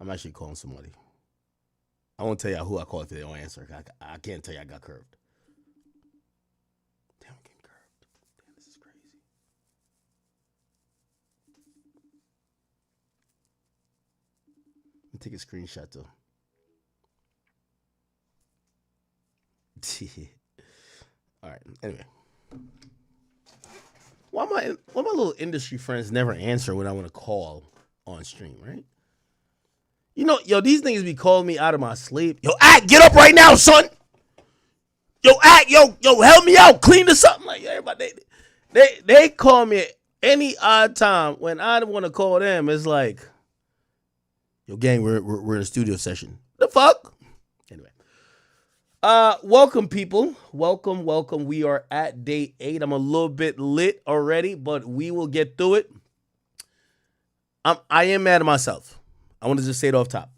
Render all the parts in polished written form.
I'm actually calling somebody. I won't tell you who I called if they don't answer. I can't tell you I got curved. Damn, I'm getting curved. Damn, this is crazy. Let me take a screenshot though. All right. Anyway, why my little industry friends never answer when I want to call on stream, right? You know, yo, these niggas be calling me out of my sleep. Yo, Act, get up right now, son. Yo, Act, yo, help me out, clean this up. Like everybody, they call me at any odd time when I want to call them. It's like, yo, gang, we're in a studio session. The fuck? Anyway. Welcome, people. Welcome. We are at day 8. I'm a little bit lit already, but we will get through it. I am mad at myself. I want to just say it off top.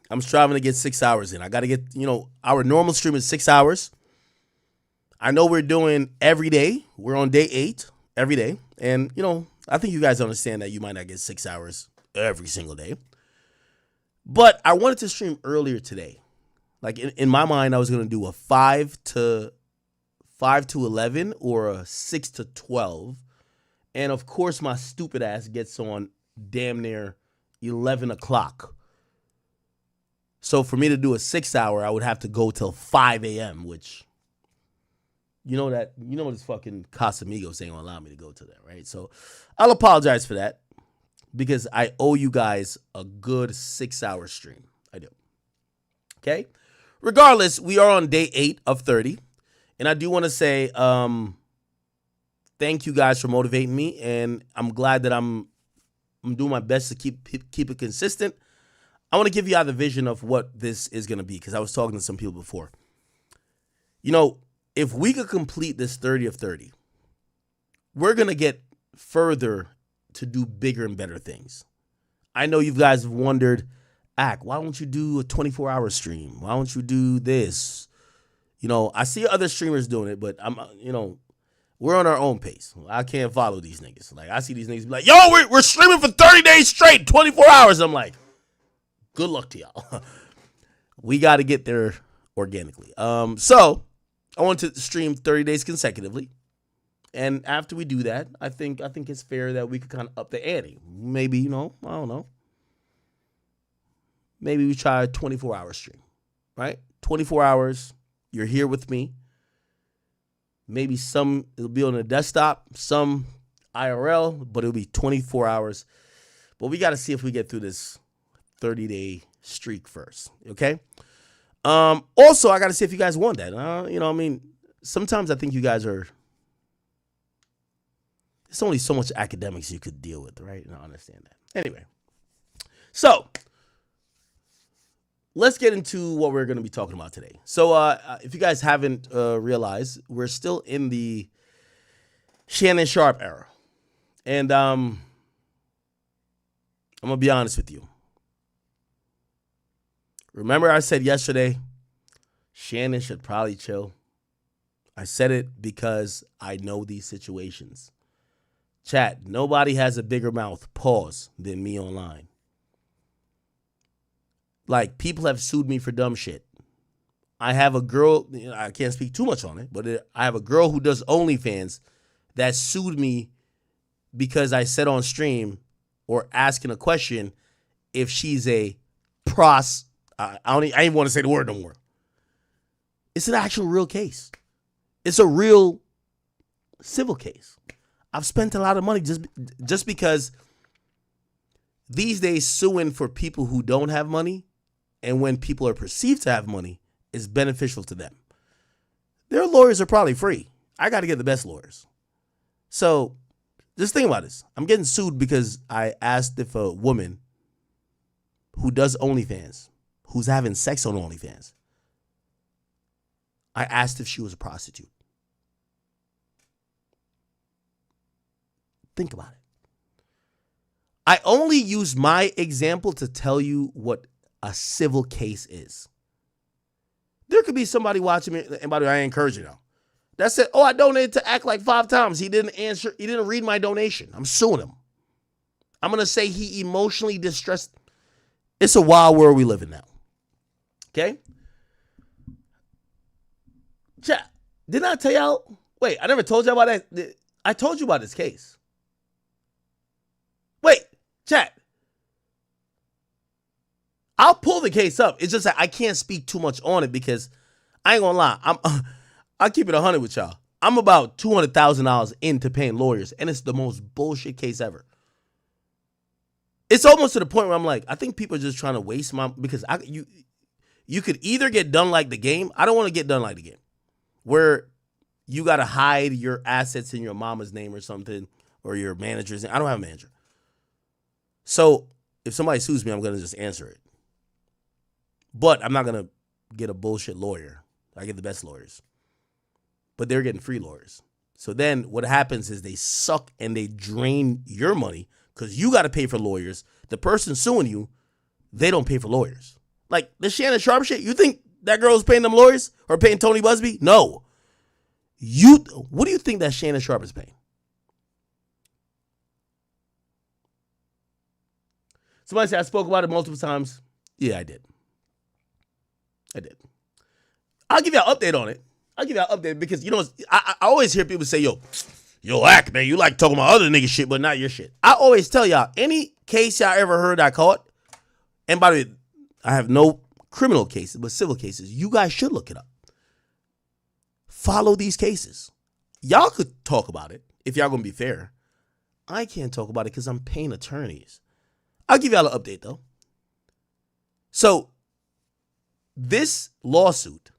I'm striving to get 6 hours in. I got to get, our normal stream is 6 hours. I know we're doing every day. We're on day 8 every day. And, I think you guys understand that you might not get 6 hours every single day. But I wanted to stream earlier today. Like in my mind, I was going to do a 5 to 11 or a 6 to 12. And of course, my stupid ass gets on damn near 11 o'clock. So for me to do a 6 hour, I would have to go till 5 a.m., which, this fucking Casamigos ain't gonna allow me to go to that, right? So I'll apologize for that because I owe you guys a good 6 hour stream. I do. Okay? Regardless, we are on day 8 of 30. And I do want to say thank you guys for motivating me. And I'm glad that I'm doing my best to keep it consistent. I want to give you all the vision of what this is going to be because I was talking to some people before. If we could complete this 30 of 30, we're going to get further to do bigger and better things. I know you guys have wondered, Ack, why don't you do a 24-hour stream? Why don't you do this? I see other streamers doing it, but we're on our own pace. I can't follow these niggas. Like, I see these niggas be like, yo, we're streaming for 30 days straight, 24 hours. I'm like, good luck to y'all. We got to get there organically. So I want to stream 30 days consecutively. And after we do that, I think it's fair that we could kind of up the ante. Maybe, I don't know. Maybe we try a 24-hour stream, right? 24 hours, you're here with me. Maybe some, it'll be on the desktop, some IRL, but it'll be 24 hours. But we got to see if we get through this 30-day streak first, okay? Also, I got to see if you guys want that. Sometimes I think you guys are, there's only so much academics you could deal with, right? And I understand that. Anyway, so let's get into what we're going to be talking about today. So if you guys haven't realized, we're still in the Shannon Sharpe era. And I'm going to be honest with you. Remember I said yesterday, Shannon should probably chill. I said it because I know these situations. Chat, nobody has a bigger mouth, pause, than me online. Like, people have sued me for dumb shit. I have a girl, I can't speak too much on it, but I have a girl who does OnlyFans that sued me because I said on stream or asking a question if she's a I don't even want to say the word no more. It's an actual real case. It's a real civil case. I've spent a lot of money just because these days suing for people who don't have money and when people are perceived to have money is beneficial to them. Their lawyers are probably free. I got to get the best lawyers. So just think about this. I'm getting sued because I asked if a woman who does OnlyFans, who's having sex on OnlyFans, I asked if she was a prostitute. Think about it. I only use my example to tell you what a civil case is. There could be somebody watching me, and by the way, I encourage you now, that said, I donated to Act like 5 times. He didn't read my donation. I'm suing him. I'm going to say he emotionally distressed. It's a wild world we live in now. Okay? Chat, didn't I tell y'all? Wait, I never told y'all about that. I told you about this case. Wait, chat. I'll pull the case up. It's just that I can't speak too much on it because I ain't gonna lie. I'll keep it 100 with y'all. I'm about $200,000 into paying lawyers, and it's the most bullshit case ever. It's almost to the point where I'm like, I think people are just trying to waste because you could either get done like the game. I don't want to get done like the game, where you got to hide your assets in your mama's name or something, or your manager's name. I don't have a manager. So if somebody sues me, I'm going to just answer it. But I'm not going to get a bullshit lawyer. I get the best lawyers. But they're getting free lawyers. So then what happens is they suck and they drain your money because you got to pay for lawyers. The person suing you, they don't pay for lawyers. Like the Shannon Sharpe shit, you think that girl's paying them lawyers or paying Tony Busby? No. What do you think that Shannon Sharpe is paying? Somebody said I spoke about it multiple times. Yeah, I did. I'll give you an update on it. Because, I always hear people say, yo, Ack, man, you like talking about other nigga shit, but not your shit. I always tell y'all, any case y'all ever heard I caught, and by the way, I have no criminal cases, but civil cases, you guys should look it up. Follow these cases. Y'all could talk about it if y'all gonna be fair. I can't talk about it because I'm paying attorneys. I'll give y'all an update, though. So, this lawsuit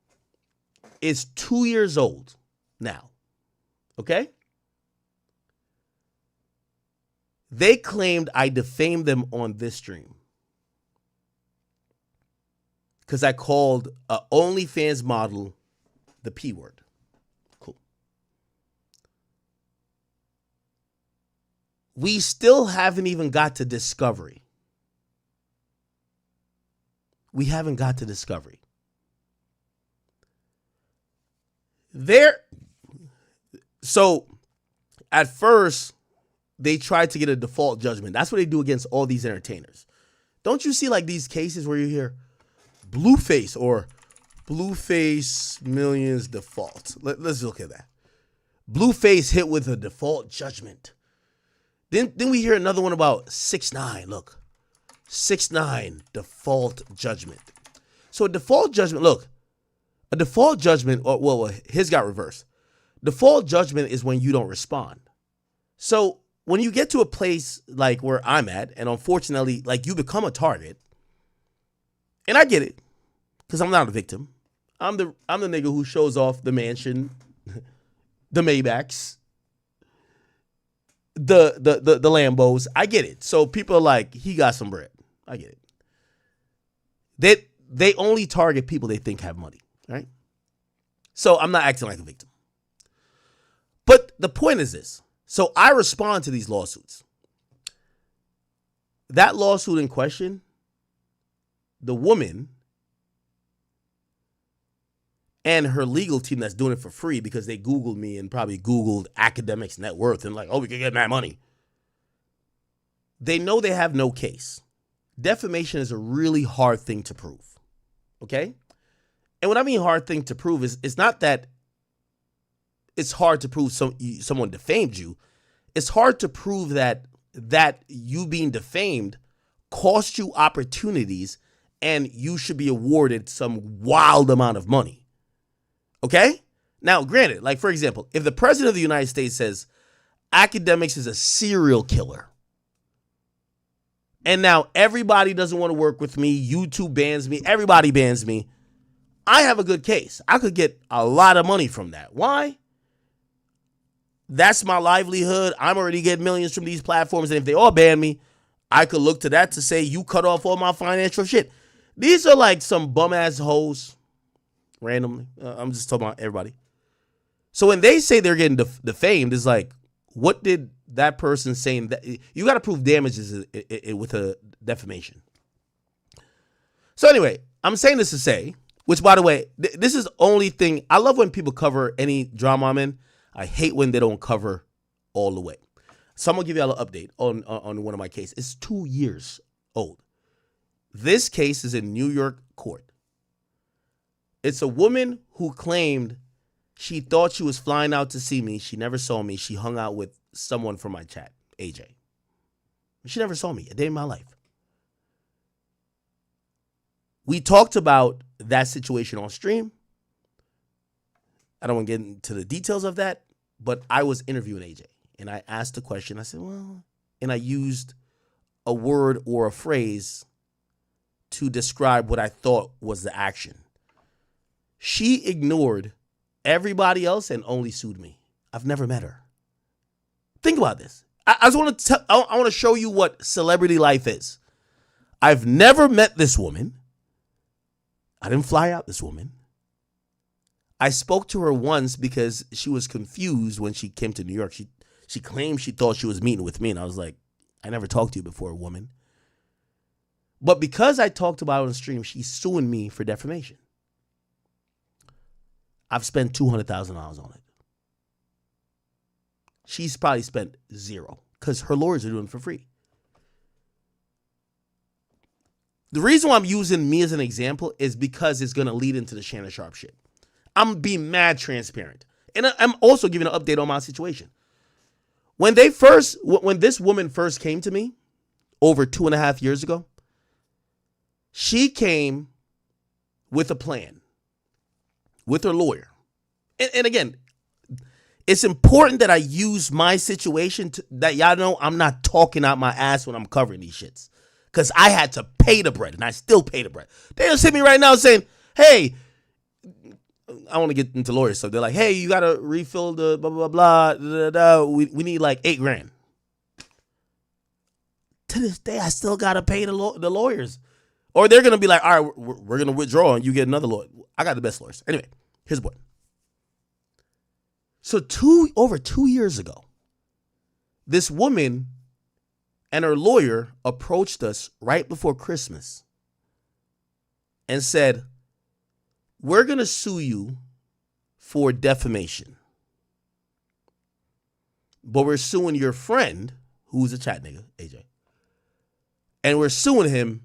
is 2 years old now. Okay? They claimed I defamed them on this stream because I called a OnlyFans model the P word. Cool. We still haven't even got to discovery. So at first, they tried to get a default judgment. That's what they do against all these entertainers. Don't you see like these cases where you hear Blueface or Blueface millions default? Let's look at that. Blueface hit with a default judgment. Then we hear another one about 6ix9ine. Look, 6ix9ine default judgment. So a default judgment, his got reversed. Default judgment is when you don't respond. So when you get to a place like where I'm at, and unfortunately, like you become a target, and I get it, because I'm not a victim. I'm the nigga who shows off the mansion, the Maybachs, the Lambos. I get it. So people are like, he got some bread. I get it. They only target people they think have money, right? So I'm not acting like a victim. But the point is this. So I respond to these lawsuits. That lawsuit in question, the woman and her legal team that's doing it for free because they Googled me and probably Googled academics net worth and like, oh, we can get that money. They know they have no case. Defamation is a really hard thing to prove. Okay? And what I mean hard thing to prove is it's not that it's hard to prove someone defamed you. It's hard to prove that you being defamed cost you opportunities and you should be awarded some wild amount of money. Okay? Now, granted, like for example, if the president of the United States says academics is a serial killer, and now everybody doesn't want to work with me, YouTube bans me, everybody bans me, I have a good case. I could get a lot of money from that. Why? That's my livelihood. I'm already getting millions from these platforms. And if they all ban me, I could look to that to say you cut off all my financial shit. These are like some bum ass hoes randomly. I'm just talking about everybody. So when they say they're getting defamed, it's like, what did that person saying that you got to prove damages with a defamation. So anyway, I'm saying this to say, which by the way, this is the only thing. I love when people cover any drama I'm in. I hate when they don't cover all the way. So I'm going to give you all an update on one of my cases. It's 2 years old. This case is in New York court. It's a woman who claimed she thought she was flying out to see me. She never saw me. She hung out with someone from my chat, AJ. She never saw me a day in my life. We talked about that situation on stream. I don't want to get into the details of that, but I was interviewing AJ, and I asked the question. I said, well, and I used a word or a phrase to describe what I thought was the action. She ignored everybody else and only sued me. I've never met her. Think about this. I just want to I want to show you what celebrity life is. I've never met this woman. I didn't fly out this woman. I spoke to her once because she was confused when she came to New York. She claimed she thought she was meeting with me, and I was like, I never talked to you before, woman. But because I talked about it on stream, she's suing me for defamation. I've spent $200,000 on it. She's probably spent zero because her lawyers are doing it for free. The reason why I'm using me as an example is because it's going to lead into the Shannon Sharpe shit. I'm being mad transparent. And I'm also giving an update on my situation. When this woman first came to me over 2.5 years ago, she came with a plan with her lawyer. And again, it's important that I use my situation that y'all know I'm not talking out my ass when I'm covering these shits. Because I had to pay the bread, and I still pay the bread. They just hit me right now saying, hey, I want to get into lawyers. So they're like, hey, you got to refill the blah, blah, blah, blah, blah, blah. We need like $8,000. To this day, I still got to pay the lawyers. Or they're going to be like, all right, we're going to withdraw and you get another lawyer. I got the best lawyers. Anyway, here's what. So over 2 years ago, this woman and her lawyer approached us right before Christmas and said, we're going to sue you for defamation. But we're suing your friend, who's a chat nigga, AJ. And we're suing him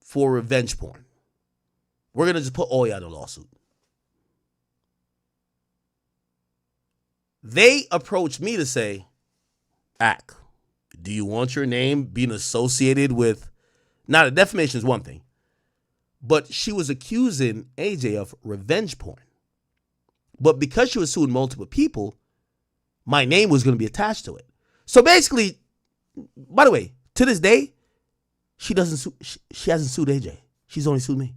for revenge porn. We're going to just put all y'all in a lawsuit. They approached me to say, Ack, do you want your name being associated with... Now, the defamation is one thing. But she was accusing AJ of revenge porn. But because she was suing multiple people, my name was going to be attached to it. So basically, by the way, to this day, she hasn't sued AJ. She's only sued me.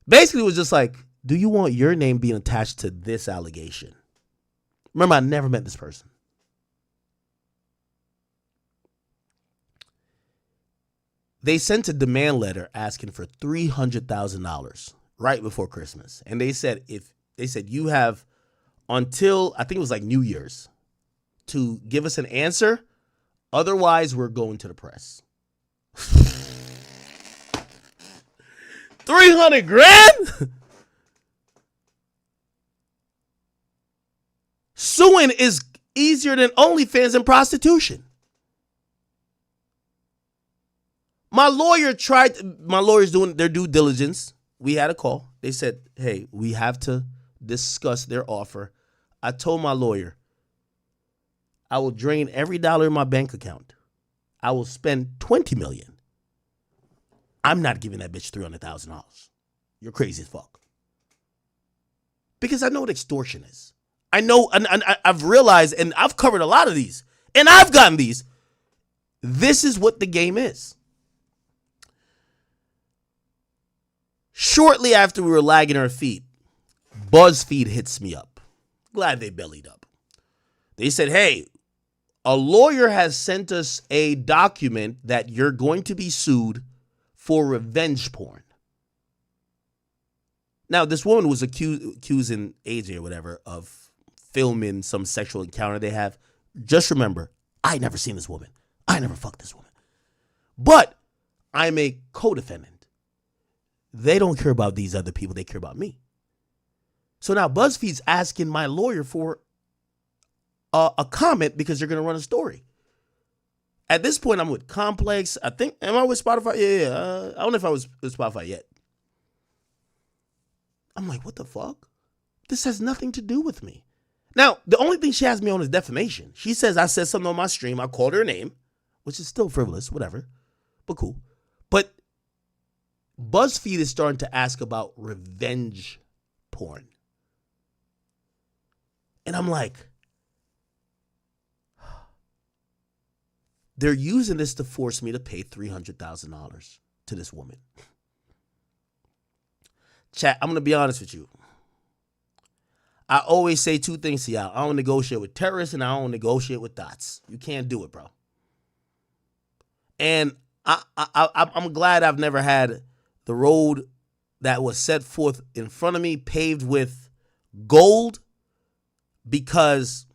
Basically, it was just like, do you want your name being attached to this allegation? Remember, I never met this person. They sent a demand letter asking for $300,000 right before Christmas. And they said, you have until, I think it was like New Year's, to give us an answer. Otherwise, we're going to the press. $300,000? Suing is easier than OnlyFans and prostitution. My lawyer's doing their due diligence. We had a call. They said, hey, we have to discuss their offer. I told my lawyer, I will drain every dollar in my bank account. I will spend $20 million. I'm not giving that bitch $300,000. You're crazy as fuck. Because I know what extortion is. I know, and I've realized, and I've covered a lot of these, and I've gotten these. This is what the game is. Shortly after we were lagging our feet, BuzzFeed hits me up. Glad they bellied up. They said, hey, a lawyer has sent us a document that you're going to be sued for revenge porn. Now, this woman was accusing AJ or whatever of filming some sexual encounter they have. Just remember, I never seen this woman. I never fucked this woman. But I'm a co-defendant. They don't care about these other people. They care about me. So now BuzzFeed's asking my lawyer for a comment because they're going to run a story. At this point, I'm with Complex. I think, am I with Spotify? Yeah. I don't know if I was with Spotify yet. I'm like, what the fuck? This has nothing to do with me. Now, the only thing she has me on is defamation. She says I said something on my stream. I called her a name, which is still frivolous, whatever, but cool. But BuzzFeed is starting to ask about revenge porn. And I'm like, they're using this to force me to pay $300,000 to this woman. Chat, I'm going to be honest with you. I always say two things to y'all. I don't negotiate with terrorists and I don't negotiate with dots. You can't do it, bro. And I'm glad I've never had the road that was set forth in front of me paved with gold, because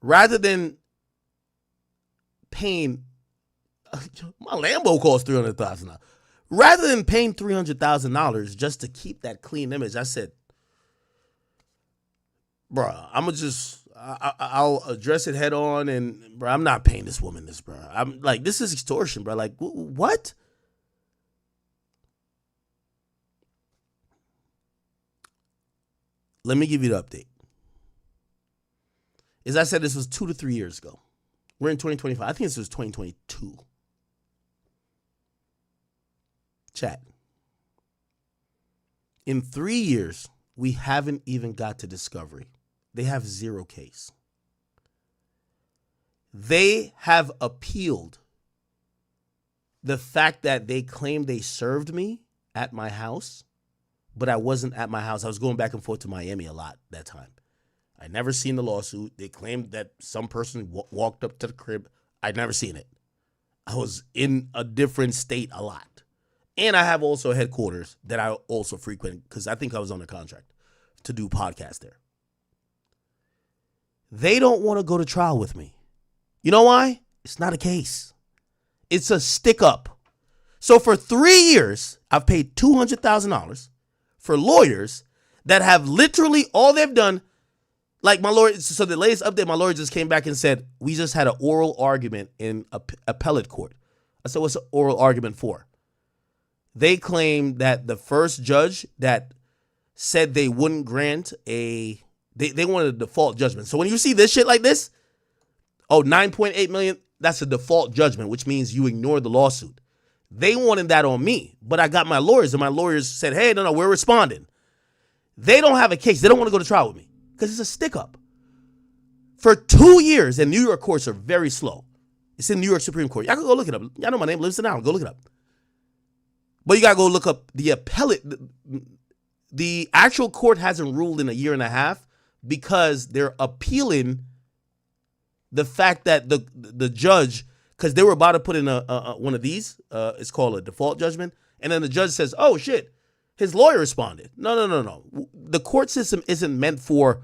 rather than paying, my Lambo costs $300,000. Rather than paying $300,000 just to keep that clean image, I said, bruh, I'm going to just, I'll address it head on, and bruh, I'm not paying this woman this, bruh. I'm like, this is extortion, bruh. Like, what? Let me give you the update. As I said, this was 2 to 3 years ago. We're in 2025. I think this was 2022. Chat. In 3 years, we haven't even got to discovery. They have 0 case. They have appealed the fact that they claimed they served me at my house, but I wasn't at my house. I was going back and forth to Miami a lot that time. I never seen the lawsuit. They claimed that some person walked up to the crib. I'd never seen it. I was in a different state a lot. And I have also headquarters that I also frequent because I think I was on a contract to do podcasts there. They don't want to go to trial with me. You know why? It's not a case. It's a stick up. So for 3 years, I've paid $200,000 for lawyers that have literally all they've done. Like my lawyer, so the latest update, my lawyer just came back and said, we just had an oral argument in appellate court. I said, what's an oral argument for? They claim that the first judge that said they wouldn't grant they wanted a default judgment. So when you see this shit like this, $9.8 million, that's a default judgment, which means you ignore the lawsuit. They wanted that on me, but I got my lawyers, and my lawyers said, hey, no, we're responding. They don't have a case. They don't want to go to trial with me because it's a stick-up. For 2 years, and New York courts are very slow. It's in New York Supreme Court. Y'all can go look it up. Y'all know my name, Livingston Allen. Go look it up. But you got to go look up the appellate. The actual court hasn't ruled in a year and a half because they're appealing the fact that the judge, because they were about to put in one of these, it's called a default judgment, and then the judge says, oh, shit, his lawyer responded. No. The court system isn't meant for,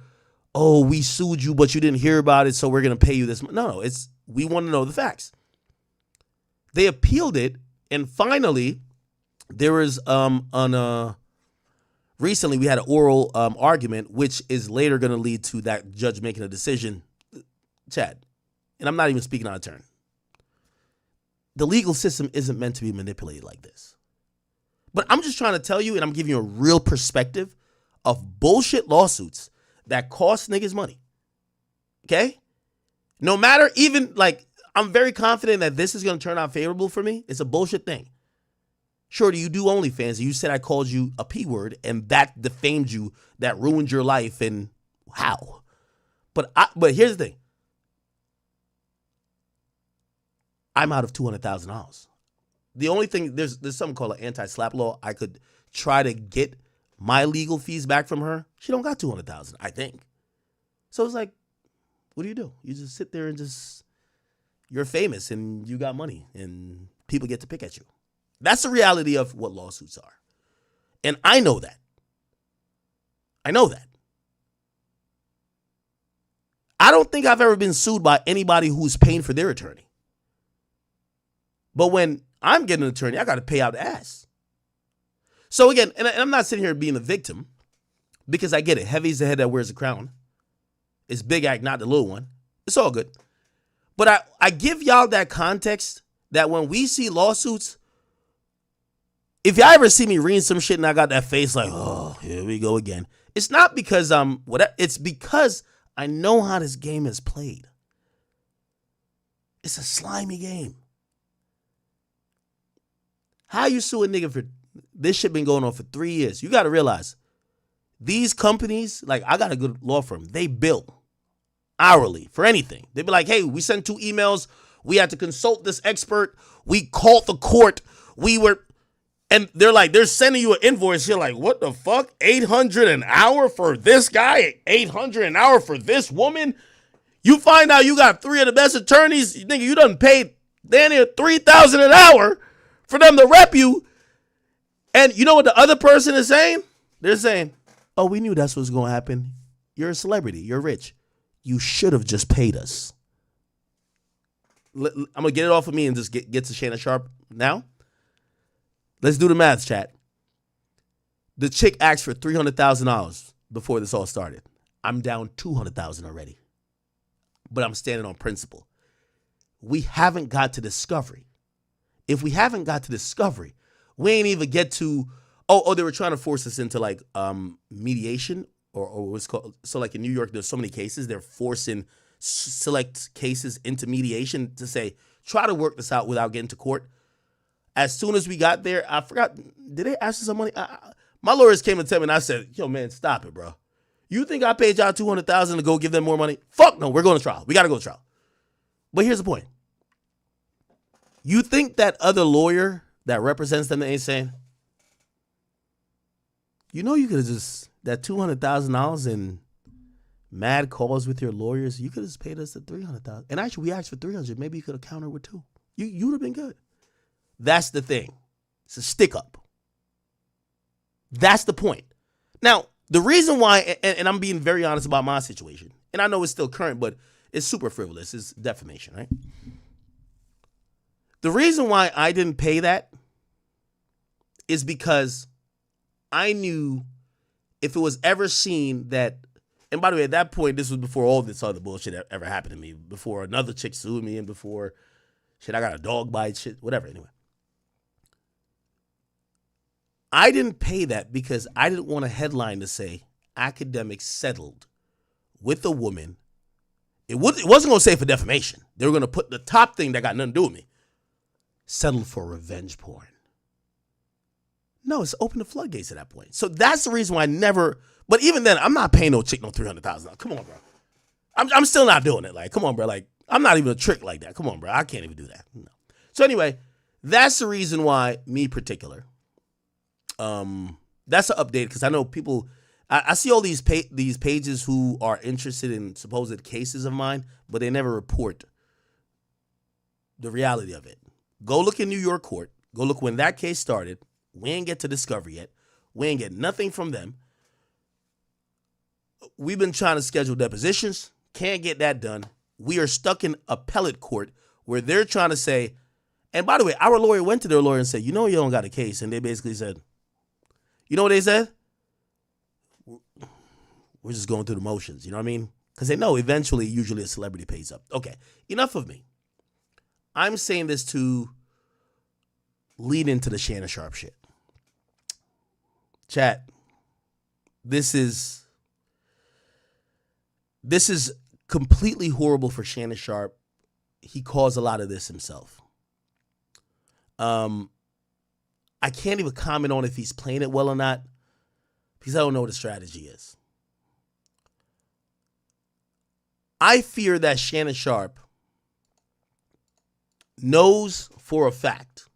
oh, we sued you, but you didn't hear about it, so we're going to pay you this. No, we want to know the facts. They appealed it, and finally, there was recently we had an oral argument, which is later going to lead to that judge making a decision. Chad, and I'm not even speaking out of turn. The legal system isn't meant to be manipulated like this. But I'm just trying to tell you, and I'm giving you a real perspective of bullshit lawsuits that cost niggas money. Okay? No matter, even like, I'm very confident that this is going to turn out favorable for me. It's a bullshit thing. Sure, you do OnlyFans, and you said I called you a P word, and that defamed you, that ruined your life, and how? But here's the thing. I'm out of $200,000. The only thing, there's something called an anti-slap law. I could try to get my legal fees back from her. She don't got $200,000, I think. So it's like, what do? You just sit there and you're famous and you got money and people get to pick at you. That's the reality of what lawsuits are. And I know that. I don't think I've ever been sued by anybody who's paying for their attorney. But when I'm getting an attorney, I got to pay out the ass. So again, and I'm not sitting here being a victim because I get it. Heavy's the head that wears the crown. It's big act, not the little one. It's all good. But I give y'all that context that when we see lawsuits, if y'all ever see me reading some shit and I got that face like, oh, here we go again. It's not because it's because I know how this game is played. It's a slimy game. How you sue a nigga for this shit been going on for 3 years? You got to realize these companies, like I got a good law firm, they bill hourly for anything. They'd be like, hey, we sent 2 emails. We had to consult this expert. We called the court. And they're like, they're sending you an invoice. You're like, what the fuck? $800 an hour for this guy? $800 an hour for this woman? You find out you got 3 of the best attorneys. You think you done paid damn near $3,000 an hour for them to rep you. And you know what the other person is saying? They're saying, oh, we knew that's what's going to happen. You're a celebrity. You're rich. You should have just paid us. I'm going to get it off of me and just get to Shannon Sharpe now. Let's do the math, chat. The chick asked for $300,000 before this all started. I'm down $200,000 already. But I'm standing on principle. We haven't got to discovery. If we haven't got to discovery, we ain't even get to, they were trying to force us into like mediation or what's called, so like in New York, there's so many cases, they're forcing select cases into mediation to say, try to work this out without getting to court. As soon as we got there, I forgot, did they ask for some money? My lawyers came and tell me, and I said, yo, man, stop it, bro. You think I paid y'all $200,000 to go give them more money? Fuck no, we're going to trial. We got to go to trial. But here's the point. You think that other lawyer that represents them ain't saying, you know, you could have just, that $200,000 in mad calls with your lawyers, you could have just paid us the $300,000. And actually, we asked for $300,000. Maybe you could have countered with $200,000. You would have been good. That's the thing. It's a stick up. That's the point. Now, the reason why, and I'm being very honest about my situation, and I know it's still current, but it's super frivolous. It's defamation, right? The reason why I didn't pay that is because I knew if it was ever seen that, and by the way, at that point, this was before all this other bullshit ever happened to me, before another chick sued me and before, shit, I got a dog bite, shit, whatever, anyway. I didn't pay that because I didn't want a headline to say academics settled with a woman. It wasn't going to say for defamation. They were going to put the top thing that got nothing to do with me. Settled for revenge porn. No, it's open the floodgates at that point. So that's the reason why I never, but even then, I'm not paying no chick no $300,000. Come on, bro. I'm still not doing it. Like, come on, bro. Like, I'm not even a trick like that. Come on, bro. I can't even do that. No. So anyway, that's the reason why me particular. That's an update because I know people. I see all these pages who are interested in supposed cases of mine, but they never report the reality of it. Go look in New York court. Go look when that case started. We ain't get to discovery yet. We ain't get nothing from them. We've been trying to schedule depositions. Can't get that done. We are stuck in appellate court where they're trying to say, and by the way, our lawyer went to their lawyer and said, you know, you don't got a case. And they basically said, you know what they said? We're just going through the motions. You know what I mean? Because they know eventually, usually a celebrity pays up. Okay, enough of me. I'm saying this to lead into the Shannon Sharpe shit. Chat, this is completely horrible for Shannon Sharpe. He caused a lot of this himself. I can't even comment on if he's playing it well or not because I don't know what the strategy is. I fear that Shannon Sharpe knows for a fact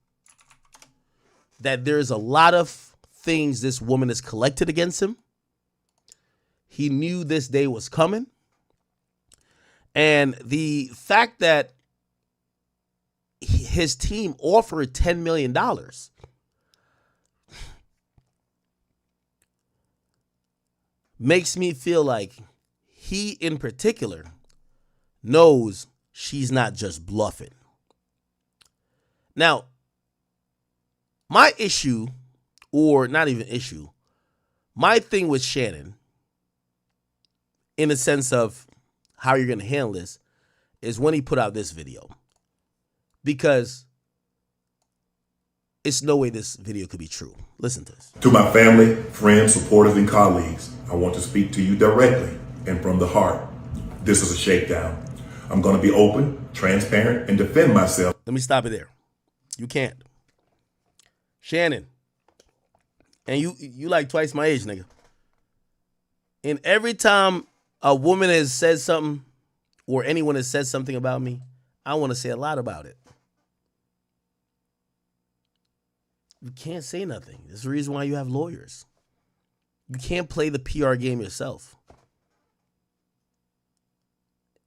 that there's a lot of things this woman has collected against him. He knew this day was coming. And the fact that his team offered $10 million makes me feel like he in particular knows she's not just bluffing. Now, my issue, or not even issue, my thing with Shannon, in the sense of how you're going to handle this, is when he put out this video. Because it's no way this video could be true. Listen to this. To my family, friends, supporters, and colleagues, I want to speak to you directly and from the heart. This is a shakedown. I'm going to be open, transparent, and defend myself. Let me stop it there. You can't. Shannon, and you like twice my age, nigga. And every time a woman has said something or anyone has said something about me, I want to say a lot about it. You can't say nothing. There's the reason why you have lawyers. You can't play the PR game yourself.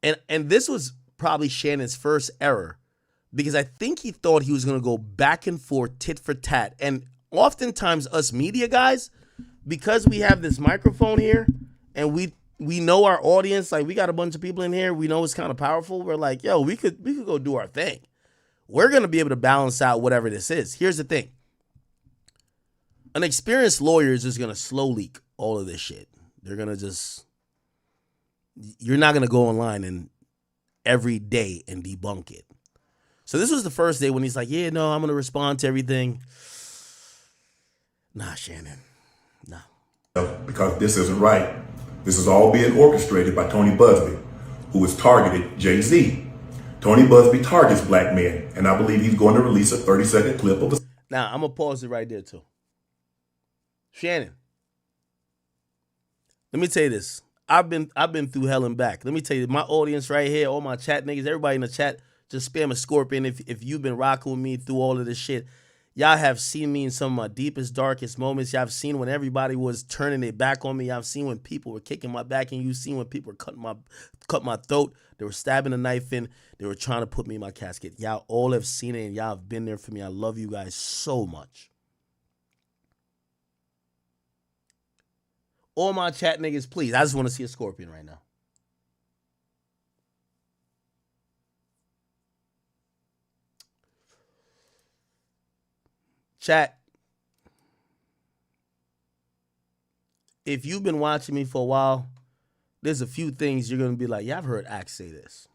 And this was probably Shannon's first error, because I think he thought he was going to go back and forth, tit for tat. And oftentimes us media guys, because we have this microphone here and we know our audience, like we got a bunch of people in here, we know it's kind of powerful. We're like, yo, we could go do our thing. We're going to be able to balance out whatever this is. Here's the thing. An experienced lawyer is just going to slow leak all of this shit. They're going to you're not going to go online and every day and debunk it. So this was the first day when he's like, yeah, no, I'm going to respond to everything. Nah, Shannon. Nah. Because this isn't right. This is all being orchestrated by Tony Busby, who has targeted Jay-Z. Tony Busby targets black men, and I believe he's going to release a 30-second clip of Now, I'm going to pause it right there, too. Shannon, let me tell you this. I've been through hell and back. Let me tell you, my audience right here, all my chat niggas, everybody in the chat, just spam a scorpion if you've been rocking with me through all of this shit. Y'all have seen me in some of my deepest, darkest moments. Y'all have seen when everybody was turning their back on me. Y'all have seen when people were kicking my back, and you've seen when people were cut my throat. They were stabbing a knife in. They were trying to put me in my casket. Y'all all have seen it, and y'all have been there for me. I love you guys so much. All my chat niggas, please. I just want to see a scorpion right now. Chat. If you've been watching me for a while, there's a few things you're going to be like, yeah, I've heard Axe say this.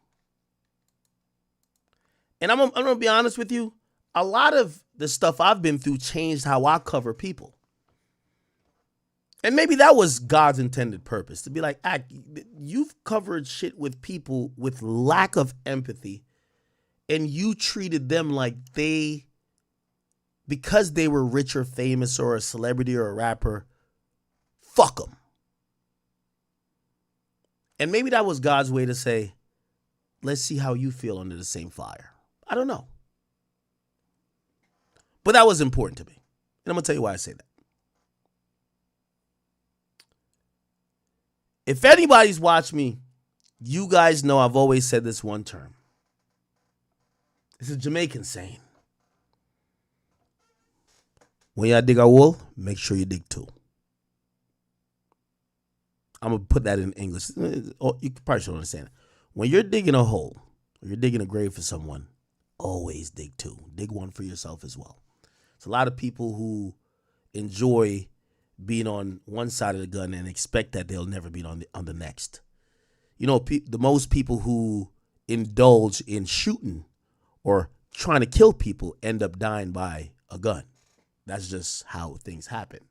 And I'm going to be honest with you. A lot of the stuff I've been through changed how I cover people. And maybe that was God's intended purpose, to be like, you've covered shit with people with lack of empathy, and you treated them like because they were rich or famous or a celebrity or a rapper, fuck them. And maybe that was God's way to say, let's see how you feel under the same fire. I don't know. But that was important to me. And I'm going to tell you why I say that. If anybody's watched me, you guys know I've always said this one term. It's a Jamaican saying. When y'all dig a hole, make sure you dig two. I'm going to put that in English. You probably should understand it. When you're digging a hole, or you're digging a grave for someone, always dig two. Dig one for yourself as well. It's a lot of people who enjoy being on one side of the gun and expect that they'll never be on the next. You know, the most people who indulge in shooting or trying to kill people end up dying by a gun. That's just how things happen.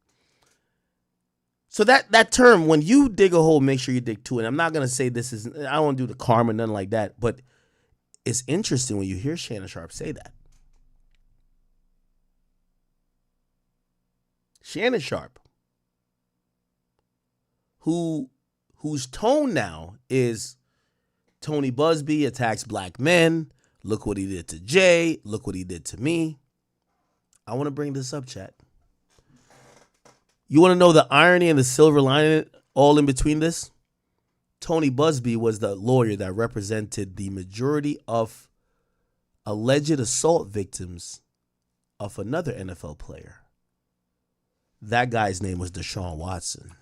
So that term, when you dig a hole, make sure you dig two. And I'm not going to say this is, I don't want to do the karma, nothing like that. But it's interesting when you hear Shannon Sharpe say that. Shannon Sharpe, whose tone now is Tony Busby attacks black men. Look what he did to Jay. Look what he did to me. I want to bring this up, chat. You want to know the irony and the silver lining all in between this? Tony Busby was the lawyer that represented the majority of alleged assault victims of another NFL player. That guy's name was Deshaun Watson.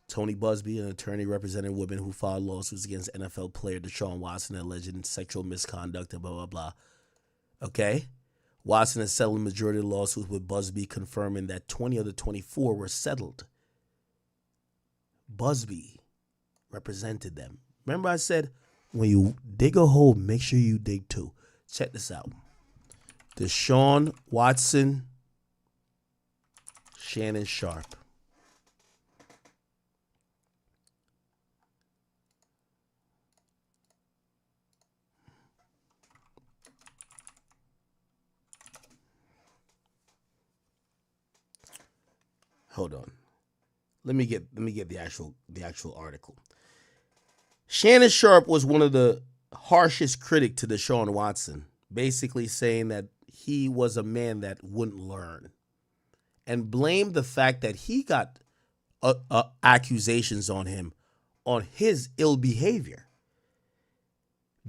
Tony Busby, an attorney representing women who filed lawsuits against NFL player Deshaun Watson, alleged sexual misconduct and blah, blah, blah. Okay? Watson has settled the majority of the lawsuits, with Busby confirming that 20 of the 24 were settled. Busby represented them. Remember I said, when you dig a hole, make sure you dig two. Check this out. Deshaun Watson, Shannon Sharpe. Hold on. Let me get the actual article. Shannon Sharpe was one of the harshest critics to Deshaun Watson, basically saying that he was a man that wouldn't learn, and blamed the fact that he got accusations on him on his ill behavior.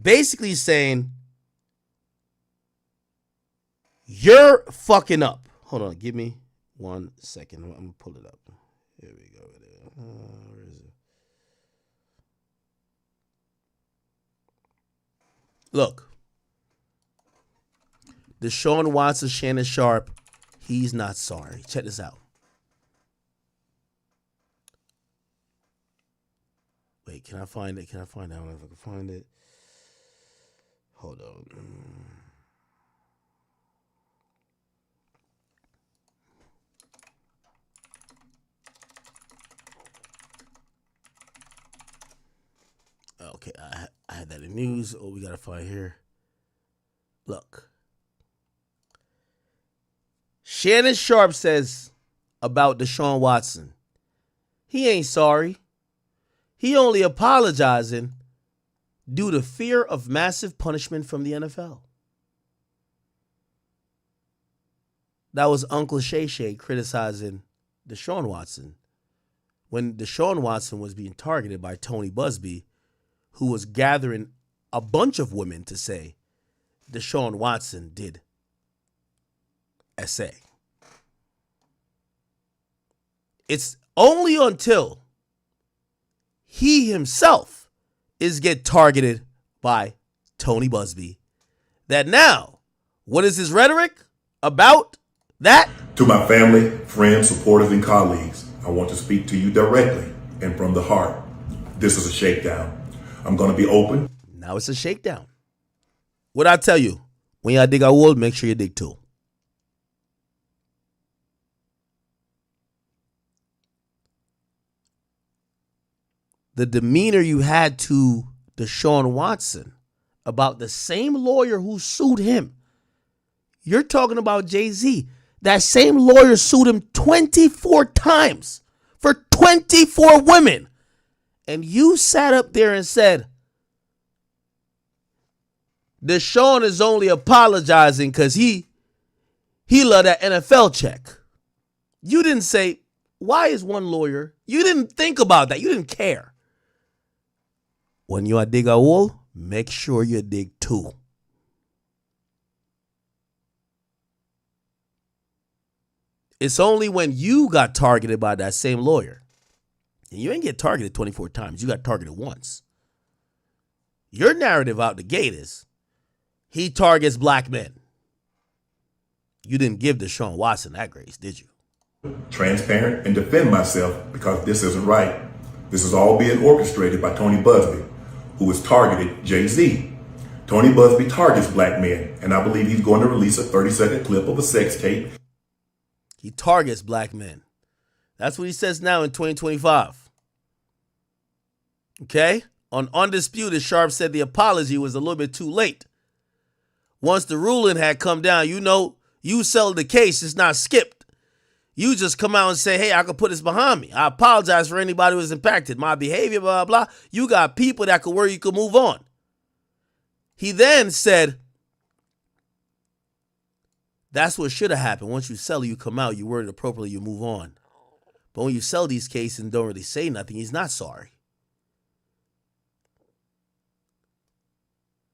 Basically saying, you're fucking up. Hold on, give me 1 second. I'm going to pull it up. Here we go. Where is it? Look. Deshaun Watson, Shannon Sharpe, he's not sorry. Check this out. Wait, can I find it? I don't know if I can find it. Hold on. Okay, I had that in news. Oh, we got to find here. Look. Shannon Sharpe says about Deshaun Watson, he ain't sorry. He only apologizing due to fear of massive punishment from the NFL. That was Uncle Shay Shay criticizing Deshaun Watson when Deshaun Watson was being targeted by Tony Busby, who was gathering a bunch of women to say Deshaun Watson did SA. It's only until he himself get targeted by Tony Busby that now, what is his rhetoric about that? To my family, friends, supporters, and colleagues, I want to speak to you directly and from the heart. This is a shakedown. I'm going to be open. Now it's a shakedown. What I tell you, when y'all dig a hole, make sure you dig two. The demeanor you had to Deshaun Watson about the same lawyer who sued him. You're talking about Jay-Z. That same lawyer sued him 24 times for 24 women. And you sat up there and said, Deshaun is only apologizing because he loved that NFL check. You didn't say, why is one lawyer? You didn't think about that. You didn't care. When you dig a hole, make sure you dig two. It's only when you got targeted by that same lawyer. And you ain't get targeted 24 times. You got targeted once. Your narrative out the gate is he targets black men. You didn't give Deshaun Watson that grace, did you? Transparent and defend myself because this isn't right. This is all being orchestrated by Tony Busby, who has targeted Jay-Z. Tony Busby targets black men, and I believe he's going to release a 30-second clip of a sex tape. He targets black men. That's what he says now in 2025. Okay? On Undisputed, Sharpe said the apology was a little bit too late. Once the ruling had come down, you know, you settled the case. It's not skipped. You just come out and say, hey, I can put this behind me. I apologize for anybody who was impacted. My behavior, blah, blah, blah. You got people that could work, you could move on. He then said, that's what should have happened. Once you settle, you come out, you word it appropriately, you move on. But when you sell these cases and don't really say nothing, he's not sorry.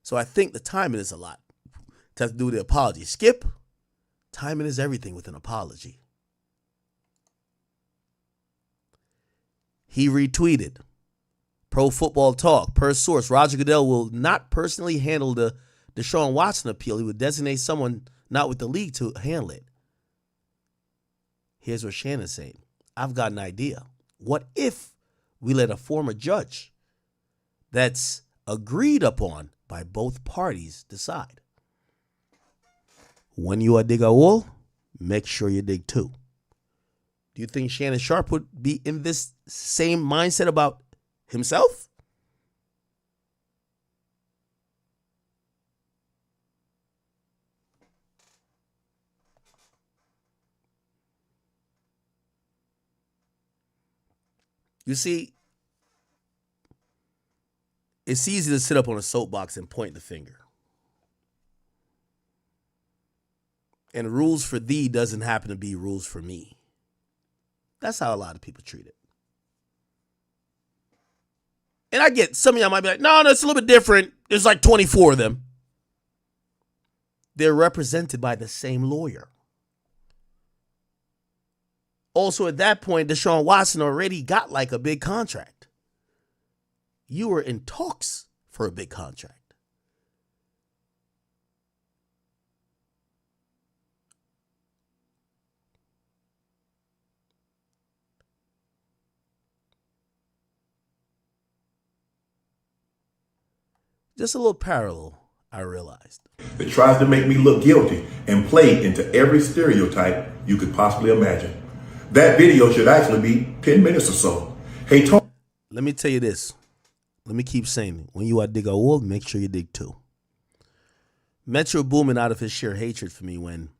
So I think the timing is a lot to have to do with the apology. Skip, timing is everything with an apology. He retweeted, Pro Football Talk, per source, Roger Goodell will not personally handle the Deshaun Watson appeal. He would designate someone not with the league to handle it. Here's what Shannon's saying. I've got an idea. What if we let a former judge that's agreed upon by both parties decide. When you dig a hole, make sure you dig two. Do you think Shannon Sharpe would be in this same mindset about himself? You see, it's easy to sit up on a soapbox and point the finger. And rules for thee doesn't happen to be rules for me. That's how a lot of people treat it. And I get some of y'all might be like, no, it's a little bit different. There's like 24 of them. They're represented by the same lawyer. Also, at that point, Deshaun Watson already got like a big contract. You were in talks for a big contract. Just a little parallel, I realized. That tries to make me look guilty and play into every stereotype you could possibly imagine. That video should actually be 10 minutes or so. Hey, Tony. Let me tell you this. Let me keep saying it. When you dig a hole, make sure you dig two. Metro Boomin out of his sheer hatred for me when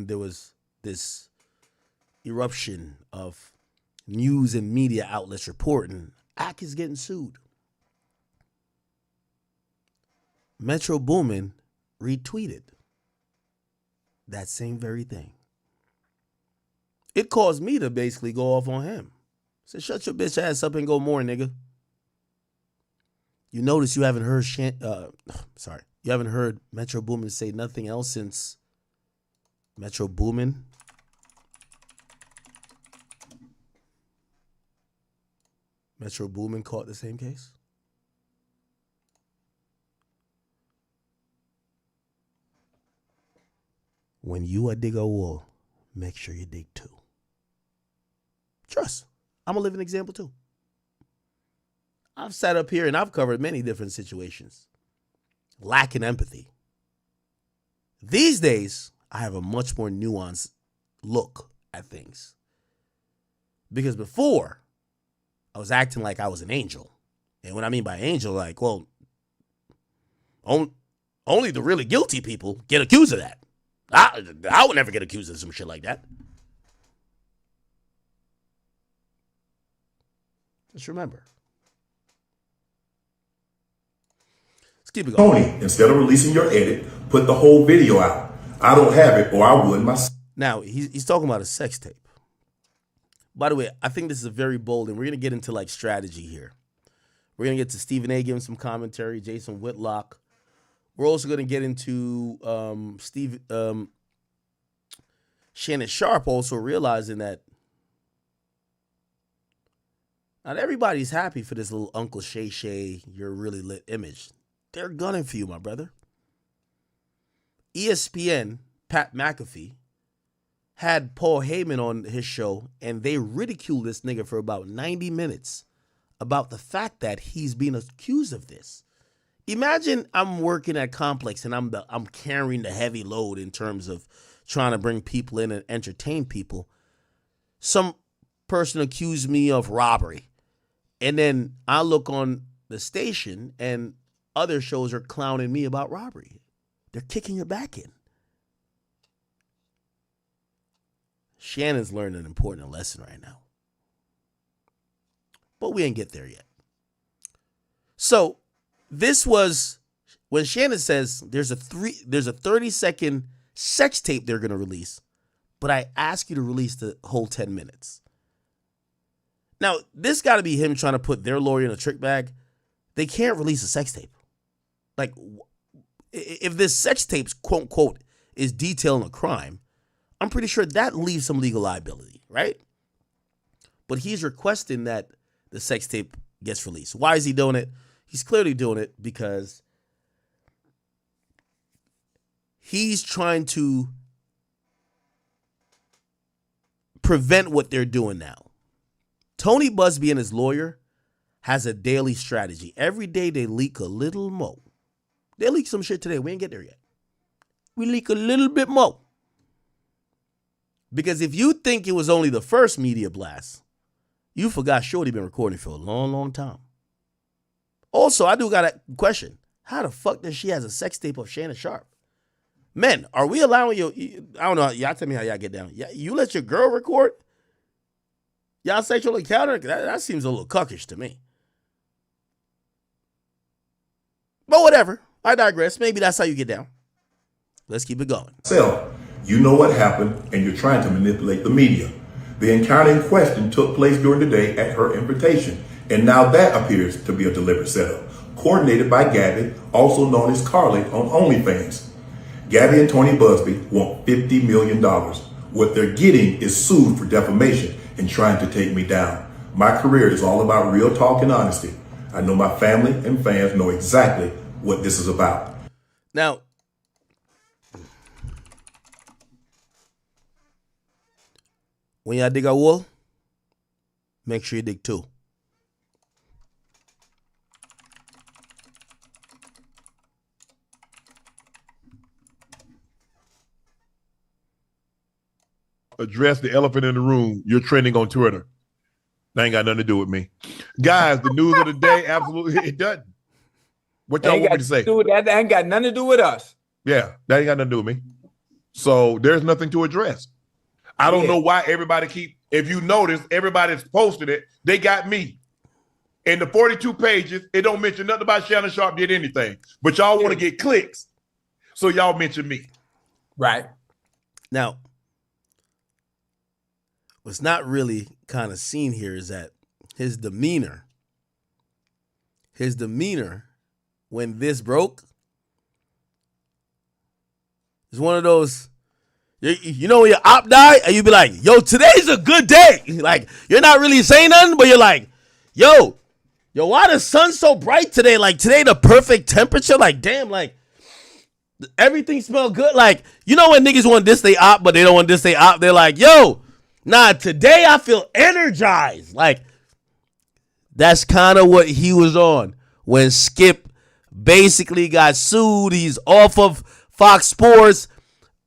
there was this eruption of news and media outlets reporting Ack is getting sued. Metro Boomin retweeted that same very thing. It caused me to basically go off on him. Said, shut your bitch ass up and go more, nigga. You notice you haven't heard you haven't heard Metro Boomin say nothing else since Metro Boomin caught the same case. When you dig a hole, make sure you dig two. Trust. I'm a living example too. I've sat up here and I've covered many different situations. Lacking empathy. These days, I have a much more nuanced look at things. Because before, I was acting like I was an angel. And what I mean by angel, like, well, only the really guilty people get accused of that. I would never get accused of some shit like that. Just remember. Let's keep it going. Tony, instead of releasing your edit, put the whole video out. I don't have it, or I would myself. Now, he's talking about a sex tape. By the way, I think this is a very bold, and we're going to get into like strategy here. We're going to get to Stephen A. giving some commentary, Jason Whitlock. We're also going to get into Shannon Sharpe also realizing that not everybody's happy for this little Uncle Shay Shay, you're really lit image. They're gunning for you, my brother. ESPN, Pat McAfee, had Paul Heyman on his show, and they ridiculed this nigga for about 90 minutes about the fact that he's being accused of this. Imagine I'm working at Complex and I'm carrying the heavy load in terms of trying to bring people in and entertain people. Some person accused me of robbery. And then I look on the station and other shows are clowning me about robbery. They're kicking your back in. Shannon's learned an important lesson right now. But we ain't get there yet. So this was when Shannon says there's a 30-second sex tape they're going to release, but I ask you to release the whole 10 minutes. Now, this got to be him trying to put their lawyer in a trick bag. They can't release a sex tape. Like, if this sex tape, quote unquote, is detailing a crime, I'm pretty sure that leaves some legal liability, right? But he's requesting that the sex tape gets released. Why is he doing it? He's clearly doing it because he's trying to prevent what they're doing now. Tony Busby and his lawyer has a daily strategy. Every day they leak a little more. They leak some shit today. We ain't get there yet. We leak a little bit more. Because if you think it was only the first media blast, you forgot Shorty been recording for a long, long time. Also, I do got a question. How the fuck does she has a sex tape of Shannon Sharpe? Men, are we allowing you? I don't know. Y'all tell me how y'all get down. You let your girl record y'all sexual encounter? That seems a little cuckish to me. But whatever. I digress. Maybe that's how you get down. Let's keep it going. So, you know what happened, and you're trying to manipulate the media. The encounter in question took place during the day at her invitation, and now that appears to be a deliberate setup, coordinated by Gabby, also known as Carly on OnlyFans. Gabby and Tony Busby want $50 million. What they're getting is sued for defamation and trying to take me down. My career is all about real talk and honesty. I know my family and fans know exactly what this is about. Now, when y'all dig a wool, make sure you dig two. Address the elephant in the room. You're trending on Twitter. That ain't got nothing to do with me. Guys, the news of the day, absolutely, it doesn't. What y'all want me to say? That ain't got nothing to do with us. Yeah, that ain't got nothing to do with me. So there's nothing to address. I don't know why everybody if you notice, everybody's posting it. They got me. In the 42 pages, it don't mention nothing about Shannon Sharpe did anything. But y'all want to get clicks. So y'all mention me. Right. Now, what's not really kind of seen here is that his demeanor when this broke is one of those, you know, when your op die and you be like, yo, today's a good day. Like, you're not really saying nothing, but you're like, yo, why the sun so bright today? Like, today the perfect temperature. Like, damn, like, everything smell good. Like, you know when niggas want this they op, but they don't want this they op. They're like, yo, nah, today I feel energized. Like, that's kind of what he was on when Skip basically got sued. He's off of Fox Sports.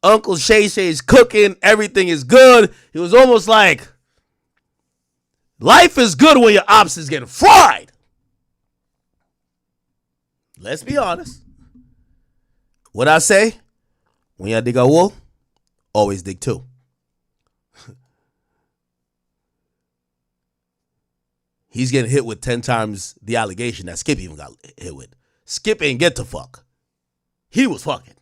Uncle Shay Shay's cooking. Everything is good. It was almost like life is good when your ops is getting fried. Let's be honest. What I say? When y'all dig a wool, always dig two. He's getting hit with 10 times the allegation that Skip even got hit with. Skip ain't get to fuck. He was fucking.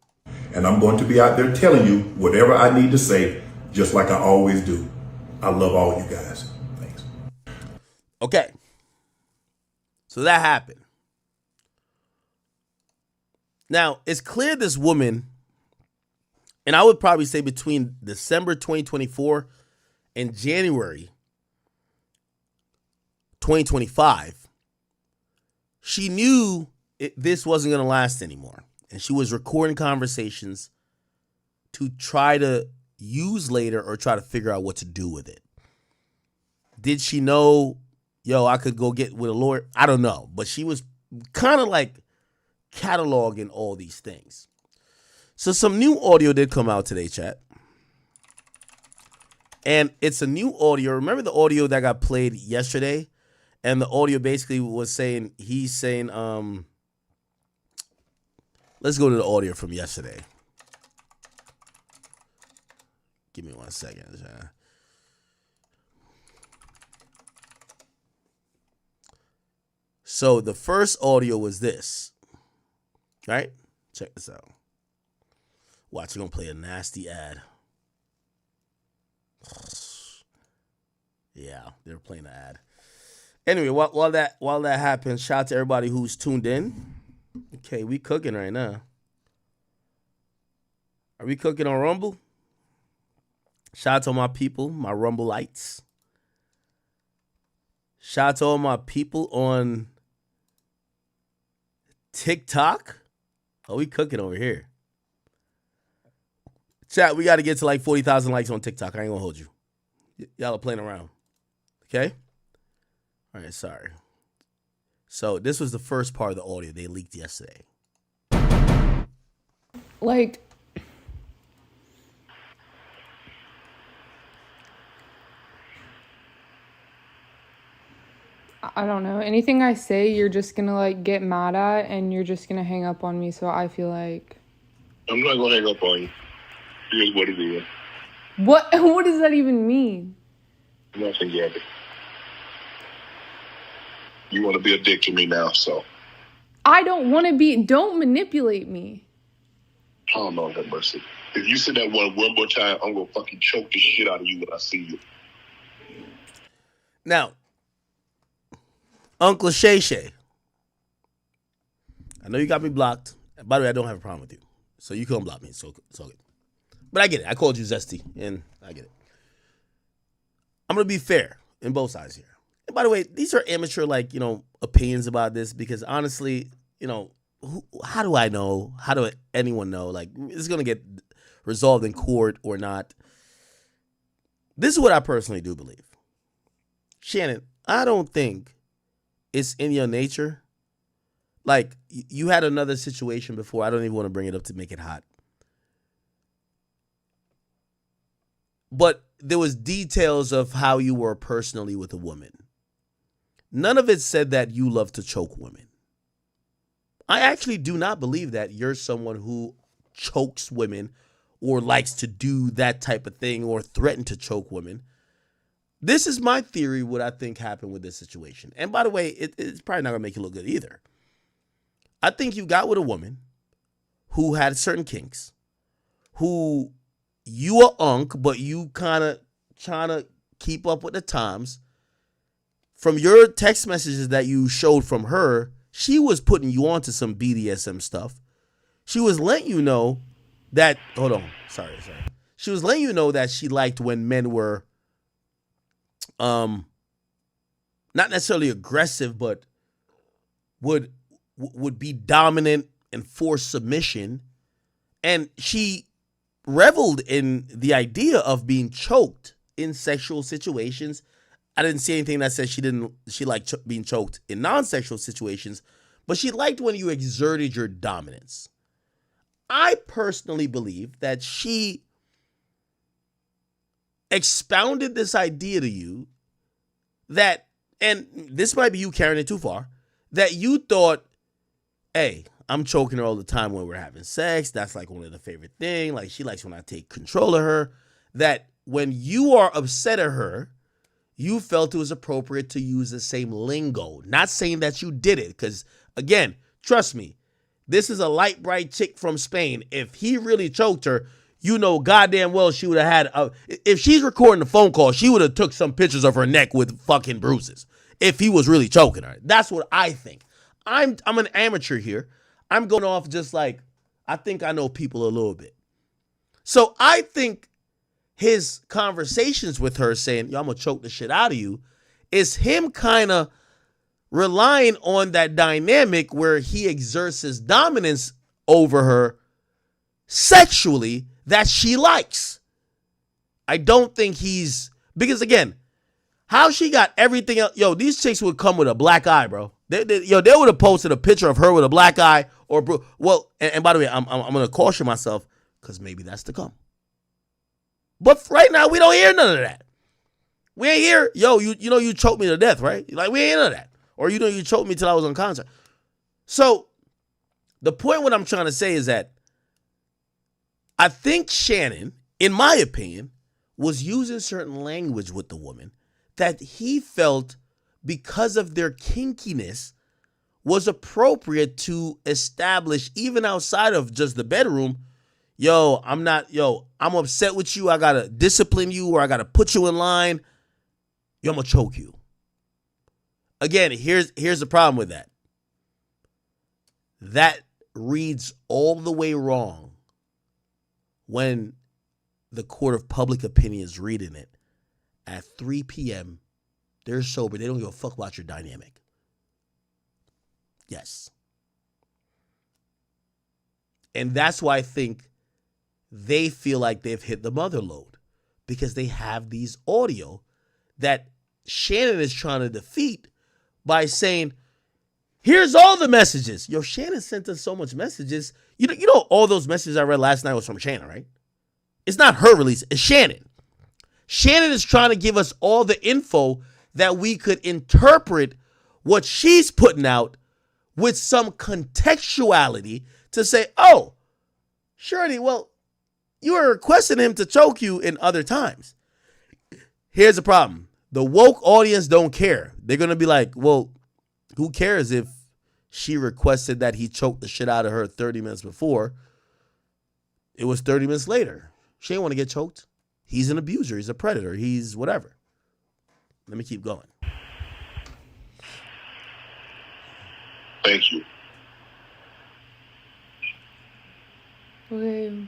And I'm going to be out there telling you whatever I need to say, just like I always do. I love all you guys. Thanks. Okay. So that happened. Now, it's clear this woman, and I would probably say between December 2024 and January 2025, she knew this wasn't going to last anymore. And she was recording conversations to try to use later or try to figure out what to do with it. Did she know, yo, I could go get with a lawyer? I don't know. But she was kind of like cataloging all these things. So some new audio did come out today, chat. And it's a new audio. Remember the audio that got played yesterday? And the audio basically was saying, he's saying, let's go to the audio from yesterday. Give me 1 second. So the first audio was this. Right? Check this out. Watch, we're going to play a nasty ad. Yeah, they were playing an ad. Anyway, while that happens, shout out to everybody who's tuned in. Okay, we cooking right now. Are we cooking on Rumble? Shout out to all my people, my Rumble-lights. Shout out to all my people on TikTok. Oh, we cooking over here. Chat, we got to get to like 40,000 likes on TikTok. I ain't going to hold you. Y'all are playing around. Okay? All right, sorry. So this was the first part of the audio they leaked yesterday. Like, I don't know. Anything I say, you're just gonna like get mad at, and you're just gonna hang up on me. So I feel like I'm not gonna hang up on you. Here's what it is. what? What does that even mean? Nothing, Gabby. You want to be a dick to me now, so. I don't want to be. Don't manipulate me. Oh, Lord have mercy. If you say that one more time, I'm gonna fucking choke the shit out of you when I see you. Now, Uncle Shay Shay, I know you got me blocked. By the way, I don't have a problem with you. So you can unblock me. So it's all good. But I get it. I called you Zesty, and I get it. I'm going to be fair in both sides here. And by the way, these are amateur, opinions about this because honestly, how do I know? How do anyone know? Like, it's going to get resolved in court or not. This is what I personally do believe. Shannon, I don't think it's in your nature. Like, you had another situation before. I don't even want to bring it up to make it hot. But there was details of how you were personally with a woman. None of it said that you love to choke women. I actually do not believe that you're someone who chokes women or likes to do that type of thing or threaten to choke women. This is my theory, what I think happened with this situation. And by the way, it's probably not going to make you look good either. I think you got with a woman who had certain kinks, who you a unk, but you kind of trying to keep up with the times. From your text messages that you showed from her, she was putting you on to some BDSM stuff. She was letting you know that, hold on, sorry. She was letting you know that she liked when men were not necessarily aggressive, but would be dominant and force submission. And she reveled in the idea of being choked in sexual situations. I didn't see anything that said she liked being choked in non-sexual situations, but she liked when you exerted your dominance. I personally believe that she expounded this idea to you that, and this might be you carrying it too far, that you thought, hey, I'm choking her all the time when we're having sex. That's like one of the favorite things. Like, she likes when I take control of her. That when you are upset at her, you felt it was appropriate to use the same lingo. Not saying that you did it, because, again, trust me, this is a light, bright chick from Spain. If he really choked her, you know goddamn well she would have had, if she's recording the phone call, she would have took some pictures of her neck with fucking bruises if he was really choking her. That's what I think. I'm an amateur here. I'm going off just like, I think I know people a little bit. So I think his conversations with her saying, yo, I'm going to choke the shit out of you, is him kind of relying on that dynamic where he exerts his dominance over her sexually that she likes. I don't think because again, how she got everything else, these chicks would come with a black eye, bro. They would have posted a picture of her with a black eye or, and by the way, I'm going to caution myself because maybe that's to come. But right now, we don't hear none of that. We ain't hear, you choked me to death, right? Like, we ain't none of that. Or, you choked me till I was on concert. So, the point what I'm trying to say is that I think Shannon, in my opinion, was using certain language with the woman that he felt, because of their kinkiness, was appropriate to establish, even outside of just the bedroom. I'm upset with you. I got to discipline you, or I got to put you in line. I'm going to choke you. Again, here's the problem with that. That reads all the way wrong when the court of public opinion is reading it at 3 p.m. They're sober. They don't give a fuck about your dynamic. Yes. And that's why I think they feel like they've hit the mother lode, because they have these audio that Shannon is trying to defeat by saying, Here's all the messages. Yo, Shannon sent us so much messages. You know all those messages I read last night was from Shannon, right? It's not her release. It's Shannon. Shannon is trying to give us all the info that we could interpret what she's putting out with some contextuality to say, oh, Shirley, well, you were requesting him to choke you in other times. Here's the problem. The woke audience don't care. They're going to be like, well, who cares if she requested that he choke the shit out of her 30 minutes before? It was 30 minutes later. She didn't want to get choked. He's an abuser. He's a predator. He's whatever. Let me keep going. Thank you. Okay.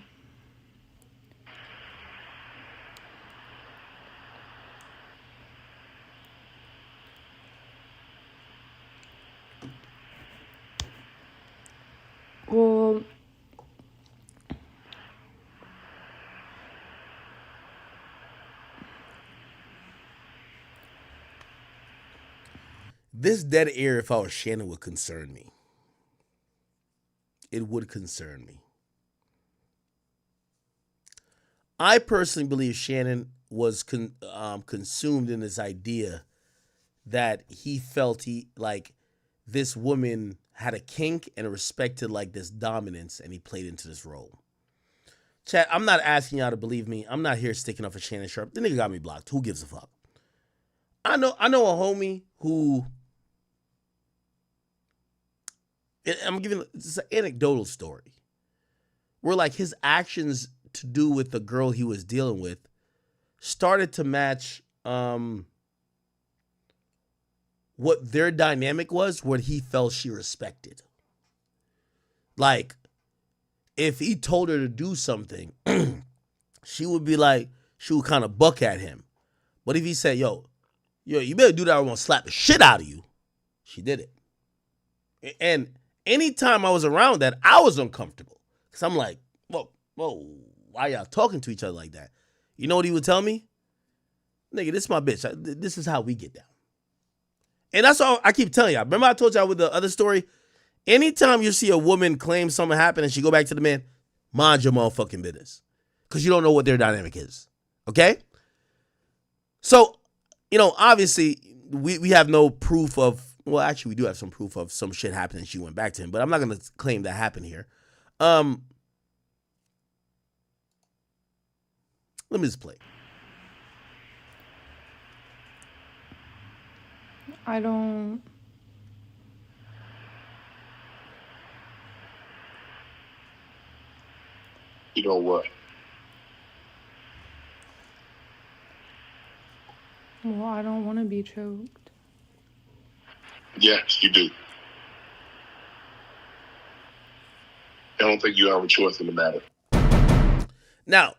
Well, this dead air, if I was Shannon, would concern me. It would concern me. I personally believe Shannon was consumed in this idea that he felt this woman had a kink and respected like this dominance, and he played into this role. Chat, I'm not asking y'all to believe me. I'm not here sticking up for Shannon Sharpe. The nigga got me blocked. Who gives a fuck? I know a homie who, I'm giving this an anecdotal story where like his actions to do with the girl he was dealing with started to match what their dynamic was, what he felt she respected. Like, if he told her to do something, she would kind of buck at him. But if he said, yo, you better do that or I'm going to slap the shit out of you, she did it. And anytime I was around that, I was uncomfortable. Because I'm like, whoa, why y'all talking to each other like that? You know what he would tell me? Nigga, this is my bitch. This is how we get down. And that's all I keep telling y'all. Remember I told y'all with the other story? Anytime you see a woman claim something happened and she go back to the man, mind your motherfucking business. Because you don't know what their dynamic is. Okay? So, obviously, we have no proof of, well, actually, we do have some proof of some shit happening. She went back to him, but I'm not going to claim that happened here. Let me just play. I don't. You know what? Well, I don't want to be choked. Yes, you do. I don't think you have a choice in the matter. Now,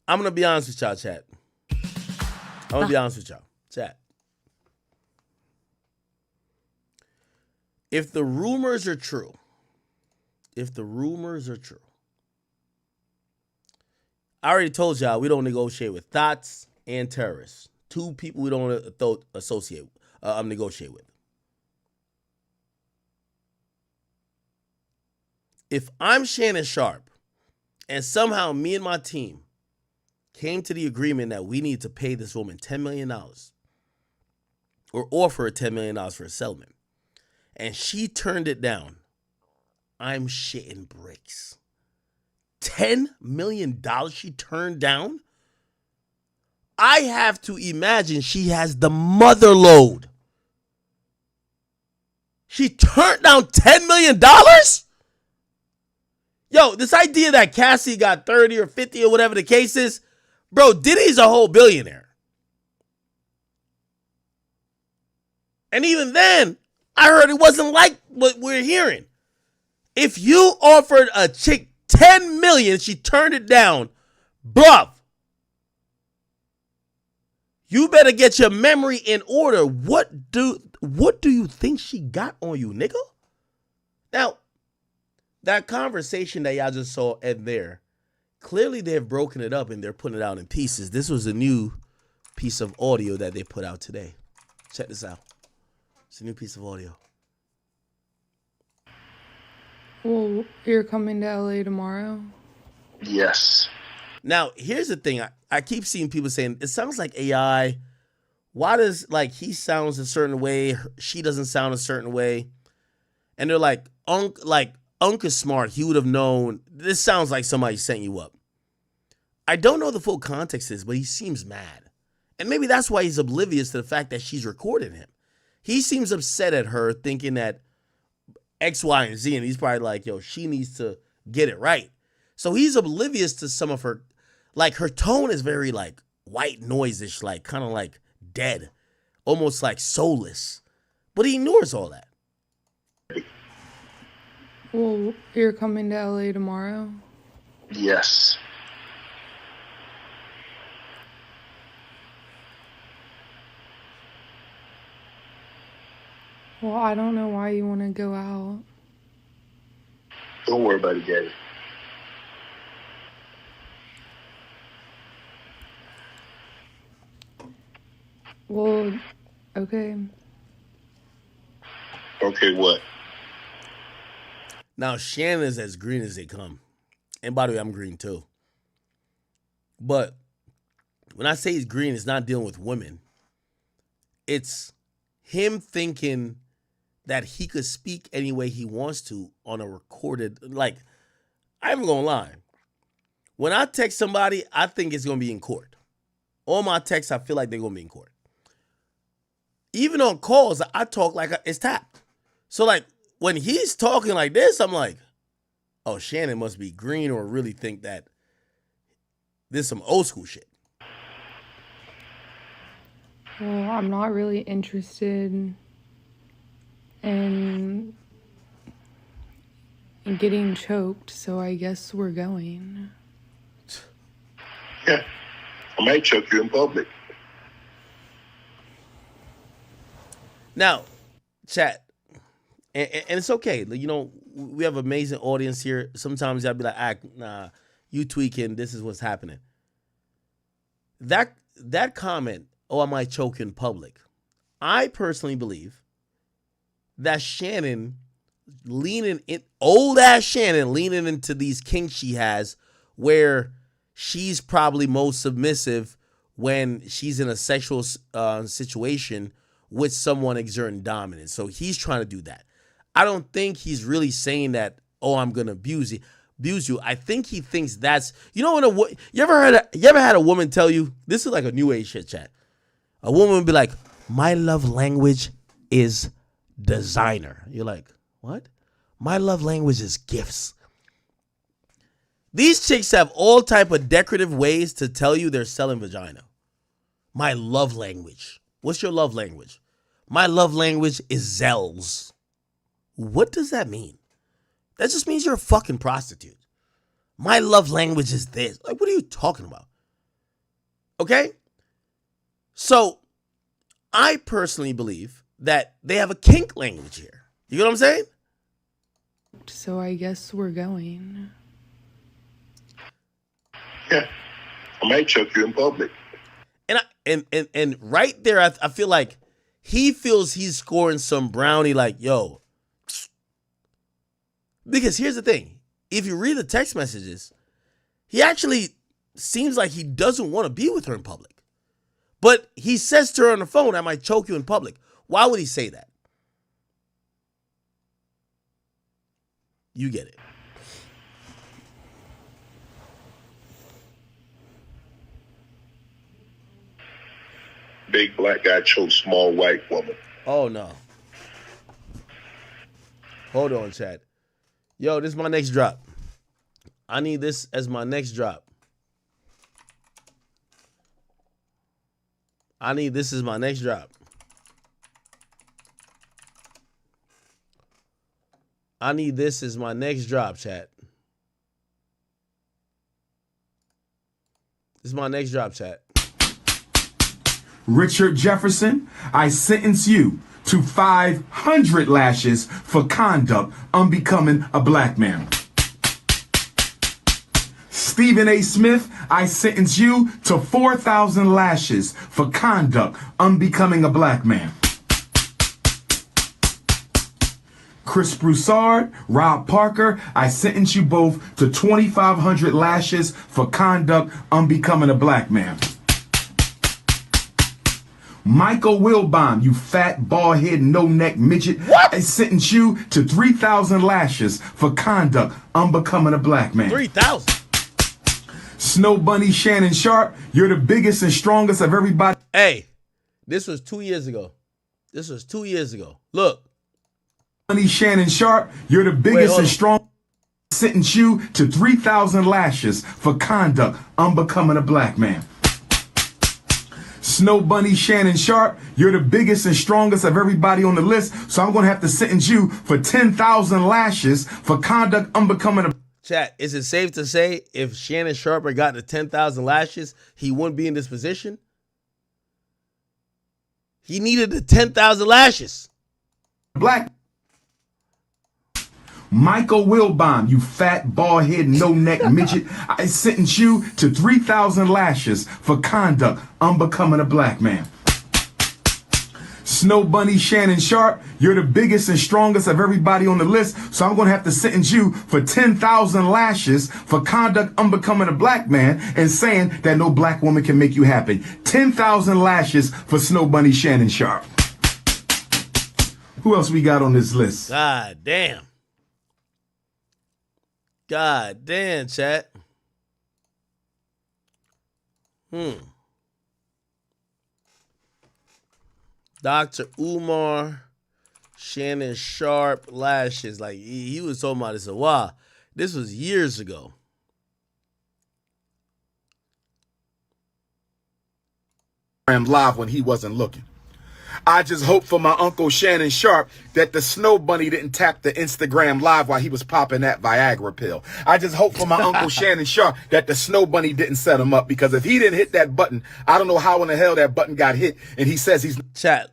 I'm going to be honest with y'all, chat. I'm going to be honest with y'all, chat. If the rumors are true, I already told y'all we don't negotiate with thoughts and terrorists. Two people we don't negotiate with. If I'm Shannon Sharpe and somehow me and my team came to the agreement that we need to pay this woman $10 million or offer her $10 million for a settlement, and she turned it down, I'm shitting bricks. $10 million she turned down? I have to imagine she has the mother load. She turned down $10 million? Yo, this idea that Cassie got 30 or 50 or whatever the case is, bro, Diddy's a whole billionaire. And even then, I heard it wasn't like what we're hearing. If you offered a chick $10 million, she turned it down, bruv, you better get your memory in order. What do you think she got on you, nigga? Now, that conversation that y'all just saw in there, clearly they've broken it up and they're putting it out in pieces. This was a new piece of audio that they put out today. Check this out. It's a new piece of audio. Well, you're coming to LA tomorrow? Yes. Now, here's the thing. I keep seeing people saying, it sounds like AI. Why does, like, he sounds a certain way, she doesn't sound a certain way? And they're like, Unc is smart. He would have known. This sounds like somebody sent you up. I don't know the full context of this, but he seems mad. And maybe that's why he's oblivious to the fact that she's recorded him. He seems upset at her, thinking that X, Y, and Z, and he's probably like, yo, she needs to get it right. So he's oblivious to some of her, like, her tone is very, like, white noise-ish, like, kind of like dead, almost like soulless. But he ignores all that. Well, you're coming to LA tomorrow? Yes. Well, I don't know why you want to go out. Don't worry about it, Gabby. Well, okay. Okay, what? Now, Shannon is as green as they come. And by the way, I'm green too. But when I say he's green, it's not dealing with women. It's him thinking that he could speak any way he wants to on a recorded, like, I'm gonna lie. When I text somebody, I think it's gonna be in court. All my texts, I feel like they're gonna be in court. Even on calls, I talk like it's tapped. So, like, when he's talking like this, I'm like, oh, Shannon must be green or really think that this is some old school shit. Well, I'm not really interested in getting choked, so I guess we're going. Yeah. I might choke you in public. Now, chat, and it's okay. You know, we have an amazing audience here. Sometimes I'll be like, nah, you tweaking. This is what's happening. That comment, oh, I might choke in public. I personally believe that Shannon old ass Shannon leaning into these kinks she has where she's probably most submissive when she's in a sexual situation with someone exerting dominance. So he's trying to do that. I don't think he's really saying that, oh, I'm going to abuse you. I think he thinks that's, you know, you ever had a woman tell you, this is like a new age shit chat. A woman would be like, my love language is designer. You're like, what? My love language is gifts. These chicks have all type of decorative ways to tell you they're selling vagina. My love language. What's your love language? My love language is Zells. What does that mean? That just means you're a fucking prostitute. My love language is this. Like, what are you talking about? Okay? So, I personally believe that they have a kink language here. You know what I'm saying? So I guess we're going. Yeah. I might choke you in public. And right there, I feel like he feels he's scoring some brownie like, yo. Because here's the thing. If you read the text messages, he actually seems like he doesn't want to be with her in public. But he says to her on the phone, I might choke you in public. Why would he say that? You get it. Big black guy chokes small white woman. Oh, no. Hold on, Chad. Yo, this is my next drop. I need this as my next drop. I need this as my next drop. I need this as my next drop, chat. This is my next drop, chat. Richard Jefferson, I sentence you to 500 lashes for conduct unbecoming a black man. Stephen A. Smith, I sentence you to 4,000 lashes for conduct unbecoming a black man. Chris Broussard, Rob Parker, I sentence you both to 2,500 lashes for conduct unbecoming a black man. Michael Wilbon, you fat, bald-head, no-neck midget. What? I sentence you to 3,000 lashes for conduct unbecoming a black man. 3,000? Snow Bunny Shannon Sharpe, you're the biggest and strongest of everybody. Hey, this was 2 years ago. This was 2 years ago. Look. Bunny Shannon Sharpe, you're the biggest and strongest. Sentence you to 3,000 lashes for conduct unbecoming a black man. Snow Bunny Shannon Sharpe, you're the biggest and strongest of everybody on the list, so I'm going to have to sentence you for 10,000 lashes for conduct unbecoming a... Chat, is it safe to say if Shannon Sharpe had gotten the 10,000 lashes, he wouldn't be in this position? He needed the 10,000 lashes. Black. Michael Wilbon, you fat, bald-head, no-neck midget. I sentence you to 3,000 lashes for conduct unbecoming a black man. Snow Bunny Shannon Sharpe, you're the biggest and strongest of everybody on the list, so I'm going to have to sentence you for 10,000 lashes for conduct unbecoming a black man and saying that no black woman can make you happy. 10,000 lashes for Snow Bunny Shannon Sharpe. Who else we got on this list? God damn. God damn, chat. Dr. Umar, Shannon Sharpe, lashes. Like, he was talking about this a while. This was years ago. Live when he wasn't looking. I just hope for my Uncle Shannon Sharpe that the Snow Bunny didn't tap the Instagram live while he was popping that Viagra pill. I just hope for my Uncle Shannon Sharpe that the Snow Bunny didn't set him up, because if he didn't hit that button, I don't know how in the hell that button got hit, and he says he's... Chat,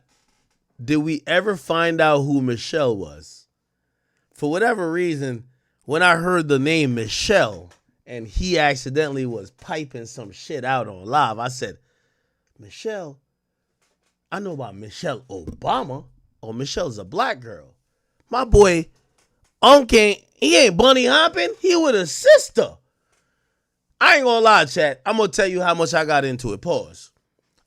did we ever find out who Michelle was? For whatever reason, when I heard the name Michelle and he accidentally was piping some shit out on live, I said, Michelle? I know about Michelle Obama. Oh, Michelle's a black girl. My boy, he ain't bunny hopping. He with a sister. I ain't gonna lie, chat. I'm gonna tell you how much I got into it. Pause.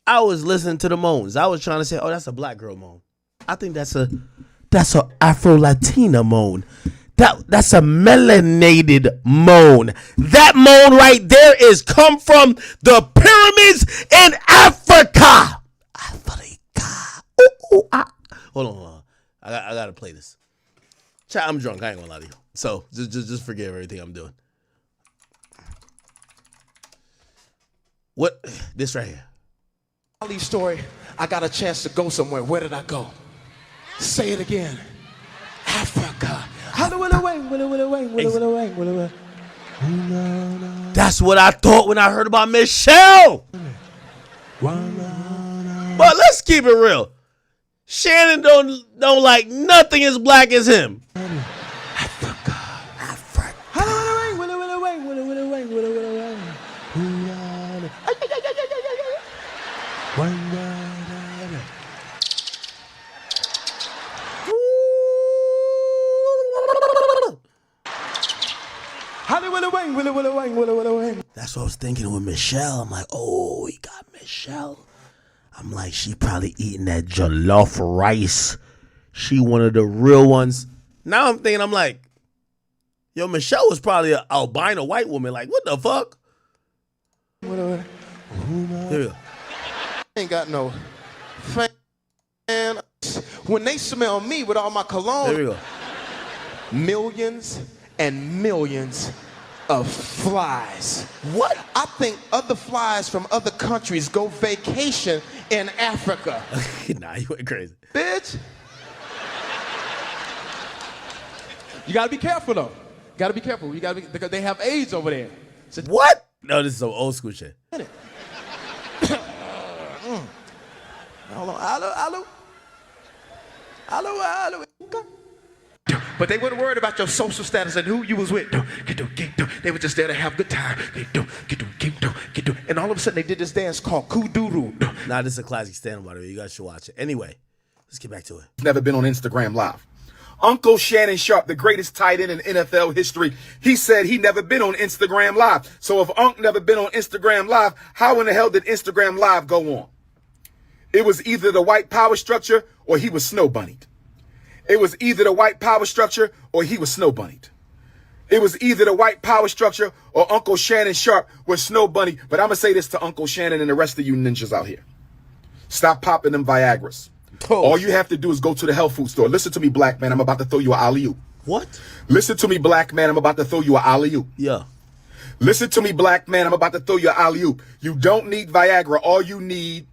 I was listening to the moans. I was trying to say, oh, that's a black girl moan. I think that's a Afro-Latina moan. That's a melanated moan. That moan right there is come from the pyramids in Africa. Hold on. I gotta play this. Chat, I'm drunk. I ain't gonna lie to you. So just forgive everything I'm doing. What? This right here. Ali's story. I got a chance to go somewhere. Where did I go? Say it again. Africa. That's what I thought when I heard about Michelle. But let's keep it real. Shannon don't like nothing as black as him. Africa. That's what I was thinking with Michelle. I'm like, oh, he got Michelle. I'm like, she probably eating that jollof rice. She one of the real ones. Now I'm thinking, I'm like, yo, Michelle was probably an albino white woman. Like, what the fuck? Here we go. Ain't got no fan. When they smell me with all my cologne, There we go. millions and millions of flies. What? I think other flies from other countries go vacation in Africa. Nah, you went crazy. Bitch. You gotta be careful though. Gotta be careful. You gotta be, because they have AIDS over there. So What? No, this is some old school shit. Hold on. Hello. But they weren't worried about your social status and who you was with. They were just there to have a good time. And all of a sudden they did this dance called Kuduru. Nah, this is a classic stand, by the way. You guys should watch it. Anyway, let's get back to it. Never been on Instagram Live. Uncle Shannon Sharpe, the greatest tight end in NFL history, he said he never been on Instagram Live. So if Unc never been on Instagram Live, how in the hell did Instagram Live go on? It was either the white power structure or he was snow bunnied. It was either the white power structure or he was snow bunnied. It was either the white power structure or Uncle Shannon Sharpe was snow bunny. But I'm going to say this to Uncle Shannon and the rest of you ninjas out here. Stop popping them Viagras. Oh. All you have to do is go to the health food store. Listen to me, black man. I'm about to throw you an alley-oop. What? Listen to me, black man. I'm about to throw you an alley-oop. Yeah. Listen to me, black man. I'm about to throw you an alley-oop. You don't need Viagra. All you need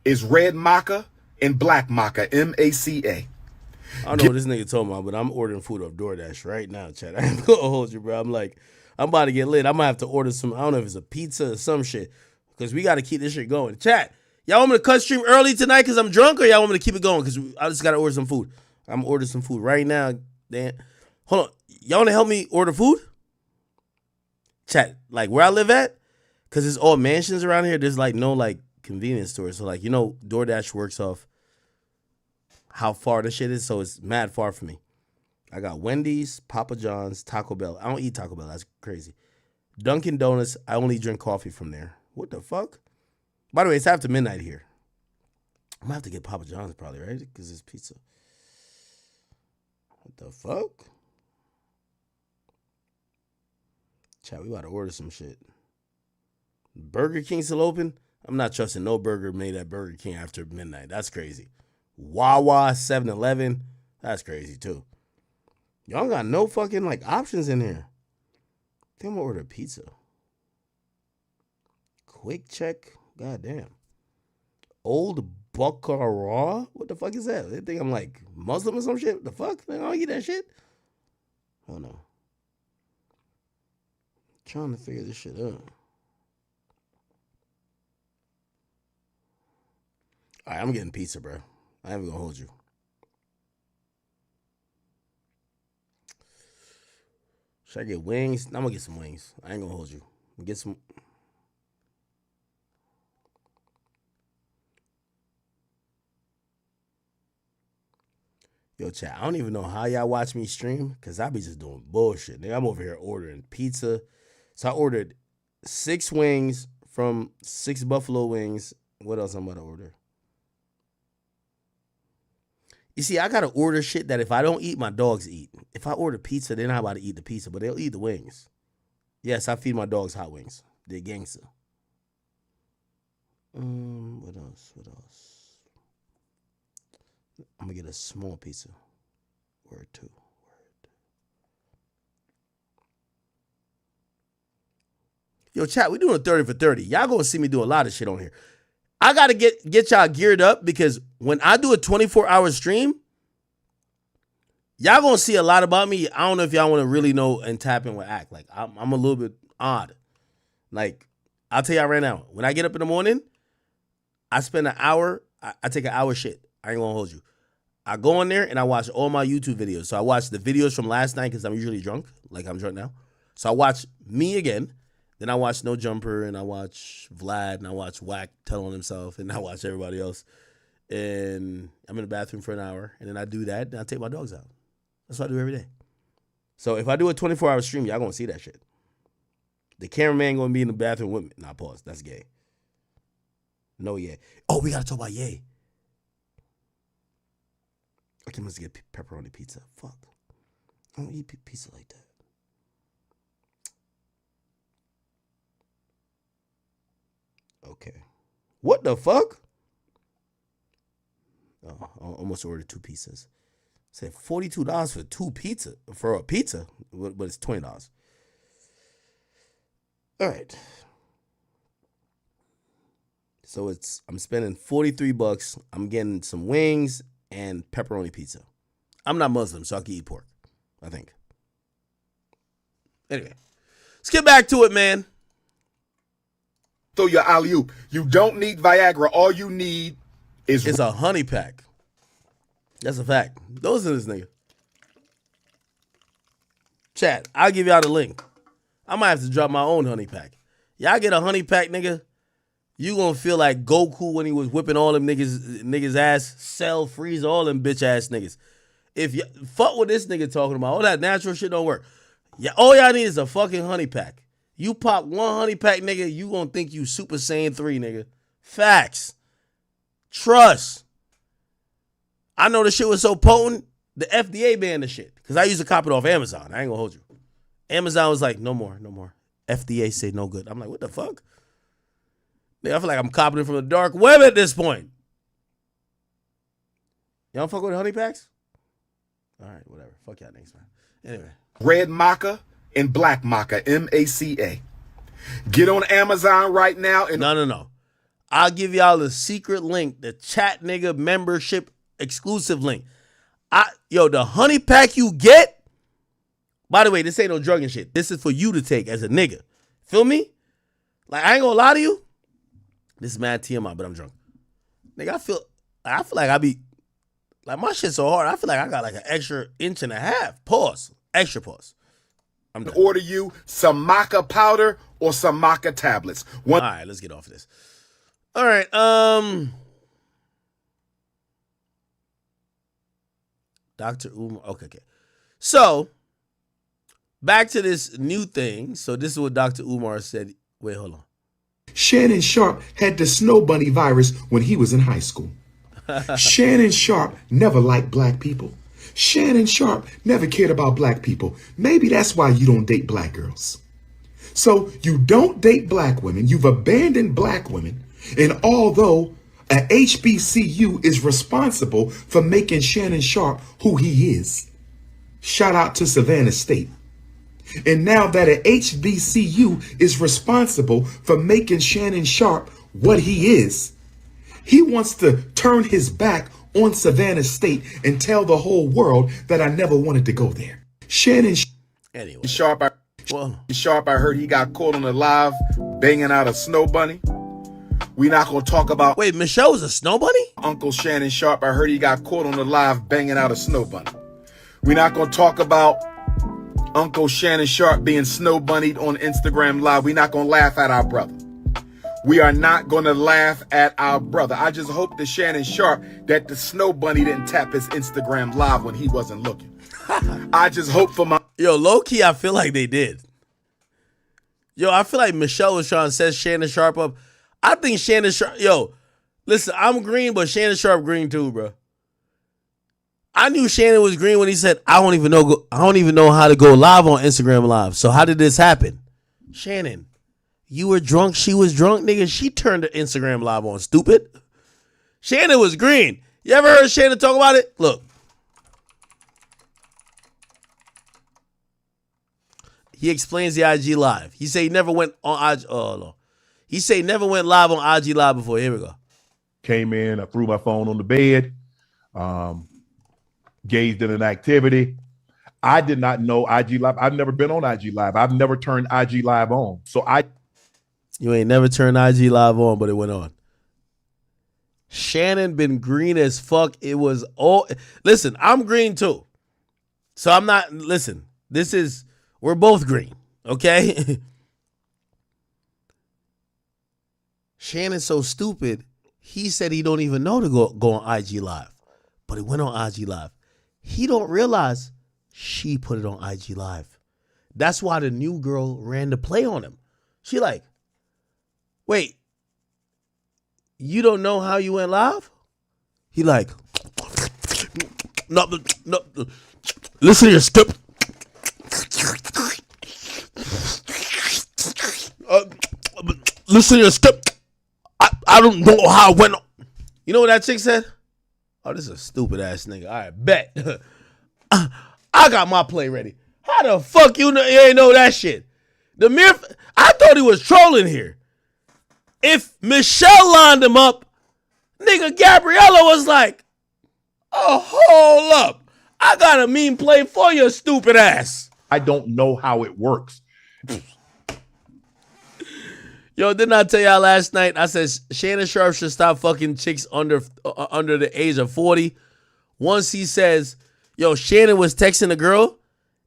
is red maca and black maca, M-A-C-A. I don't know what this nigga talking about, but I'm ordering food off DoorDash right now, Chad. I ain't gonna hold you, bro. I'm about to get lit. I might have to order some, I don't know if it's a pizza or some shit, because we got to keep this shit going. Chat, y'all want me to cut stream early tonight because I'm drunk, or y'all want me to keep it going because I just got to order some food? I'm ordering some food right now. Dan. Hold on. Y'all want to help me order food? Chat, like where I live at, because it's all mansions around here, there's like no like convenience stores. So like, DoorDash works off how far the shit is, so it's mad far for me. I got Wendy's, Papa John's, Taco Bell. I don't eat Taco Bell. That's crazy. Dunkin' Donuts. I only drink coffee from there. What the fuck? By the way, it's after midnight here. I'm gonna have to get Papa John's probably, right? Because it's pizza. What the fuck? Chat, we about to order some shit. Burger King still open? I'm not trusting no burger made at Burger King after midnight. That's crazy. Wawa, 7-Eleven. That's crazy too. Y'all got no fucking like options in here. I think I'm gonna order pizza. Quick check. Goddamn. Old Baccarat? What the fuck is that? They think I'm like Muslim or some shit? What the fuck? I don't eat that shit. I don't know. Trying to figure this shit out. All right, I'm getting pizza, bro. I ain't even gonna hold you. Should I get wings? I'm gonna get some wings. I ain't gonna hold you. Get some. Yo, chat, I don't even know how y'all watch me stream, because I be just doing bullshit. Nigga, I'm over here ordering pizza. So I ordered 6 wings from 6 Buffalo Wings. What else I'm about to order? You see, I got to order shit that if I don't eat, my dogs eat. If I order pizza, they're not about to eat the pizza, but they'll eat the wings. Yes, I feed my dogs hot wings. They're gangster. What else? I'm going to get a small pizza. Word 2. Yo, chat, we doing a 30 for 30. Y'all going to see me do a lot of shit on here. I got to get y'all geared up, because when I do a 24-hour stream, y'all going to see a lot about me. I don't know if y'all want to really know and tap in with Act. Like, I'm a little bit odd. Like, I'll tell y'all right now, when I get up in the morning, I spend an hour. I take an hour shit. I ain't going to hold you. I go on there and I watch all my YouTube videos. So I watch the videos from last night because I'm usually drunk. Like, I'm drunk now. So I watch me again. Then I watch No Jumper, and I watch Vlad, and I watch Wack tell on himself, and I watch everybody else. And I'm in the bathroom for an hour, and then I do that, and I take my dogs out. That's what I do every day. So if I do a 24-hour stream, y'all gonna see that shit. The cameraman gonna be in the bathroom with me. Nah, pause. That's gay. No, yeah. Oh, we gotta talk about Ye. Okay, let's get pepperoni pizza. Fuck. I don't eat pizza like that. Okay. What the fuck? Oh, I almost ordered 2 pizzas. Said $42 for 2 pizza for a pizza, but it's $20. All right. So I'm spending $43. I'm getting some wings and pepperoni pizza. I'm not Muslim, so I can eat pork, I think. Anyway, let's get back to it, man. Throw your alley-oop. You don't need Viagra. All you need is a honey pack. That's a fact. Those are this nigga. Chat, I'll give y'all the link. I might have to drop my own honey pack. Y'all get a honey pack, nigga. You gonna feel like Goku when he was whipping all them niggas ass, Cell, Freeze, all them bitch ass niggas. if you fuck what this nigga talking about, all that natural shit don't work. Yeah, all y'all need is a fucking honey pack. You pop one honey pack, nigga, you gonna think you Super Saiyan 3, nigga. Facts. Trust. I know the shit was so potent, the FDA banned the shit. Because I used to cop it off Amazon. I ain't gonna hold you. Amazon was like, no more. FDA said no good. I'm like, what the fuck? Nigga, I feel like I'm copying it from the dark web at this point. Y'all fuck with honey packs? All right, whatever. Fuck y'all niggas, man. Anyway. Red maca and black maca, M-A-C-A. Get on Amazon right now. And No. I'll give y'all the secret link, the chat nigga membership exclusive link. The honey pack you get, by the way, this ain't no drug and shit. This is for you to take as a nigga. Feel me? Like, I ain't gonna lie to you. This is mad TMI, but I'm drunk. Nigga, I feel like I be, like, my shit so hard, I feel like I got like an extra inch and a half. Pause. Extra pause. I'm done. Order you some maca powder or some maca tablets. All right, let's get off of this. All right, Dr. Umar. Okay. So, back to this new thing. So, this is what Dr. Umar said. Wait, hold on. Shannon Sharpe had the snow bunny virus when he was in high school. Shannon Sharpe never liked black people. Shannon Sharpe never cared about black people. Maybe that's why you don't date black girls. So you don't date black women. You've abandoned black women. And although a HBCU is responsible for making Shannon Sharpe who he is, shout out to Savannah State. And now that a HBCU is responsible for making Shannon Sharpe what he is, he wants to turn his back on Savannah State and tell the whole world that I never wanted to go there. Shannon Sharpe, I heard he got caught on the live banging out a snow bunny. We not gonna talk about. Wait, Michelle was a snow bunny? Uncle Shannon Sharpe, I heard he got caught on the live banging out a snow bunny. We not gonna talk about Uncle Shannon Sharpe being snow bunnied on Instagram Live. We not gonna laugh at our brother. We are not gonna laugh at our brother. I just hope that Shannon Sharpe, that the snow bunny didn't tap his Instagram Live when he wasn't looking. I just hope for my. Yo, low key, I feel like they did. Yo, I feel like Michelle was trying to set Shannon Sharpe up. I think Shannon Sharpe. Yo, listen, I'm green, but Shannon Sharpe green too, bro. I knew Shannon was green when he said, I don't even know how to go live on Instagram Live. So how did this happen? Shannon, you were drunk, she was drunk, nigga. She turned the Instagram Live on, stupid. Shannon was green. You ever heard Shannon talk about it? Look. He explains the IG Live. He said he never went on IG. Oh, no. He said he never went live on IG Live before. Here we go. Came in, I threw my phone on the bed, gazed in an activity. I did not know IG Live. I've never been on IG Live. I've never turned IG Live on. You ain't never turned IG Live on, but it went on. Shannon been green as fuck. It was all. Listen, I'm green too. So I'm not. Listen, we're both green, okay? Shannon's so stupid. He said he don't even know to go on IG Live, but it went on IG Live. He don't realize she put it on IG Live. That's why the new girl ran to play on him. She like, wait, you don't know how you went live? He like, no, listen to your skip. Listen to your skip. I don't know how it went. You know what that chick said? Oh, this is a stupid ass nigga. All right, bet. I got my play ready. How the fuck you ain't know that shit? I thought he was trolling here. If Michelle lined him up, nigga Gabriella was like, oh, hold up. I got a mean play for your stupid ass. I don't know how it works. Yo, didn't I tell y'all last night? I said Shannon Sharpe should stop fucking chicks under the age of 40. Once he says, yo, Shannon was texting a girl.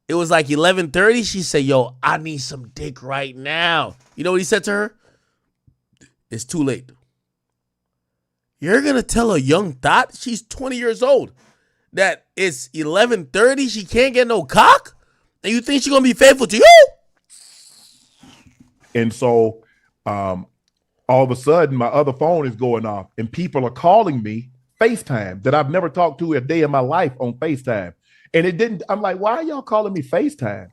It was like 11:30. She said, yo, I need some dick right now. You know what he said to her? It's too late. You're going to tell a young thought? She's 20 years old. that it's 11:30, she can't get no cock? And you think she's going to be faithful to you? And so all of a sudden, my other phone is going off and people are calling me FaceTime that I've never talked to a day in my life on FaceTime. And it didn't, I'm like, why are y'all calling me FaceTime?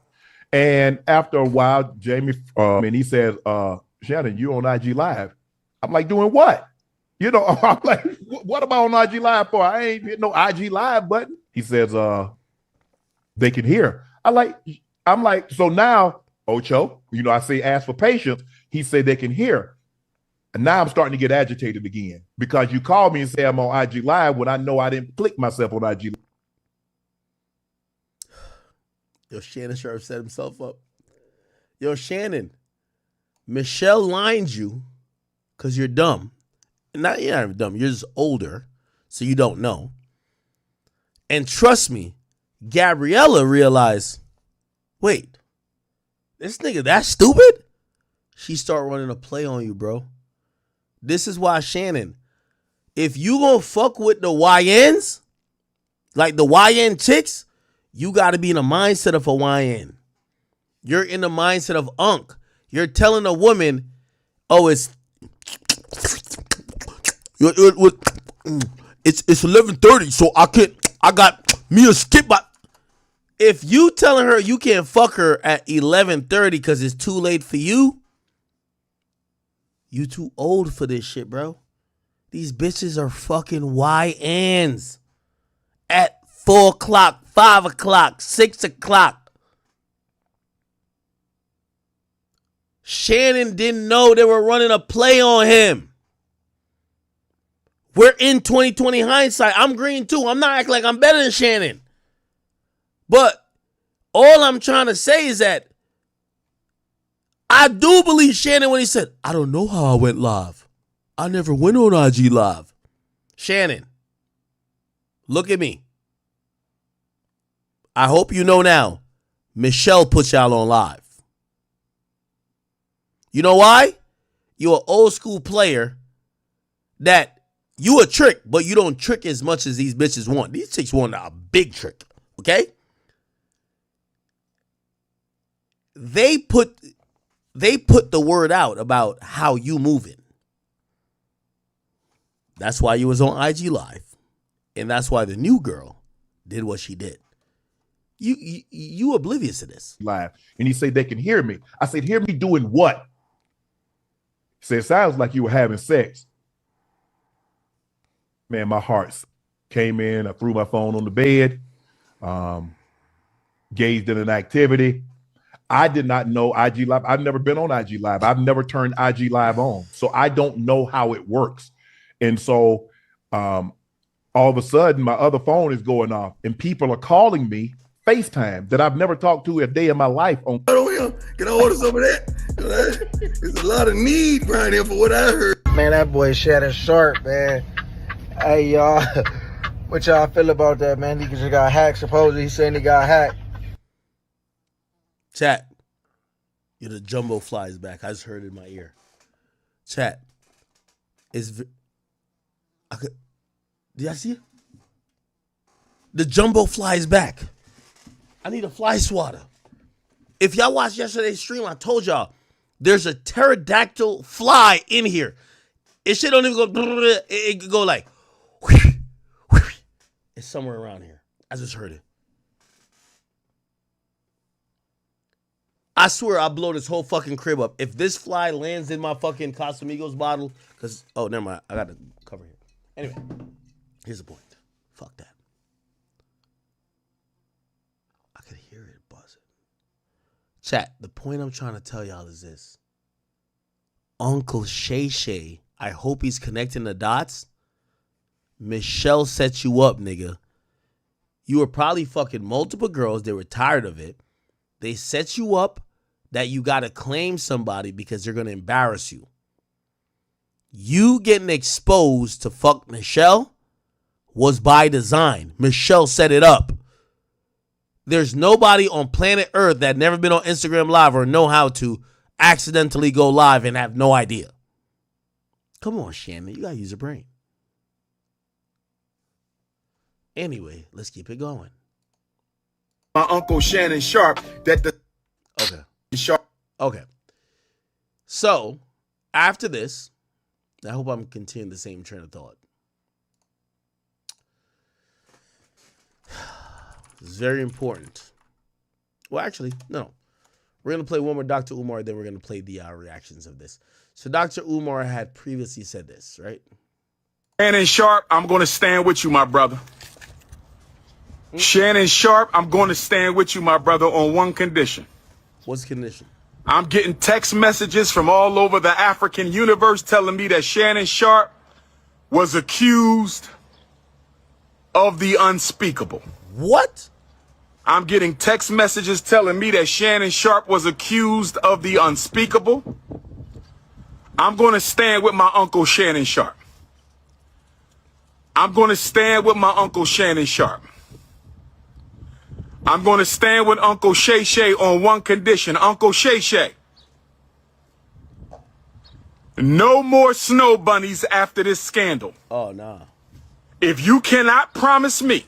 And after a while, Jamie, and he says, Shannon, you on IG Live. I'm like, doing what? You know, I'm like, what am I on IG Live for? I ain't hit no IG Live button. He says, they can hear. I'm like, so now, Ocho, you know, I say ask for patience. He said they can hear. And now I'm starting to get agitated again because you call me and say I'm on IG Live when I know I didn't click myself on IG Live. Yo, Shannon Sharpe set himself up. Yo, Shannon, Michelle lined you because you're dumb. You're not even dumb. You're just older, so you don't know. And trust me, Gabriella realized, wait, this nigga that stupid? She start running a play on you, bro. This is why, Shannon, if you gonna fuck with the YNs, like the YN chicks, you got to be in the mindset of a YN. You're in the mindset of Unc. You're telling a woman, oh, it's 11:30, so I got me a skip. If you telling her you can't fuck her at 11:30 because it's too late for you, you too old for this shit, bro. These bitches are fucking YNs at 4 o'clock, 5 o'clock, 6 o'clock. Shannon didn't know they were running a play on him. We're in 2020 hindsight. I'm green too. I'm not acting like I'm better than Shannon. But all I'm trying to say is that I do believe Shannon when he said, I don't know how I went live. I never went on IG Live. Shannon, look at me. I hope you know now, Michelle put y'all on live. You know why? You're an old school player that you a trick, but you don't trick as much as these bitches want. These chicks want a big trick, okay? They put the word out about how you moving. That's why you was on IG Live. And that's why the new girl did what she did. You oblivious to this. Live. And he said they can hear me. I said, hear me doing what? He said, it sounds like you were having sex. Man, my heart came in. I threw my phone on the bed, gazed at an activity. I did not know IG Live. I've never been on IG Live. I've never turned IG Live on. So I don't know how it works. And so all of a sudden, my other phone is going off and people are calling me FaceTime that I've never talked to a day in my life. On Can I order some of that? There's a lot of need right here for what I heard. Man, that boy Shannon Sharpe, man. Hey, y'all. What y'all feel about that, man? He just got hacked. Supposedly he's saying he got hacked. Chat. You're the jumbo flies back. I just heard it in my ear. Chat. Did I see it? The jumbo flies back. I need a fly swatter. If y'all watched yesterday's stream, I told y'all there's a pterodactyl fly in here. It shit don't even go. It could go like. It's somewhere around here. I just heard it. I swear I'll blow this whole fucking crib up. If this fly lands in my fucking Casamigos bottle, because, oh, never mind. I got to cover here. Anyway, here's the point. Fuck that. I could hear it buzzing. Chat, the point I'm trying to tell y'all is this. Uncle Shay Shay, I hope he's connecting the dots. Michelle set you up, nigga. You were probably fucking multiple girls. They were tired of it. They set you up that you got to claim somebody because they're going to embarrass you. You getting exposed to fuck Michelle was by design. Michelle set it up. There's nobody on planet Earth that never been on Instagram Live or know how to accidentally go live and have no idea. Come on, Shannon. You got to use your brain. Anyway, let's keep it going. My Uncle Shannon Sharpe that the Sharpe. Okay. So, after this, I hope I'm continuing the same train of thought. It's very important. Well, actually, no. We're going to play one more Dr. Umar, then we're going to play the reactions of this. So Dr. Umar had previously said this, right? Shannon Sharpe, I'm going to stand with you, my brother. Shannon Sharpe, I'm going to stand with you, my brother, on one condition. What's the condition? I'm getting text messages from all over the African universe telling me that Shannon Sharpe was accused of the unspeakable. What? I'm getting text messages telling me that Shannon Sharpe was accused of the unspeakable. I'm going to stand with my Uncle Shannon Sharpe. I'm going to stand with my Uncle Shannon Sharpe. I'm going to stand with Uncle Shay Shay on one condition. Uncle Shay Shay. No more snow bunnies after this scandal. Oh, nah. If you cannot promise me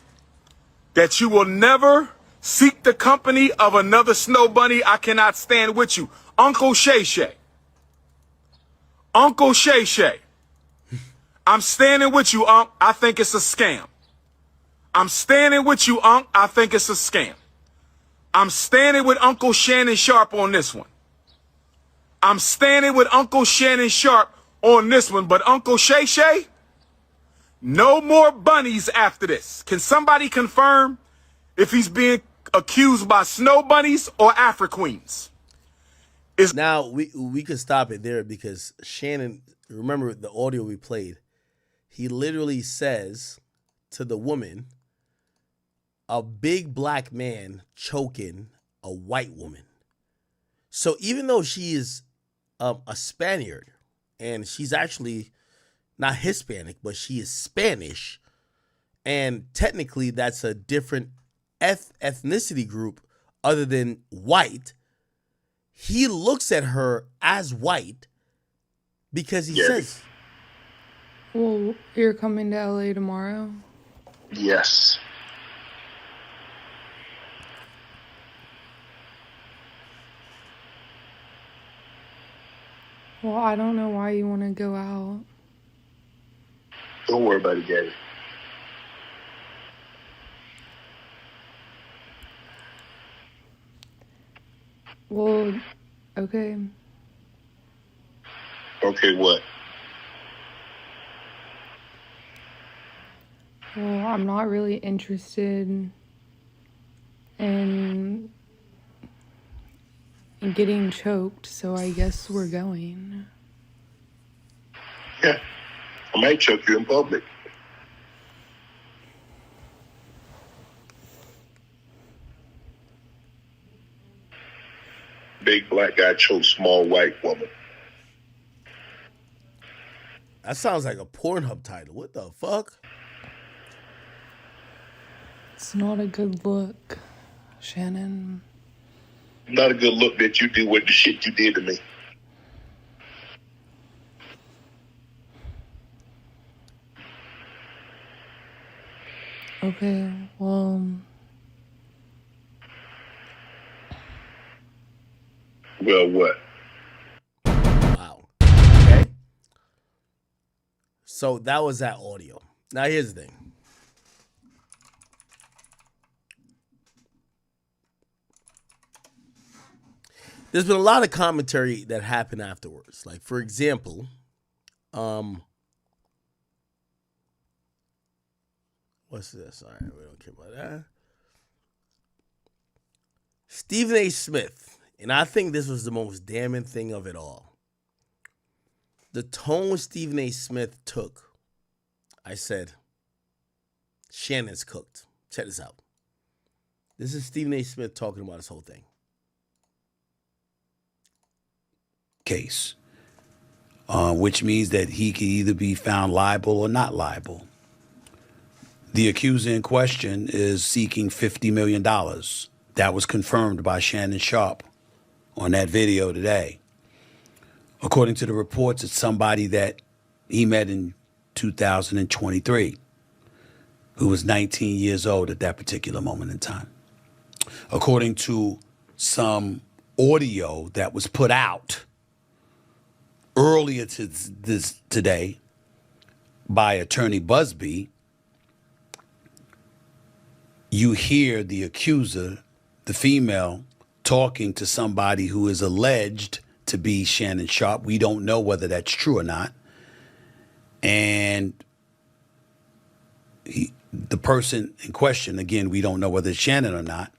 that you will never seek the company of another snow bunny, I cannot stand with you. Uncle Shay Shay. Uncle Shay Shay. I'm standing with you, Unc. I think it's a scam. I'm standing with you, Unc. I think it's a scam. I'm standing with Uncle Shannon Sharpe on this one. I'm standing with Uncle Shannon Sharpe on this one. But Uncle Shay Shay, no more bunnies after this. Can somebody confirm if he's being accused by snow bunnies or Afro-Queens? Now, we could stop it there because Shannon, remember the audio we played, he literally says to the woman, a big black man choking a white woman. So even though she is a Spaniard and she's actually not Hispanic, but she is Spanish, and technically that's a different ethnicity group other than white, he looks at her as white because he says, well, you're coming to LA tomorrow? Yes. Well, I don't know why you want to go out. Don't worry about it, Gabby. Well, okay. Okay, what? Well, I'm not really interested in getting choked, so I guess we're going. Yeah. I might choke you in public. Big black guy chokes small white woman. that sounds like a Pornhub title. What the fuck? It's not a good look, Shannon. Not a good look that you do with the shit you did to me. Okay, well... Well, what? Wow. Okay. So that was that audio. Now here's the thing. There's been a lot of commentary that happened afterwards. Like, for example, what's this? All right, we don't care about that. Stephen A. Smith, and I think this was the most damning thing of it all. The tone Stephen A. Smith took, I said, Shannon's cooked. Check this out. This is Stephen A. Smith talking about this whole thing. Case, which means that he could either be found liable or not liable. The accuser in question is seeking $50 million. That was confirmed by Shannon Sharpe on that video today. According to the reports, it's somebody that he met in 2023. who was 19 years old at that particular moment in time. According to some audio that was put out earlier today by Attorney Busby, you hear the accuser, the female, talking to somebody who is alleged to be Shannon Sharpe. We don't know whether that's true or not. And the person in question, again, we don't know whether it's Shannon or not,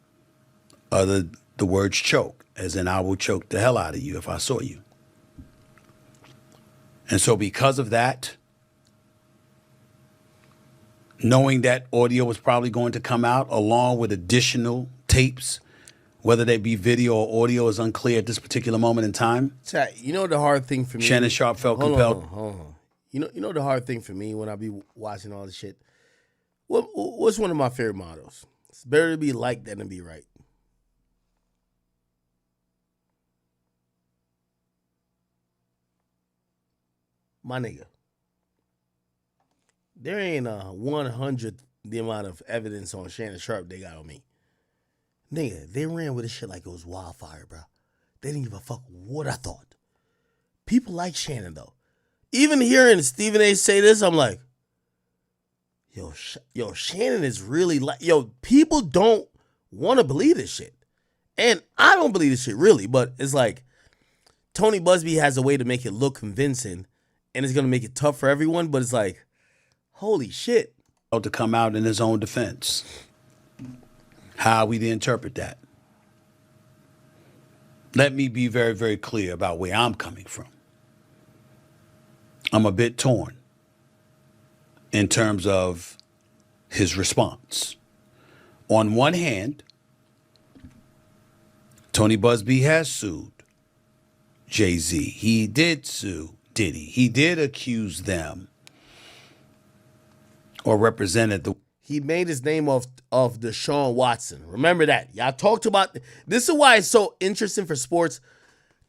the words choke, as in I will choke the hell out of you if I saw you. And so because of that, knowing that audio was probably going to come out along with additional tapes, whether they be video or audio is unclear at this particular moment in time. Chat, you know the hard thing for me? Shannon Sharpe felt compelled. Hold on. You know the hard thing for me when I be watching all this shit? What's one of my favorite mottos? It's better to be liked than to be right. My nigga, there ain't a 100th the amount of evidence on Shannon Sharpe they got on me. Nigga, they ran with this shit like it was wildfire, bro. They didn't give a fuck what I thought. People like Shannon, though. Even hearing Stephen A. say this, I'm like, yo, Shannon is really like, people don't want to believe this shit. And I don't believe this shit, really, but it's like, Tony Busby has a way to make it look convincing, and it's going to make it tough for everyone, but it's like, holy shit. To come out in his own defense. How we interpret that. Let me be very, very clear about where I'm coming from. I'm a bit torn in terms of his response. On one hand, Tony Busby has sued Jay-Z. He did sue Diddy. He did accuse them or represented the... He made his name of Deshaun Watson. Remember that. Y'all talked about... This is why it's so interesting for sports.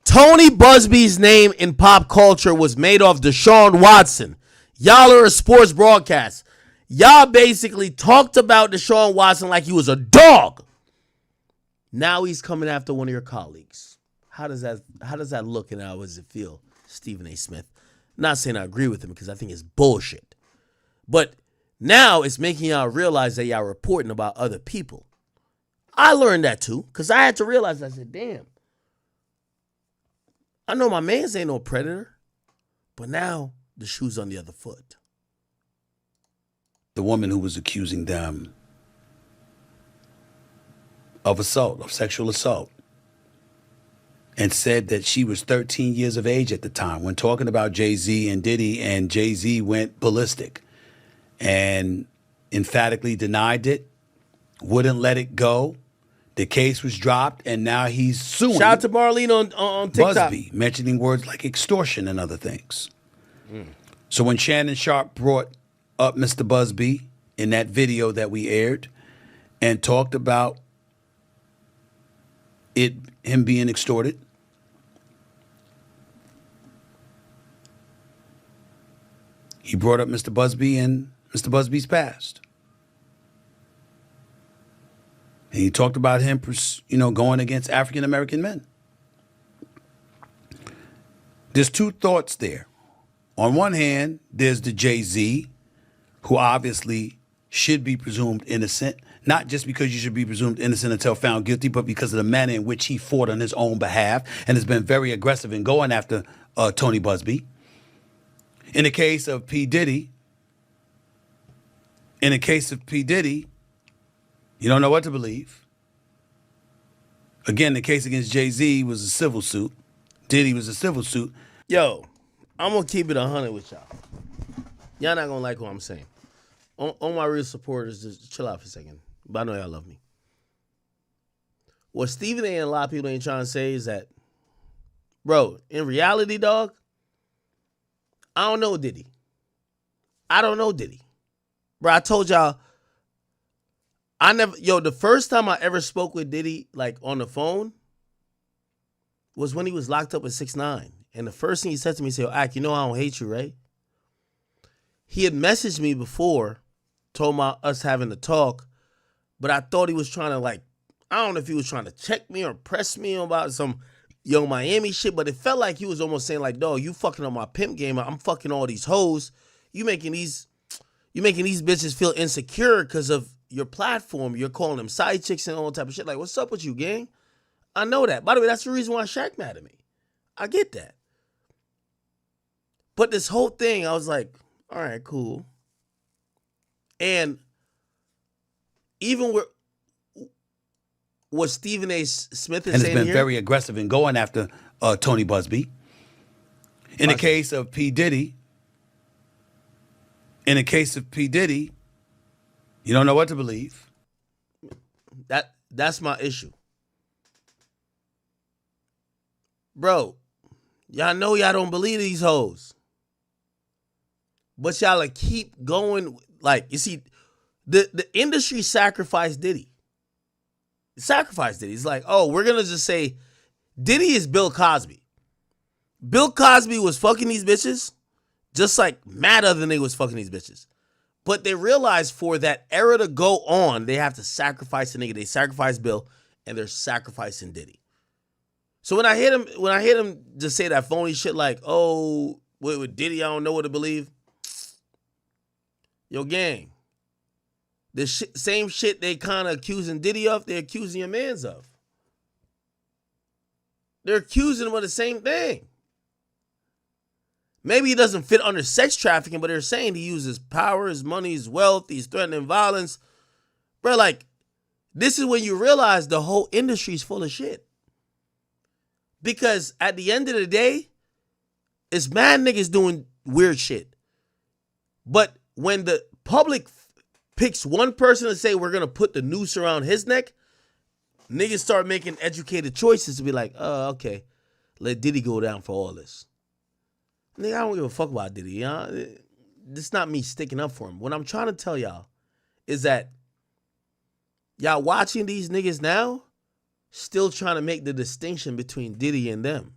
Tony Busby's name in pop culture was made off Deshaun Watson. Y'all are a sports broadcast. Y'all basically talked about Deshaun Watson like he was a dog. Now he's coming after one of your colleagues. How does that look and how does it feel, Stephen A. Smith? Not saying I agree with him because I think it's bullshit. But now it's making y'all realize that y'all reporting about other people. I learned that too because I had to realize, I said, damn. I know my mans ain't no predator, but now the shoe's on the other foot. The woman who was accusing them of assault, of sexual assault, and said that she was 13 years of age at the time when talking about Jay-Z and Diddy, and Jay-Z went ballistic and emphatically denied it, wouldn't let it go. The case was dropped, and now he's suing. Shout out to Marlene on TikTok. Busby, mentioning words like extortion and other things. So when Shannon Sharpe brought up Mr. Busby in that video that we aired and talked about him being extorted, he brought up Mr. Busby and Mr. Busby's past. And he talked about him, going against African-American men. There's two thoughts there. On one hand, there's the Jay-Z, who obviously should be presumed innocent, not just because you should be presumed innocent until found guilty, but because of the manner in which he fought on his own behalf and has been very aggressive in going after Tony Busby. In the case of P. Diddy, you don't know what to believe. Again, the case against Jay-Z was a civil suit. Diddy was a civil suit. Yo, I'm going to keep it 100 with y'all. Y'all not going to like what I'm saying. On my real supporters, just chill out for a second. But I know y'all love me. What Stephen A. and a lot of people ain't trying to say is that, bro, in reality, dog, I don't know Diddy. Bro, I told y'all, the first time I ever spoke with Diddy, like on the phone, was when he was locked up at 6ix9ine. And the first thing he said to me, he said, Ak, you know I don't hate you, right? He had messaged me before told us having the talk, but I thought he was trying to I don't know if he was trying to check me or press me about some Young Miami shit, but it felt like he was almost saying dog, you fucking on my pimp game. I'm fucking all these hoes. You making these bitches feel insecure because of your platform. You're calling them side chicks and all type of shit. What's up with you, gang? I know that. By the way, that's the reason why Shaq mad at me. I get that. But this whole thing, I was like, all right, cool. And even what Stephen A. Smith is saying here. And it's been very aggressive in going after Tony Busby. In the case of P. Diddy, you don't know what to believe. That's my issue. Bro, y'all know y'all don't believe these hoes. But y'all keep going. You see, the industry sacrificed Diddy. Sacrificed Diddy. It's we're going to just say Diddy is Bill Cosby. Bill Cosby was fucking these bitches just like mad other nigga was fucking these bitches. But they realized for that era to go on, they have to sacrifice a nigga. They sacrifice Bill, and they're sacrificing Diddy. So when I hear him just say that phony shit with Diddy, I don't know what to believe. Yo, gang, the same shit they kind of accusing Diddy of, they're accusing your mans of. They're accusing him of the same thing. Maybe he doesn't fit under sex trafficking, but they're saying he uses power, his money, his wealth, he's threatening violence. Bro, this is when you realize the whole industry is full of shit. Because at the end of the day, it's mad niggas doing weird shit. But when the public picks one person to say we're going to put the noose around his neck, niggas start making educated choices to be oh, okay, let Diddy go down for all this. Nigga, I don't give a fuck about Diddy. This not me sticking up for him. What I'm trying to tell y'all is that y'all watching these niggas now still trying to make the distinction between Diddy and them.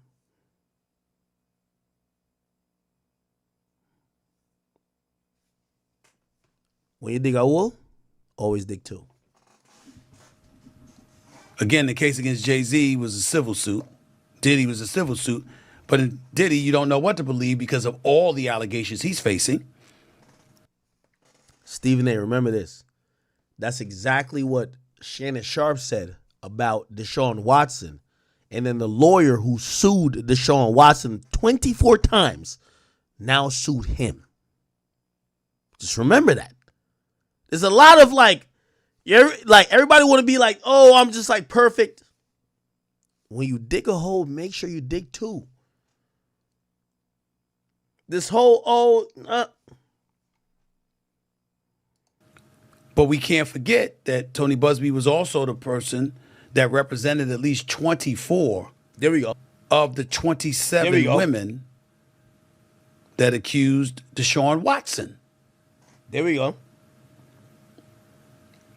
When you dig a hole, always dig two. Again, the case against Jay-Z was a civil suit. Diddy was a civil suit. But in Diddy, you don't know what to believe because of all the allegations he's facing. Stephen A., remember this. That's exactly what Shannon Sharpe said about Deshaun Watson. And then the lawyer who sued Deshaun Watson 24 times now sued him. Just remember that. There's a lot of everybody want to be oh, I'm just perfect. When you dig a hole, make sure you dig two. This whole, But we can't forget that Tony Busby was also the person that represented at least 24 there we go. of the 27 women that accused Deshaun Watson. There we go.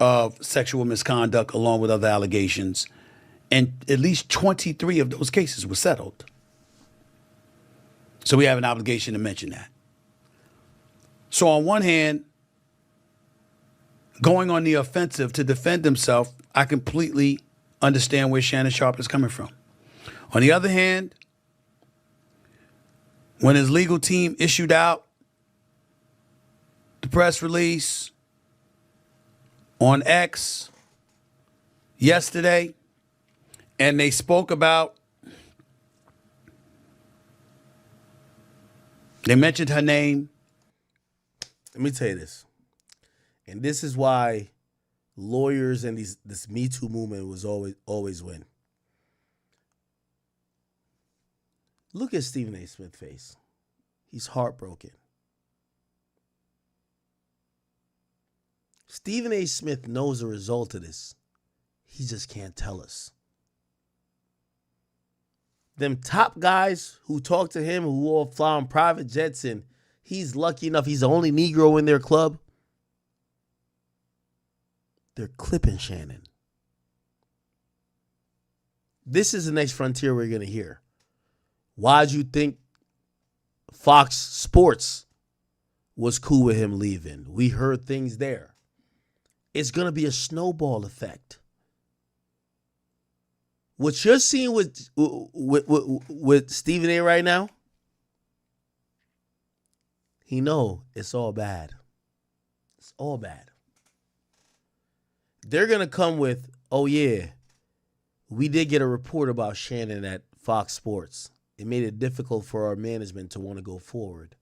Of sexual misconduct along with other allegations. And at least 23 of those cases were settled. So we have an obligation to mention that. So on one hand, going on the offensive to defend himself, I completely understand where Shannon Sharpe is coming from. On the other hand, when his legal team issued out the press release on X yesterday, and they spoke about, they mentioned her name. Let me tell you this. And this is why lawyers and this Me Too movement was always win. Look at Stephen A. Smith's face. He's heartbroken. Stephen A. Smith knows the result of this. He just can't tell us. Them top guys who talk to him, who all fly on private jets, and he's lucky enough, he's the only Negro in their club. They're clipping Shannon. This is the next frontier we're going to hear. Why'd you think Fox Sports was cool with him leaving? We heard things there. it's going to be a snowball effect. What you're seeing with Stephen A right now, he know it's all bad. It's all bad. They're going to come with, oh yeah, we did get a report about Shannon at Fox Sports. It made it difficult for our management to want to go forward.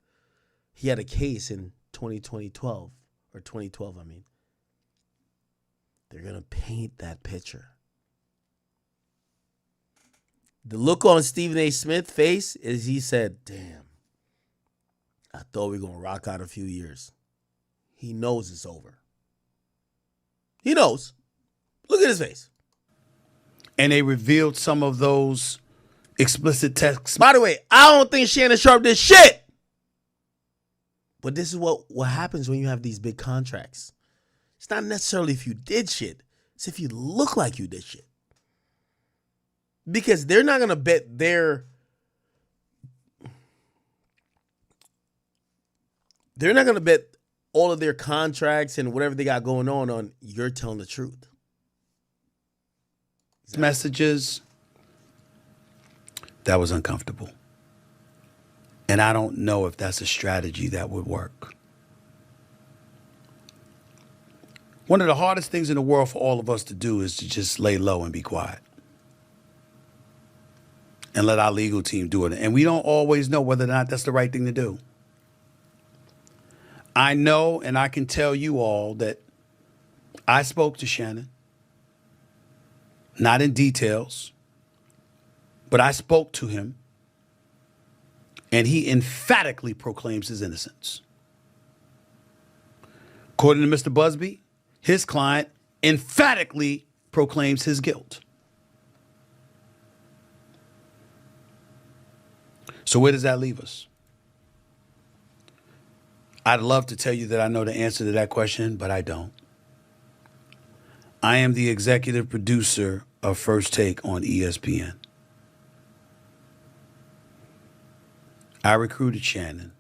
He had a case in 2012, or 2012, I mean. They're going to paint that picture. The look on Stephen A. Smith's face is he said, damn, I thought we were going to rock out a few years. He knows it's over. He knows. Look at his face. And they revealed some of those explicit texts. By the way, I don't think Shannon Sharpe did shit. But this is what happens when you have these big contracts. It's not necessarily if you did shit. It's if you look like you did shit. Because they're not going to bet they're not going to bet all of their contracts and whatever they got going on you're telling the truth. Messages, that was uncomfortable. And I don't know if that's a strategy that would work. One of the hardest things in the world for all of us to do is to just lay low and be quiet. And let our legal team do it. And we don't always know whether or not that's the right thing to do. I know, and I can tell you all that I spoke to Shannon. Not in details, but I spoke to him. And he emphatically proclaims his innocence. According to Mr. Busby, his client emphatically proclaims his guilt. So where does that leave us? I'd love to tell you that I know the answer to that question, but I don't. I am the executive producer of First Take on ESPN. I recruited Shannon.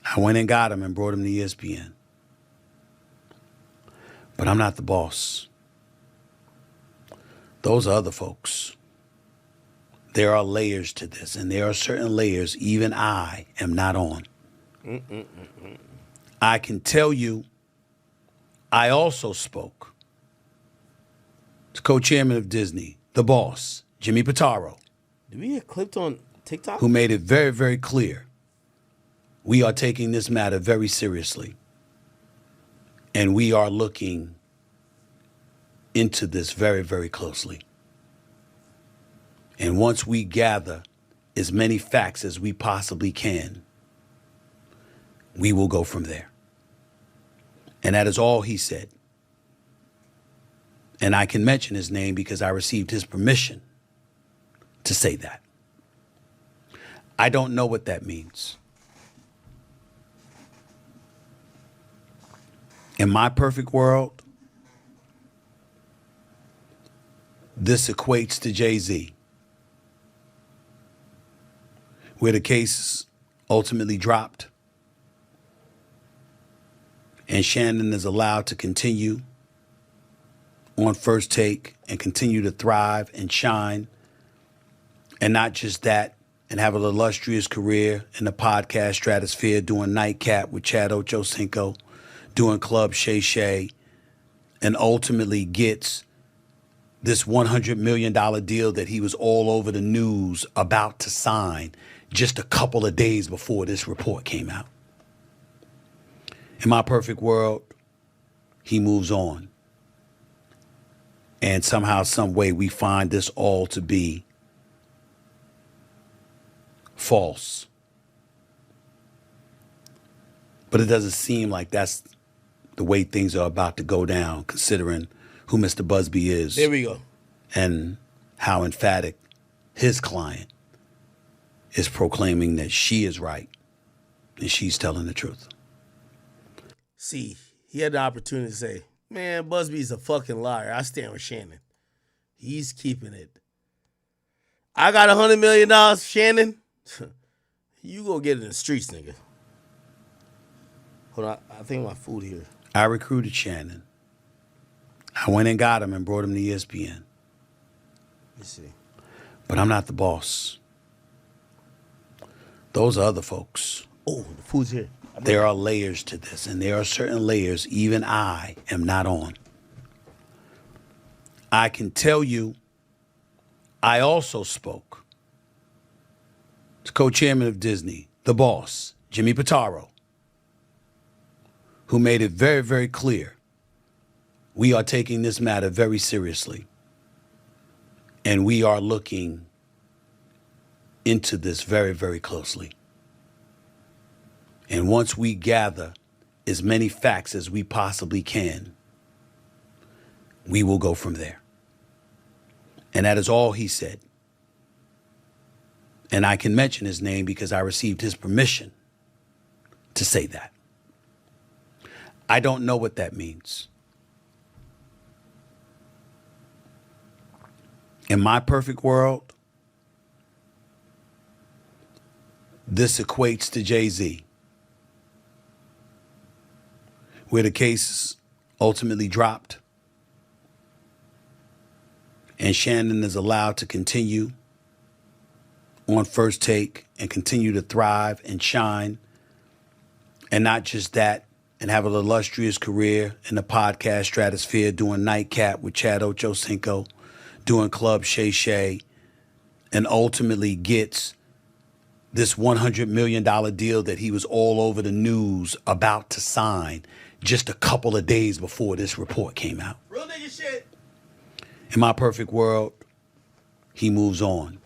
I went and got him and brought him to ESPN. But I'm not the boss. Those are other folks. There are layers to this, and there are certain layers even I am not on. I can tell you, I also spoke to co-chairman of Disney, the boss, Jimmy Pitaro. Did we get clipped on TikTok? Who made it very, very clear. We are taking this matter very seriously. And we are looking into this very, very closely. And once we gather as many facts as we possibly can, we will go from there. And that is all he said. And I can mention his name because I received his permission to say that. I don't know what that means. In my perfect world, this equates to Jay-Z, where the case ultimately dropped and Shannon is allowed to continue on First Take and continue to thrive and shine. And not just that, and have an illustrious career in the podcast stratosphere, doing Nightcap with Chad Ochocinco, doing Club Shay Shay, and ultimately gets this $100 million deal that he was all over the news about to sign just a couple of days before this report came out. In my perfect world, he moves on. And somehow, some way, we find this all to be false. But it doesn't seem like that's the way things are about to go down, considering who Mr. Busby is. There we go. And how emphatic his client is proclaiming that she is right and she's telling the truth. See, he had the opportunity to say, man, Busby's a fucking liar. I stand with Shannon. He's keeping it. I got $100 million, Shannon. You go get it in the streets, nigga. Hold on, I think my food here. I recruited Shannon. I went and got him and brought him to ESPN. Let's see. But I'm not the boss. Those are other folks. Oh, the food's here. There are layers to this, and there are certain layers even I am not on. I can tell you, I also spoke to co-chairman of Disney, the boss, Jimmy Pitaro, who made it very, very clear we are taking this matter very seriously, and we are looking into this very, very closely. And once we gather as many facts as we possibly can, we will go from there. And that is all he said. And I can mention his name because I received his permission to say that. I don't know what that means. In my perfect world, this equates to Jay-Z, where the case ultimately dropped and Shannon is allowed to continue on First Take and continue to thrive and shine. And not just that, and have an illustrious career in the podcast stratosphere, doing Nightcap with Chad Ochocinco, doing Club Shay Shay, and ultimately gets this $100 million deal that he was all over the news about to sign just a couple of days before this report came out. Real nigga shit. In my perfect world, he moves on.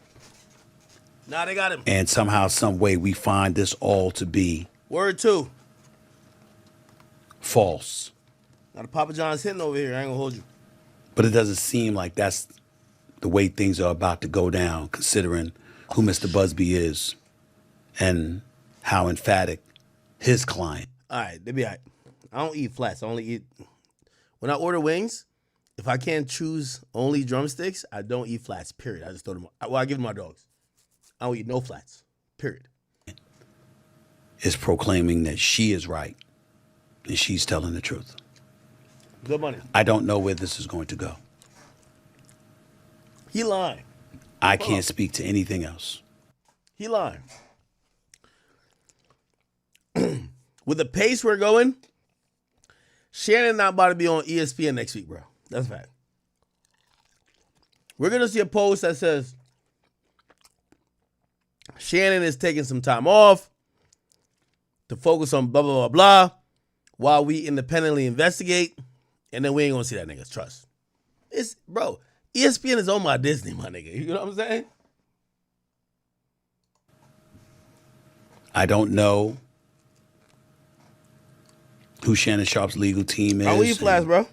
Nah, they got him. And somehow, some way, we find this all to be Word 2. false. Now the Papa John's hitting over here. I ain't gonna hold you. But it doesn't seem like that's the way things are about to go down, considering who Mr. Busby is and how emphatic his client. All right, they be all right. I don't eat flats. I only eat... When I order wings, if I can't choose only drumsticks, I don't eat flats, period. I just throw them... Well, I give them my dogs. I don't eat no flats, period. Is proclaiming that she is right and she's telling the truth. Good money. I don't know where this is going to go. He lying. I can't speak to anything else. He lying. With the pace we're going, Shannon not about to be on ESPN next week, bro. That's a fact. We're going to see a post that says Shannon is taking some time off to focus on blah, blah, blah, blah, while we independently investigate, and then we ain't going to see that nigga. Trust. It's, bro, ESPN is on my Disney, my nigga. You know what I'm saying? I don't know who Shannon Sharpe's legal team is. I don't eat flats, bro.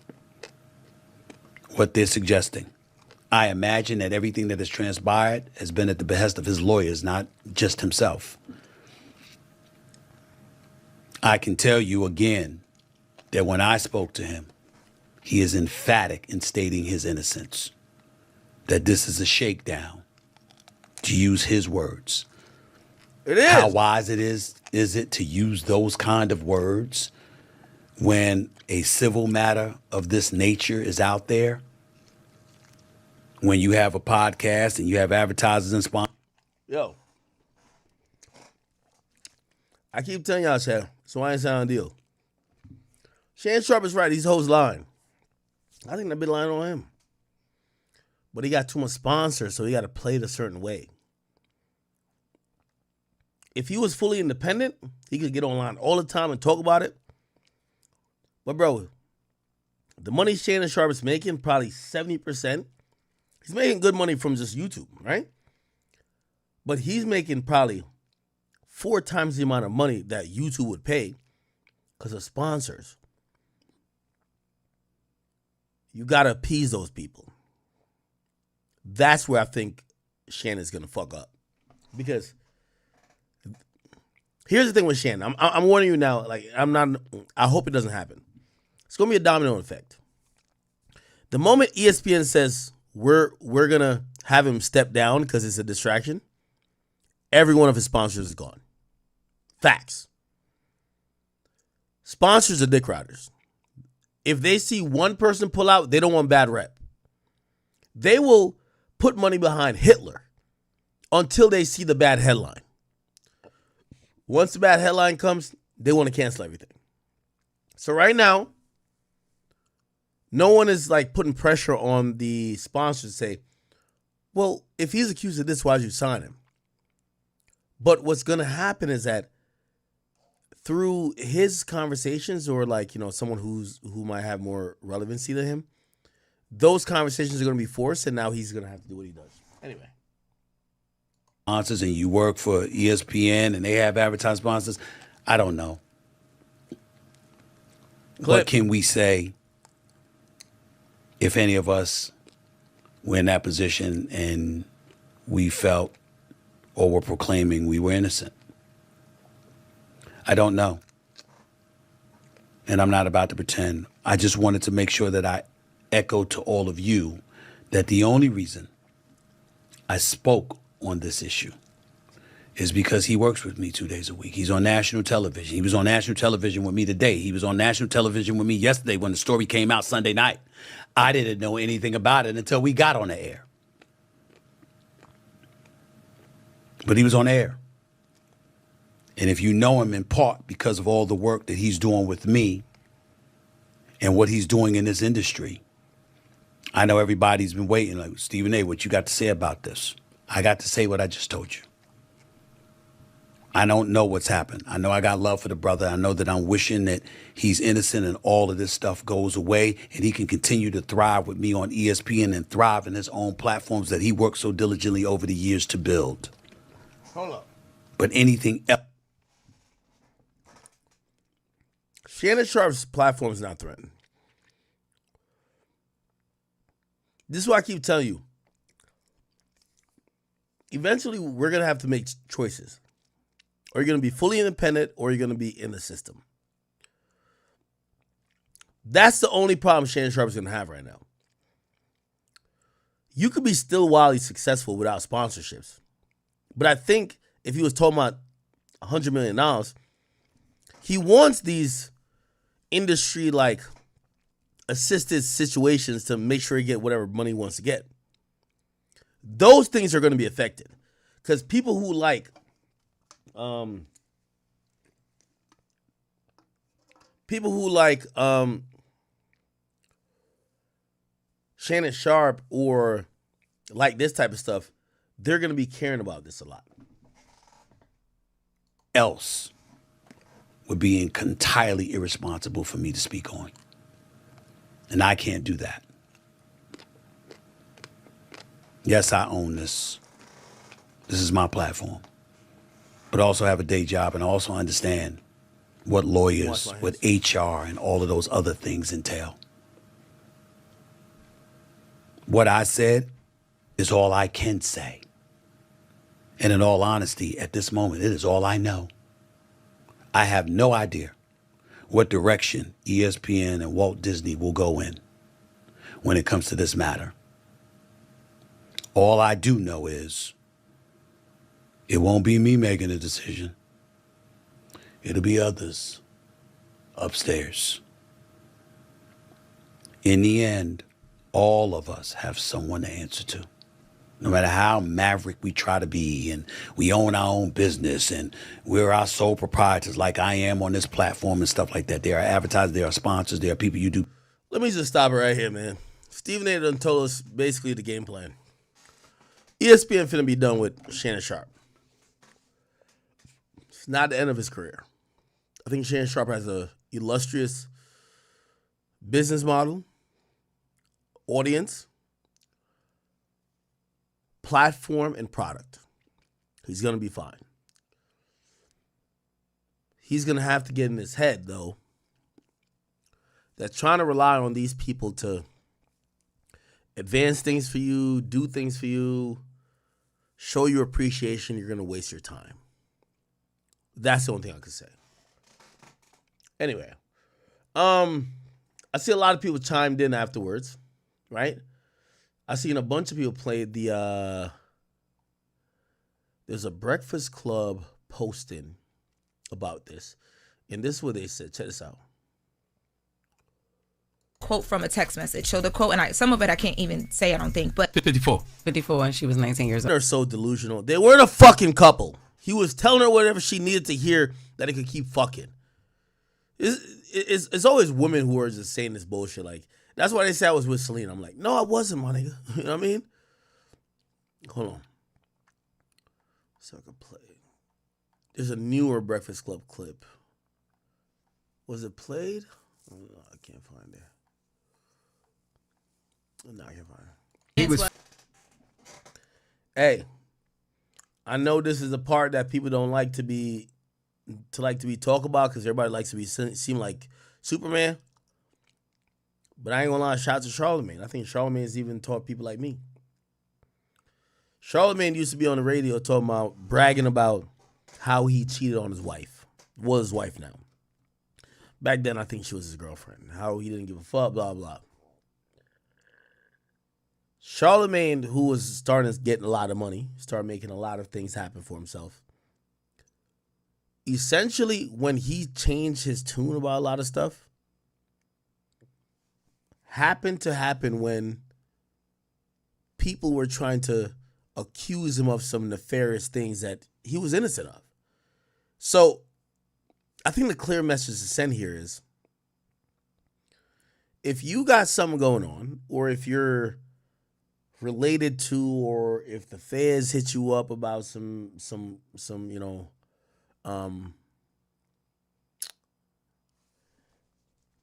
What they're suggesting. I imagine that everything that has transpired has been at the behest of his lawyers, not just himself. I can tell you again that when I spoke to him, he is emphatic in stating his innocence, that this is a shakedown, to use his words. It is. How wise is it to use those kind of words when a civil matter of this nature is out there? When you have a podcast and you have advertisers and sponsors? Yo. I keep telling y'all, Chad, so I ain't saying a deal. Shannon Sharpe is right. These hoes lying. I think they've been lying on him. But he got too much sponsors, so he got to play it a certain way. If he was fully independent, he could get online all the time and talk about it. But, bro, the money Shannon Sharpe is making, probably 70%. He's making good money from just YouTube, right? But he's making probably 4 times the amount of money that YouTube would pay because of sponsors. You got to appease those people. That's where I think Shannon's going to fuck up. Because here's the thing with Shannon. I'm warning you now. I hope it doesn't happen. It's going to be a domino effect. The moment ESPN says we're going to have him step down because it's a distraction, every one of his sponsors is gone. Facts. Sponsors are dick riders. if they see one person pull out, they don't want bad rep. They will put money behind Hitler until they see the bad headline. Once the bad headline comes, they want to cancel everything. So right now, no one is like putting pressure on the sponsor to say, well, if he's accused of this, why did you sign him? But what's going to happen is that through his conversations or like, someone who might have more relevancy to him, those conversations are going to be forced, and now he's going to have to do what he does. Anyway. Sponsors, and you work for ESPN and they have advertising sponsors. I don't know. What can we say if any of us were in that position and we felt or were proclaiming we were innocent? I don't know. And I'm not about to pretend. I just wanted to make sure that I echoed to all of you that the only reason I spoke on this issue is because he works with me 2 days a week. He's on national television. He was on national television with me today. He was on national television with me yesterday when the story came out Sunday night. I didn't know anything about it until we got on the air. But he was on air. And if you know him in part because of all the work that he's doing with me and what he's doing in this industry, I know everybody's been waiting, like, Stephen A., what you got to say about this? I got to say what I just told you. I don't know what's happened. I know I got love for the brother. I know that I'm wishing that he's innocent and all of this stuff goes away and he can continue to thrive with me on ESPN and thrive in his own platforms that he worked so diligently over the years to build. Hold up. But anything else? Shannon Sharpe's platform is not threatened. This is why I keep telling you. Eventually, we're going to have to make choices. Or you're going to be fully independent or you're going to be in the system. That's the only problem Shannon Sharpe is going to have right now. You could be still wildly successful without sponsorships. But I think if he was talking about $100 million, he wants these industry-like assisted situations to make sure he get whatever money he wants to get. Those things are going to be affected. Because people who like Shannon Sharpe or like this type of stuff, they're going to be caring about this a lot. Else would be entirely irresponsible for me to speak on. And I can't do that. Yes, I own this. This is my platform. But I also have a day job and I also understand what lawyers, what HR, and all of those other things entail. What I said is all I can say. And in all honesty, at this moment, it is all I know. I have no idea what direction ESPN and Walt Disney will go in when it comes to this matter. All I do know is it won't be me making a decision. It'll be others upstairs. In the end, all of us have someone to answer to. No matter how maverick we try to be and we own our own business and we're our sole proprietors like I am on this platform and stuff like that. There are advertisers, there are sponsors, there are people you do. Let me just stop it right here, man. Stephen A. done told us basically the game plan. ESPN finna be done with Shannon Sharpe. It's not the end of his career. I think Shannon Sharpe has a illustrious business model, audience, platform, and product. He's going to be fine. He's going to have to get in his head, though, that trying to rely on these people to advance things for you, do things for you, show you appreciation, you're going to waste your time. That's the only thing I could say. Anyway, I see a lot of people chimed in afterwards, right? I seen a bunch of people play there's a Breakfast Club posting about this. And this is what they said. Check this out. quote from a text message. So the quote, and some of it I can't even say, I don't think, but 54, and she was 19 years old. They're so delusional. They weren't a fucking couple. He was telling her whatever she needed to hear that it could keep fucking. It's always women who are just saying this bullshit. Like, that's why they say I was with Selena. I'm like, no, I wasn't, my nigga. You know what I mean? Hold on. So I can play. There's a newer Breakfast Club clip. Was it played? Oh, no, I can't find it. No, I can't find it. Hey, I know this is the part that people don't like to be talked about because everybody likes to seem like Superman. But I ain't gonna lie, shout out to Charlamagne. I think Charlamagne's even taught people like me. Charlamagne used to be on the radio bragging about how he cheated on his wife. Well, his wife now. Back then, I think she was his girlfriend. How he didn't give a fuck, blah, blah. Charlamagne, who was starting to get a lot of money, started making a lot of things happen for himself. Essentially, when he changed his tune about a lot of stuff, happened to happen when people were trying to accuse him of some nefarious things that he was innocent of. So, I think the clear message to send here is, if you got something going on, or if you're related to, or if the feds hit you up about some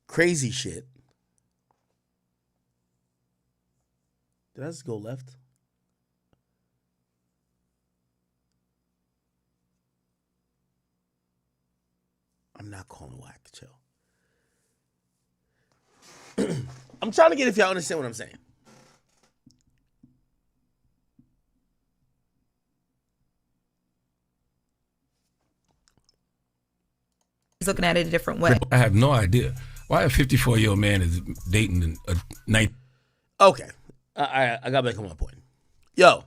crazy shit. Did I just go left? I'm not calling whack, chill. I'm trying to get if y'all understand what I'm saying. he's looking at it a different way. I have no idea why a 54-year-old man is dating a 19. Okay, I got back on my point. Yo,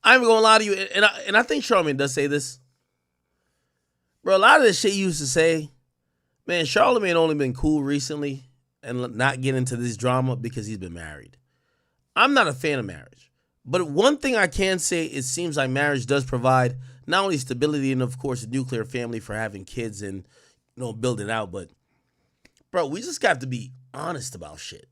I'm gonna lie to you, and I think Charlamagne does say this. Bro, a lot of the shit you used to say, man, Charlamagne only been cool recently and not get into this drama because he's been married. I'm not a fan of marriage. But one thing I can say, it seems like marriage does provide not only stability and, of course, a nuclear family for having kids and, build it out. But, bro, we just got to be honest about shit.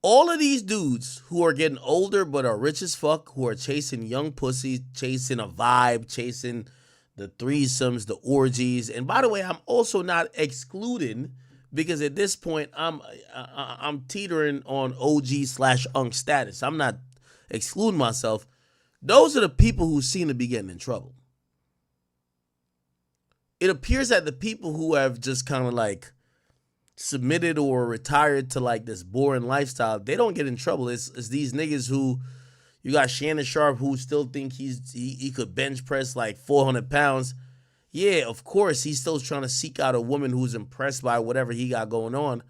All of these dudes who are getting older but are rich as fuck, who are chasing young pussies, chasing a vibe, chasing the threesomes, the orgies. And by the way, I'm also not excluding, because at this point I'm teetering on OG/unk status. I'm not excluding myself. Those are the people who seem to be getting in trouble. It appears that the people who have just kind of like submitted or retired to like this boring lifestyle, they don't get in trouble. It's these niggas who, you got Shannon Sharpe, who still think he could bench press like 400 pounds. Yeah, of course, he's still trying to seek out a woman who's impressed by whatever he got going on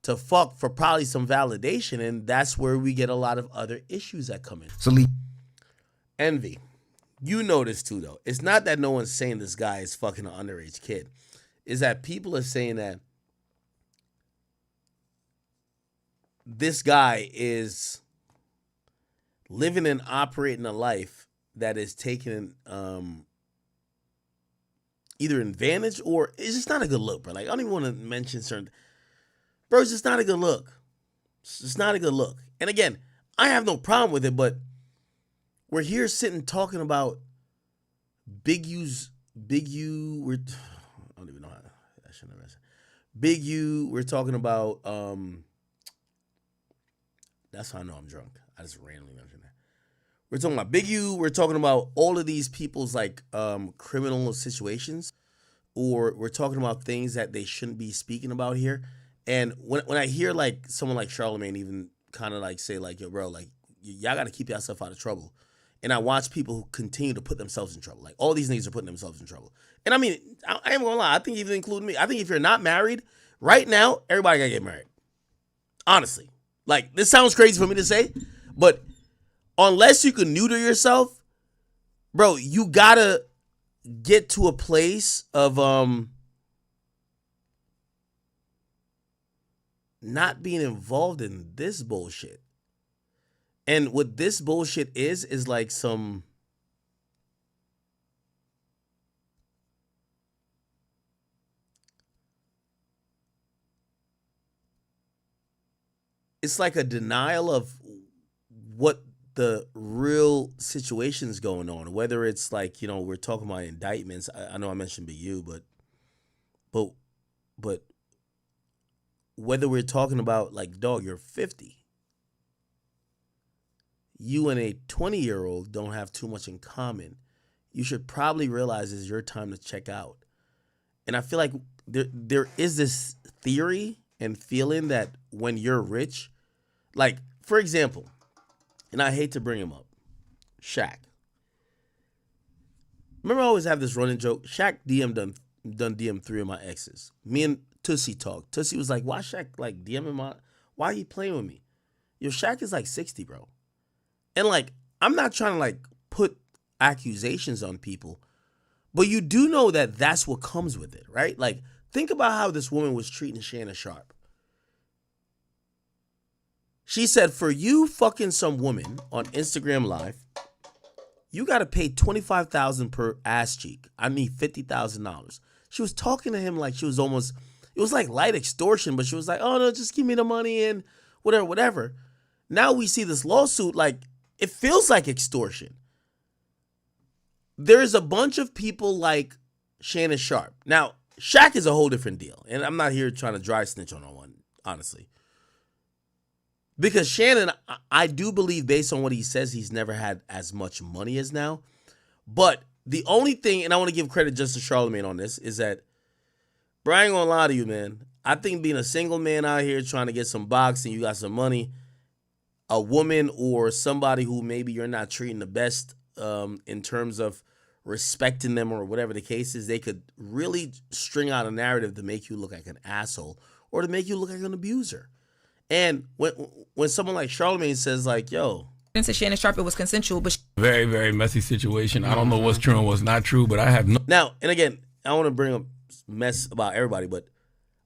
to fuck for probably some validation, and that's where we get a lot of other issues that come in. So Envy. You know this too, though. It's not that no one's saying this guy is fucking an underage kid. It's that people are saying that this guy is living and operating a life that is taking either advantage, or it's just not a good look, bro. Like, I don't even want to mention certain. Bro, it's just not a good look. It's just not a good look. And again, I have no problem with it, but we're here sitting talking about Big U. I don't even know how. I shouldn't have said. Big U. We're talking about. That's how I know I'm drunk. I just randomly mentioned that. We're talking about Big U. We're talking about all of these people's like criminal situations, or we're talking about things that they shouldn't be speaking about here. And when I hear like someone like Charlamagne even kind of like say like, yo, bro, like y'all got to keep yourself out of trouble. And I watch people who continue to put themselves in trouble. Like all these niggas are putting themselves in trouble. And I mean, I ain't gonna lie. I think even including me. I think if you're not married right now, everybody gotta get married. Honestly, like this sounds crazy for me to say, but unless you can neuter yourself, bro, you gotta get to a place of not being involved in this bullshit. And what this bullshit is like some it's like a denial of what the real situation's going on. Whether it's like, you know, we're talking about indictments. I know I mentioned BU, but whether we're talking about like, dog, you're 50. You and a 20-year-old don't have too much in common. You should probably realize it's your time to check out. And I feel like there is this theory and feeling that when you're rich, like, for example, and I hate to bring him up, Shaq. Remember, I always have this running joke. Shaq done DM 3 of my exes. Me and Tussie talked. Tussie was like, why Shaq like DMing why are you playing with me? Yo, Shaq is like 60, bro. And like, I'm not trying to like put accusations on people, but you do know that that's what comes with it, right? Like, think about how this woman was treating Shannon Sharpe. She said, for you fucking some woman on Instagram Live, you got to pay $25,000 per ass cheek. I mean, $50,000. She was talking to him like she was almost, it was like light extortion, but she was like, oh no, just give me the money and whatever. Now we see this lawsuit, like, it feels like extortion. There's a bunch of people like Shannon Sharpe. Now, Shaq is a whole different deal, and I'm not here trying to dry snitch on no one, honestly. Because Shannon, I do believe, based on what he says, he's never had as much money as now. But the only thing, and I want to give credit just to Charlamagne on this, is that, bro, I ain't gonna lie to you, man. I think being a single man out here trying to get some boxing, you got some money, a woman or somebody who maybe you're not treating the best in terms of respecting them or whatever the case is, they could really string out a narrative to make you look like an asshole or to make you look like an abuser. And when someone like Charlamagne says like, yo, to Shannon Sharpe, it was consensual, but very, very messy situation. I don't know what's true and what's not true, but I have no. Now, and again, I want to bring up mess about everybody, but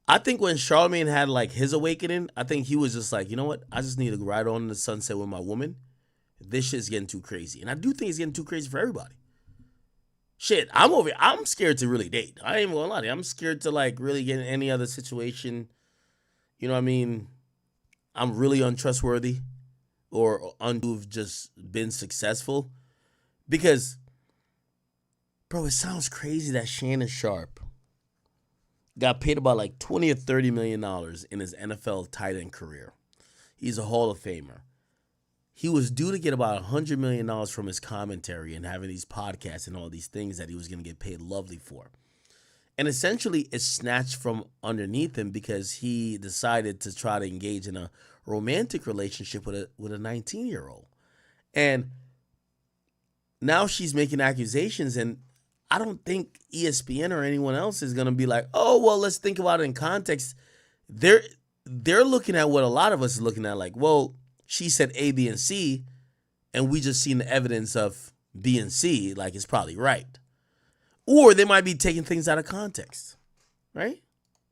I think when Charlamagne had like his awakening, I think he was just like, you know what? I just need to ride on the sunset with my woman. This shit's getting too crazy. And I do think it's getting too crazy for everybody. Shit, I'm scared to really date. I ain't even gonna lie to you. I'm scared to like really get in any other situation. You know what I mean? I'm really untrustworthy or have just been successful. Because, bro, it sounds crazy that Shannon Sharpe got paid about like $20 or $30 million in his NFL tight end career. He's a Hall of Famer. He was due to get about $100 million from his commentary and having these podcasts and all these things that he was going to get paid lovely for. And essentially, it's snatched from underneath him because he decided to try to engage in a romantic relationship with a 19-year-old. And now she's making accusations, and I don't think ESPN or anyone else is going to be like, oh, well, let's think about it in context. They're looking at what a lot of us are looking at, like, well, she said A, B, and C, and we just seen the evidence of B and C, like it's probably right. Or they might be taking things out of context, right?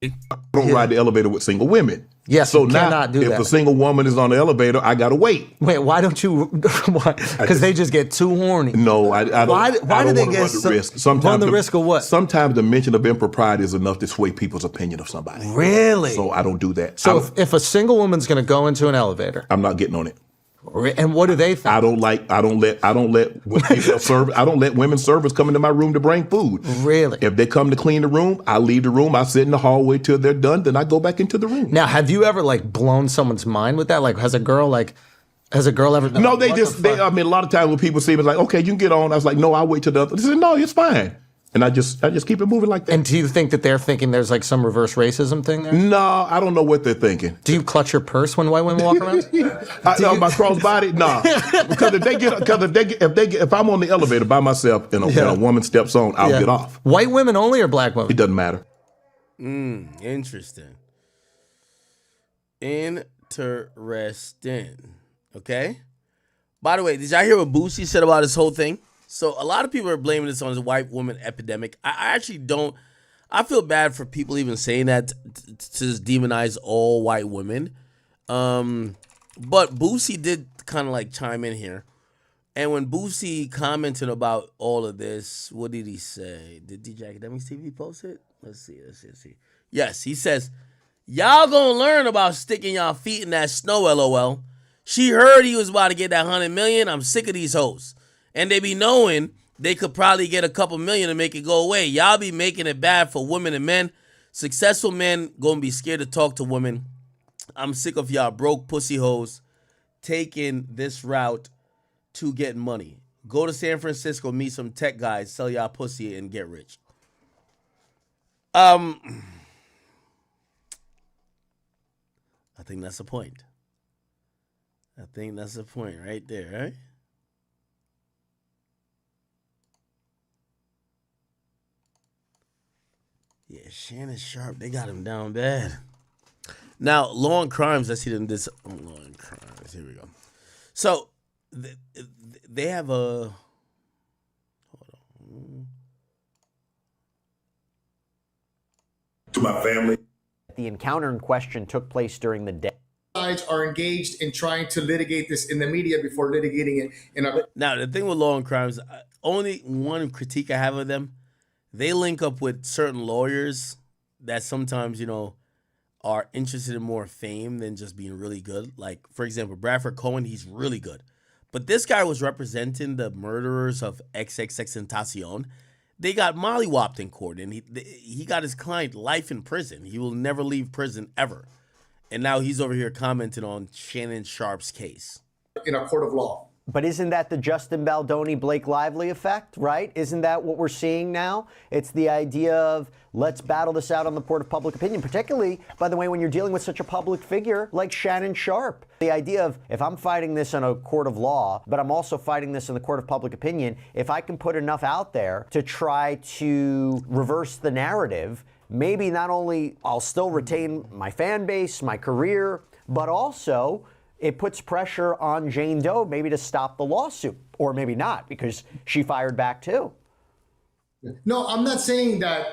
I don't ride the elevator with single women. Yes, so you now cannot do if that. a single woman is on the elevator, I gotta wait. Wait, why don't you? Because they just get too horny. No, I don't. Why I do don't they wanna get run the risk? Sometimes the risk of what? Sometimes the mention of impropriety is enough to sway people's opinion of somebody. Really? So I don't do that. So if a single woman's going to go into an elevator, I'm not getting on it. And what do they think? I don't let women servers come into my room to bring food. Really? If they come to clean the room, I leave the room. I sit in the hallway till they're done. Then I go back into the room. Now, have you ever like blown someone's mind with that? Like, has a girl ever? No, a lot of times when people see me, it's like, okay, you can get on. I was like, no, I'll wait till the other. They said, no, it's fine. And I just keep it moving like that. And do you think that they're thinking there's like some reverse racism thing there? No, I don't know what they're thinking. Do you clutch your purse when white women walk around? My crossbody? Nah. Because if I'm on the elevator by myself and a woman steps on, I'll get off. White women only or black women? It doesn't matter. Interesting. Okay. By the way, did y'all hear what Boosie said about this whole thing? So a lot of people are blaming this on the white woman epidemic. I actually don't. I feel bad for people even saying that to demonize all white women. But Boosie did kind of like chime in here. And when Boosie commented about all of this, what did he say? Did DJ Academics TV post it? Let's see. Yes, he says, y'all gonna learn about sticking y'all feet in that snow, LOL. She heard he was about to get that $100 million. I'm sick of these hoes. And they be knowing they could probably get a couple million to make it go away. Y'all be making it bad for women and men. Successful men gonna be scared to talk to women. I'm sick of y'all broke pussy hoes taking this route to get money. Go to San Francisco, meet some tech guys, sell y'all pussy, and get rich. I think that's the point. I think that's the point right there, right? Yeah, Shannon Sharpe, they got him down bad. Now, Law and Crimes, let's see them this. Law and Crimes, here we go. So, they have a. Hold on. To my family. The encounter in question took place during the day. Sides are engaged in trying to litigate this in the media before litigating it in a. Now, the thing with Law and Crimes, only one critique I have of them, they link up with certain lawyers that sometimes, are interested in more fame than just being really good. Like, for example, Bradford Cohen, he's really good. But this guy was representing the murderers of XXXTentacion. They got mollywopped in court, and he got his client life in prison. He will never leave prison ever. And now he's over here commenting on Shannon Sharpe's case. In a court of law. But isn't that the Justin Baldoni, Blake Lively effect, right? Isn't that what we're seeing now? It's the idea of let's battle this out on the court of public opinion, particularly, by the way, when you're dealing with such a public figure like Shannon Sharpe. The idea of if I'm fighting this in a court of law, but I'm also fighting this in the court of public opinion, if I can put enough out there to try to reverse the narrative, maybe not only I'll still retain my fan base, my career, but also it puts pressure on Jane Doe maybe to stop the lawsuit, or maybe not, because she fired back too. No, I'm not saying that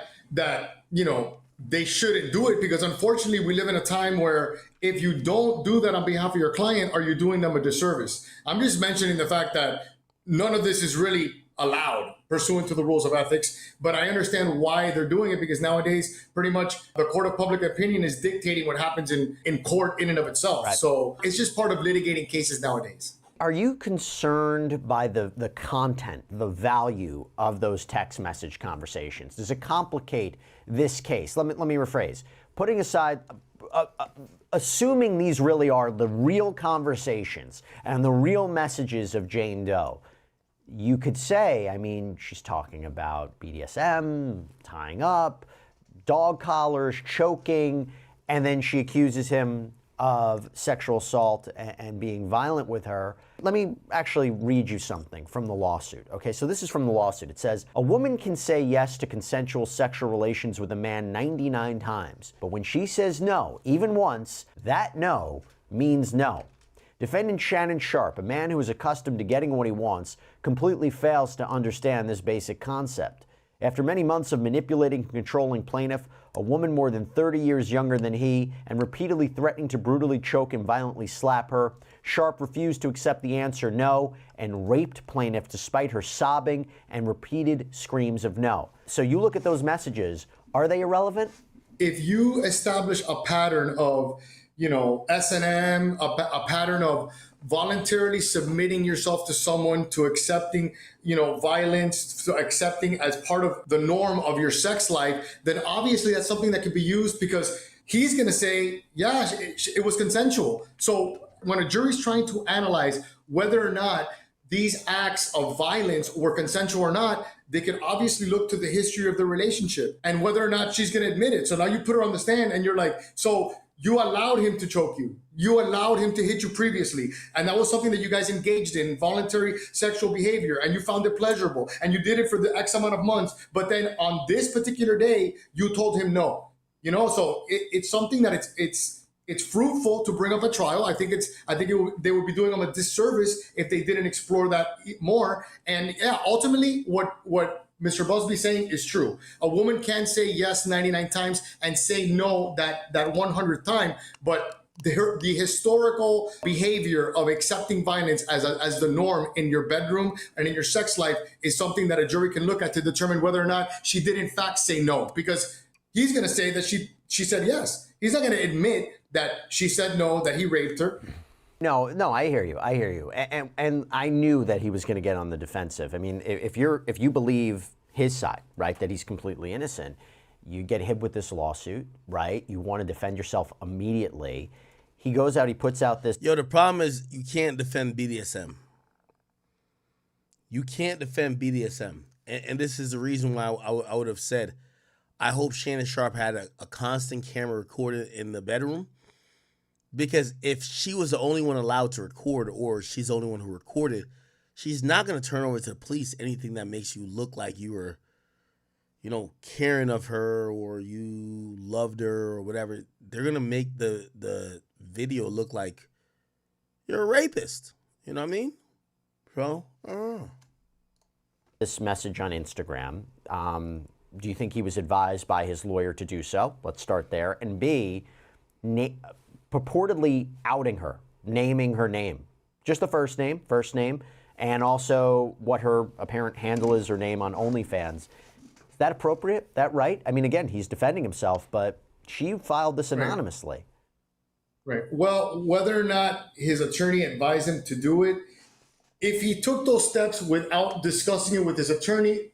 they shouldn't do it, because unfortunately we live in a time where if you don't do that on behalf of your client, are you doing them a disservice? I'm just mentioning the fact that none of this is really allowed pursuant to the rules of ethics, but I understand why they're doing it, because nowadays pretty much the court of public opinion is dictating what happens in court in and of itself. Right. So it's just part of litigating cases nowadays. Are you concerned by the content, the value of those text message conversations? Does it complicate this case? Let me rephrase. Putting aside, assuming these really are the real conversations and the real messages of Jane Doe, you could say, she's talking about BDSM, tying up, dog collars, choking, and then she accuses him of sexual assault and being violent with her. Let me actually read you something from the lawsuit. Okay, so this is from the lawsuit. It says, a woman can say yes to consensual sexual relations with a man 99 times, but when she says no, even once, that no means no. Defendant Shannon Sharpe, a man who is accustomed to getting what he wants, completely fails to understand this basic concept. After many months of manipulating and controlling plaintiff, a woman more than 30 years younger than he, and repeatedly threatening to brutally choke and violently slap her, Sharpe refused to accept the answer no and raped plaintiff despite her sobbing and repeated screams of no. So you look at those messages, are they irrelevant? If you establish a pattern of S&M, a pattern of voluntarily submitting yourself to someone, to accepting, violence, to accepting as part of the norm of your sex life, then obviously that's something that could be used, because he's going to say, yeah, it was consensual. So when a jury's trying to analyze whether or not these acts of violence were consensual or not, they can obviously look to the history of the relationship and whether or not she's going to admit it. So now you put her on the stand and you're like, so you allowed him to choke you. You allowed him to hit you previously. And that was something that you guys engaged in, voluntary sexual behavior, and you found it pleasurable. And you did it for the X amount of months. But then on this particular day, you told him no. So it's something that it's fruitful to bring up a trial. I think they would be doing them a disservice if they didn't explore that more. And yeah, ultimately what Mr. Busby's saying is true. A woman can say yes 99 times and say no that 100th time, but the historical behavior of accepting violence as the norm in your bedroom and in your sex life is something that a jury can look at to determine whether or not she did in fact say no. Because he's going to say that she said yes. He's not going to admit that she said no, that he raped her. No, I hear you. And I knew that he was going to get on the defensive. I mean, if you believe his side, right, that he's completely innocent, you get hit with this lawsuit, right? You want to defend yourself immediately. He goes out, he puts out this. Yo, the problem is you can't defend BDSM. You can't defend BDSM. And this is the reason why I would have said, I hope Shannon Sharpe had a constant camera recorded in the bedroom. Because if she was the only one allowed to record, or she's the only one who recorded, she's not going to turn over to the police anything that makes you look like you were, caring of her or you loved her or whatever. They're going to make the video look like you're a rapist. You know what I mean? So, I don't know. This message on Instagram, do you think he was advised by his lawyer to do so? Let's start there. And B, purportedly outing her, naming her name. Just the first name, and also what her apparent handle is or name on OnlyFans. Is that appropriate? That right? I mean, again, he's defending himself, but she filed this anonymously. Right. Well, whether or not his attorney advised him to do it, if he took those steps without discussing it with his attorney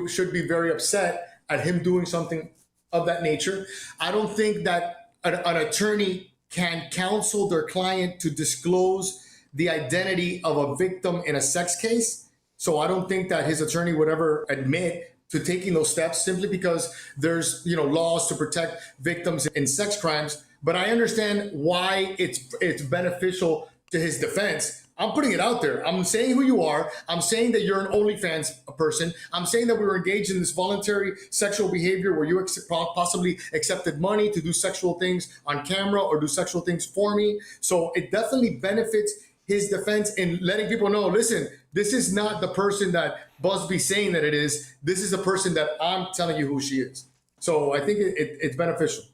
should be very upset at him doing something of that nature. I don't think that an attorney can counsel their client to disclose the identity of a victim in a sex case. So I don't think that his attorney would ever admit to taking those steps simply because there's, laws to protect victims in sex crimes. But I understand why it's beneficial to his defense. I'm putting it out there. I'm saying who you are. I'm saying that you're an OnlyFans person. I'm saying that we were engaged in this voluntary sexual behavior where you possibly accepted money to do sexual things on camera or do sexual things for me. So it definitely benefits his defense in letting people know, listen, this is not the person that Busby's saying that it is. This is the person that I'm telling you who she is. So I think it's beneficial.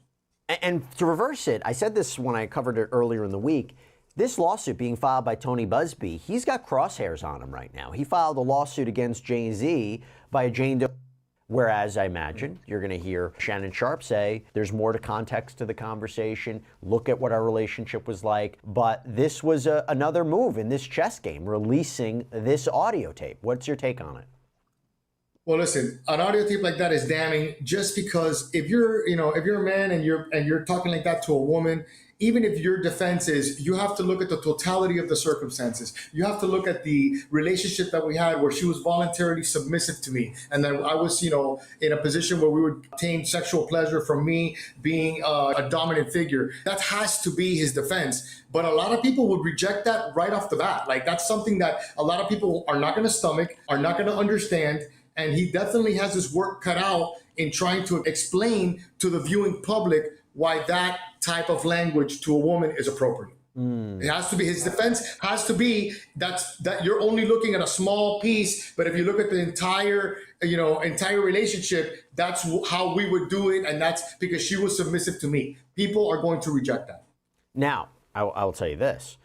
And to reverse it, I said this when I covered it earlier in the week, this lawsuit being filed by Tony Busby, he's got crosshairs on him right now. He filed a lawsuit against Jay-Z by a Jane Doe. Whereas I imagine you're going to hear Shannon Sharpe say, there's more to context to the conversation. Look at what our relationship was like. But this was another move in this chess game, releasing this audio tape. What's your take on it? Well, listen, an audio tape like that is damning just because if you're a man and you're talking like that to a woman, even if your defense is, you have to look at the totality of the circumstances. You have to look at the relationship that we had where she was voluntarily submissive to me. And then I was, in a position where we would obtain sexual pleasure from me being a dominant figure. That has to be his defense. But a lot of people would reject that right off the bat. Like that's something that a lot of people are not going to stomach, are not going to understand. And he definitely has his work cut out in trying to explain to the viewing public why that type of language to a woman is appropriate. It has to be, his defense has to be that you're only looking at a small piece, but if you look at the entire relationship, that's how we would do it, and that's because she was submissive to me. People are going to reject that. Now, I'll tell you this.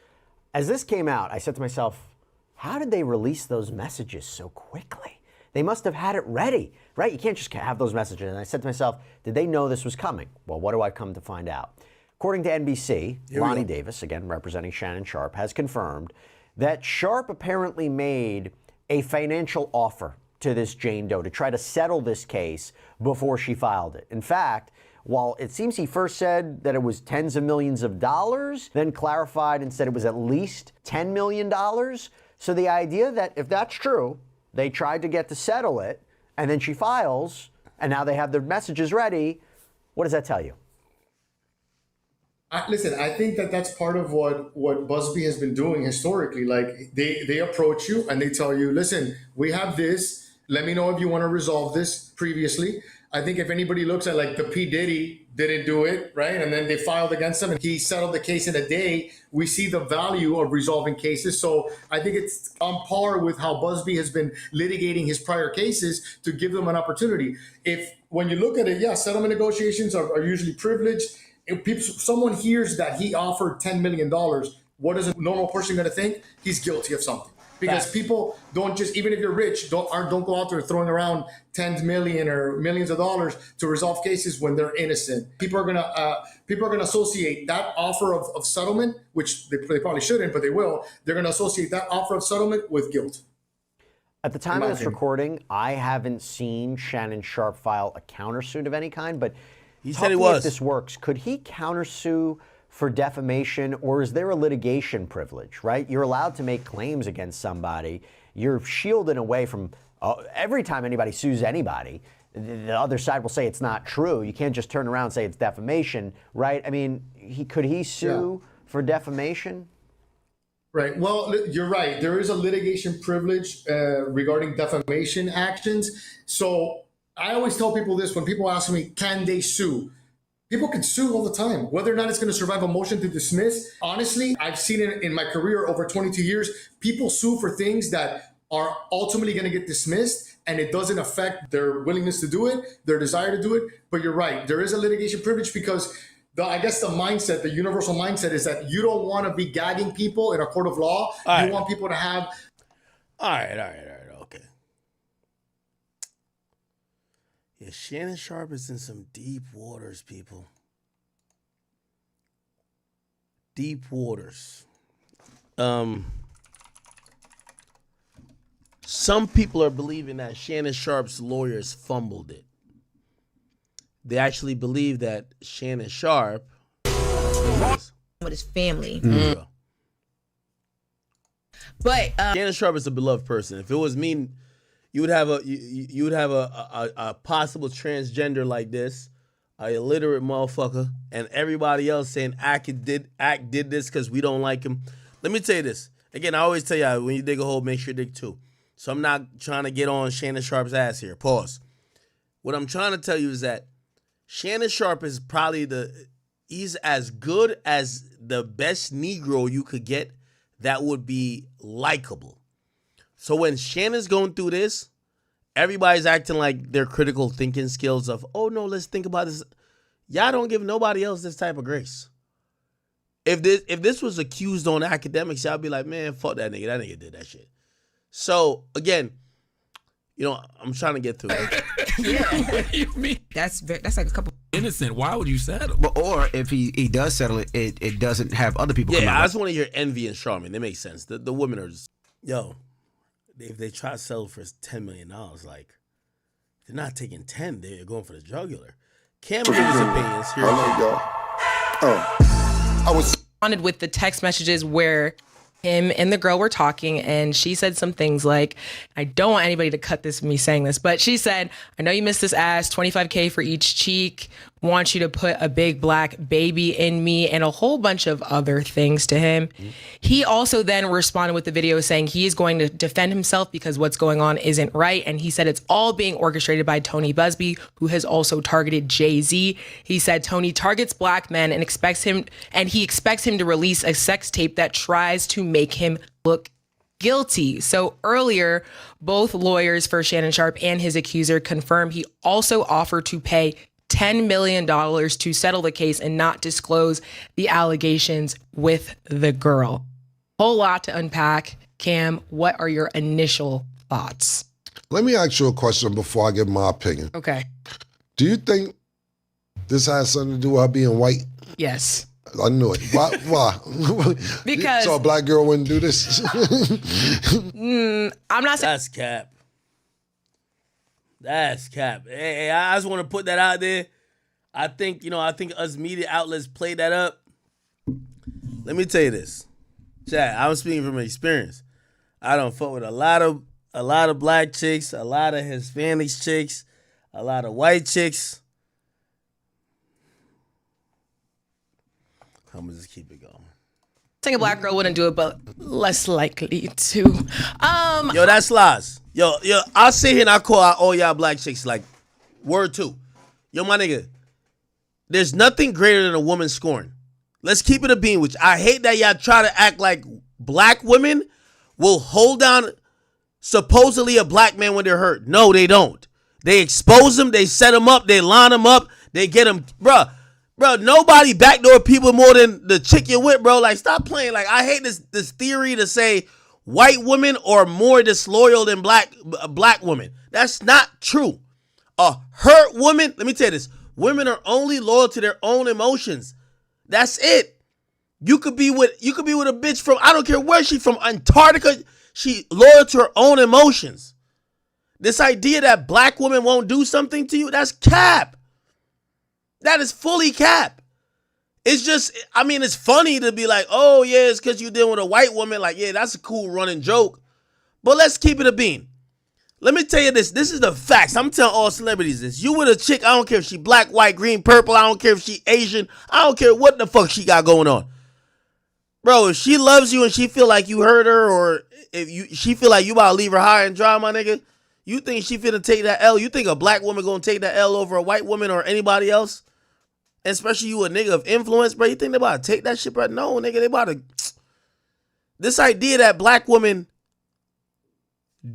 As this came out, I said to myself, how did they release those messages so quickly? They must have had it ready, right? You can't just have those messages. And I said to myself, did they know this was coming? Well, what do I come to find out? According to NBC, Lonnie Davis, again representing Shannon Sharpe, has confirmed that Sharpe apparently made a financial offer to this Jane Doe to try to settle this case before she filed it. In fact, while it seems he first said that it was tens of millions of dollars, then clarified and said it was at least $10 million. So the idea that if that's true, they tried to get to settle it, and then she files, and now they have their messages ready. What does that tell you? Listen, I think that's part of what Busby has been doing historically. Like they approach you and they tell you, listen, we have this. Let me know if you want to resolve this previously. I think if anybody looks at like the P. Diddy didn't do it, right? And then they filed against him and he settled the case in a day. We see the value of resolving cases. So I think it's on par with how Busby has been litigating his prior cases to give them an opportunity. When you look at it, yeah, settlement negotiations are usually privileged. If someone hears that he offered $10 million, what is a normal person going to think? He's guilty of something. Because people don't just, even if you're rich, don't go out there throwing around $10 million or millions of dollars to resolve cases when they're innocent. People are gonna associate that offer of settlement, which they probably shouldn't, but they will. They're gonna associate that offer of settlement with guilt. At the time of this recording, I haven't seen Shannon Sharpe file a countersuit of any kind, but he said he was. If this works, could he countersue for defamation, or is there a litigation privilege, right? You're allowed to make claims against somebody. You're shielded away from every time anybody sues anybody, the other side will say it's not true. You can't just turn around and say it's defamation, right? I mean, could he sue for defamation? Right. Well, you're right. There is a litigation privilege regarding defamation actions. So I always tell people this when people ask me, can they sue? People can sue all the time. Whether or not it's going to survive a motion to dismiss, honestly, I've seen it in my career over 22 years. People sue for things that are ultimately going to get dismissed, and it doesn't affect their willingness to do it, their desire to do it. But you're right. There is a litigation privilege because I guess the mindset, the universal mindset is that you don't want to be gagging people in a court of law. You want people to have... All right, okay. Yeah, Shannon Sharpe is in some deep waters, people. Deep waters. Some people are believing that Shannon Sharpe's lawyers fumbled it. They actually believe that Shannon Sharpe with his family. But Shannon Sharpe is a beloved person. If it was me, you would have a possible transgender like this, a illiterate motherfucker, and everybody else saying Ack did this because we don't like him. Let me tell you this. Again, I always tell you when you dig a hole, make sure you dig two. So I'm not trying to get on Shannon Sharpe's ass here. Pause. What I'm trying to tell you is that Shannon Sharpe is probably he's as good as the best Negro you could get that would be likable. So when Shannon's going through this, everybody's acting like their critical thinking skills of, oh no, let's think about this. Y'all don't give nobody else this type of grace. If this was accused on academics, y'all be like, man, fuck that nigga. That nigga did that shit. So again, I'm trying to get through it. Yeah. What do you mean? That's like a couple. Innocent. Why would you settle? But, or if he does settle it, it doesn't have other people come out. I just want to hear Envy and Charmin. They make sense. The women are just, if they try to sell for $10 million, like, they're not taking 10. They're going for the jugular. Cam gives his opinions. Here I was responded with the text messages where him and the girl were talking, and she said some things like, I don't want anybody to cut this me saying this, but she said, I know you missed this ass, $25K for each cheek, want you to put a big black baby in me, and a whole bunch of other things to him. He also then responded with the video saying he is going to defend himself because what's going on isn't right. And he said it's all being orchestrated by Tony Busby, who has also targeted Jay-Z. He said Tony targets black men and he expects him to release a sex tape that tries to make him look guilty. So earlier, both lawyers for Shannon Sharpe and his accuser confirmed he also offered to pay $10 million to settle the case and not disclose the allegations with the girl. Whole lot to unpack. Cam, what are your initial thoughts? Let me ask you a question before I give my opinion. Okay. Do you think this has something to do with her being white? Yes. I knew it. Why? Because so a black girl wouldn't do this? I'm not saying that's cap. That's cap. Hey, I just want to put that out there. I think us media outlets play that up. Let me tell you this. Chat, I'm speaking from experience. I don't fuck with a lot of black chicks, a lot of Hispanic chicks, a lot of white chicks. I'm gonna just keep it going. I think a black girl wouldn't do it, but less likely to. Yo, that's lies. Yo, I'll sit here and I'll call out all y'all black chicks like word two. Yo, my nigga, There's nothing greater than a woman scorn. Let's keep it a bean, which I hate that y'all try to act like black women will hold down supposedly a black man when they're hurt. No, they don't. They expose them, they set them up, they line them up, they get them. Bro, nobody backdoor people more than the chick you with, bro. Like, stop playing. Like, I hate this theory to say white women are more disloyal than black women. That's not true. A hurt woman, let me tell you this. Women are only loyal to their own emotions. That's it. You could be with a bitch from, I don't care where she's from, Antarctica. She loyal to her own emotions. This idea that black women won't do something to you, that's cap. That is fully cap. It's just, I mean, it's funny to be like, oh yeah, it's because you're dealing with a white woman. Like, yeah, that's a cool running joke. But let's keep it a bean. Let me tell you this. This is the facts. I'm telling all celebrities this. You with a chick, I don't care if she black, white, green, purple. I don't care if she Asian. I don't care what the fuck she got going on. Bro, if she loves you and she feel like you hurt her, or if she feel like you about to leave her high and dry, my nigga, you think she finna take that L? You think a black woman gonna take that L over a white woman or anybody else? And especially you a nigga of influence, bro. You think they about to take that shit, bro? No, nigga, they about to. This idea that black women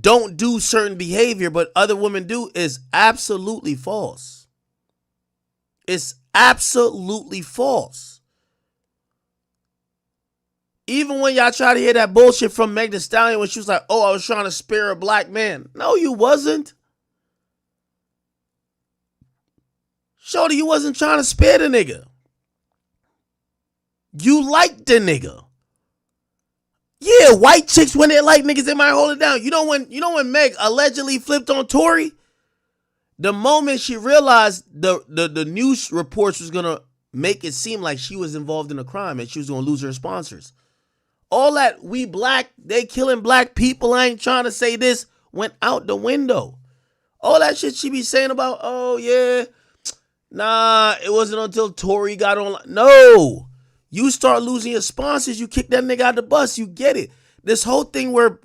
don't do certain behavior, but other women do, is absolutely false. It's absolutely false. Even when y'all try to hear that bullshit from Meg Thee Stallion when she was like, oh, I was trying to spare a black man. No, you wasn't. Shorty, you wasn't trying to spare the nigga. You liked the nigga. Yeah, white chicks, when they like niggas, they might hold it down. You know when Meg allegedly flipped on Tory? The moment she realized the news reports was gonna make it seem like she was involved in a crime and she was gonna lose her sponsors. All that we black, they killing black people, I ain't trying to say this, went out the window. All that shit she be saying about, oh yeah, nah, it wasn't until Tory got on. No. You start losing your sponsors, you kick that nigga out the bus, you get it. This whole thing where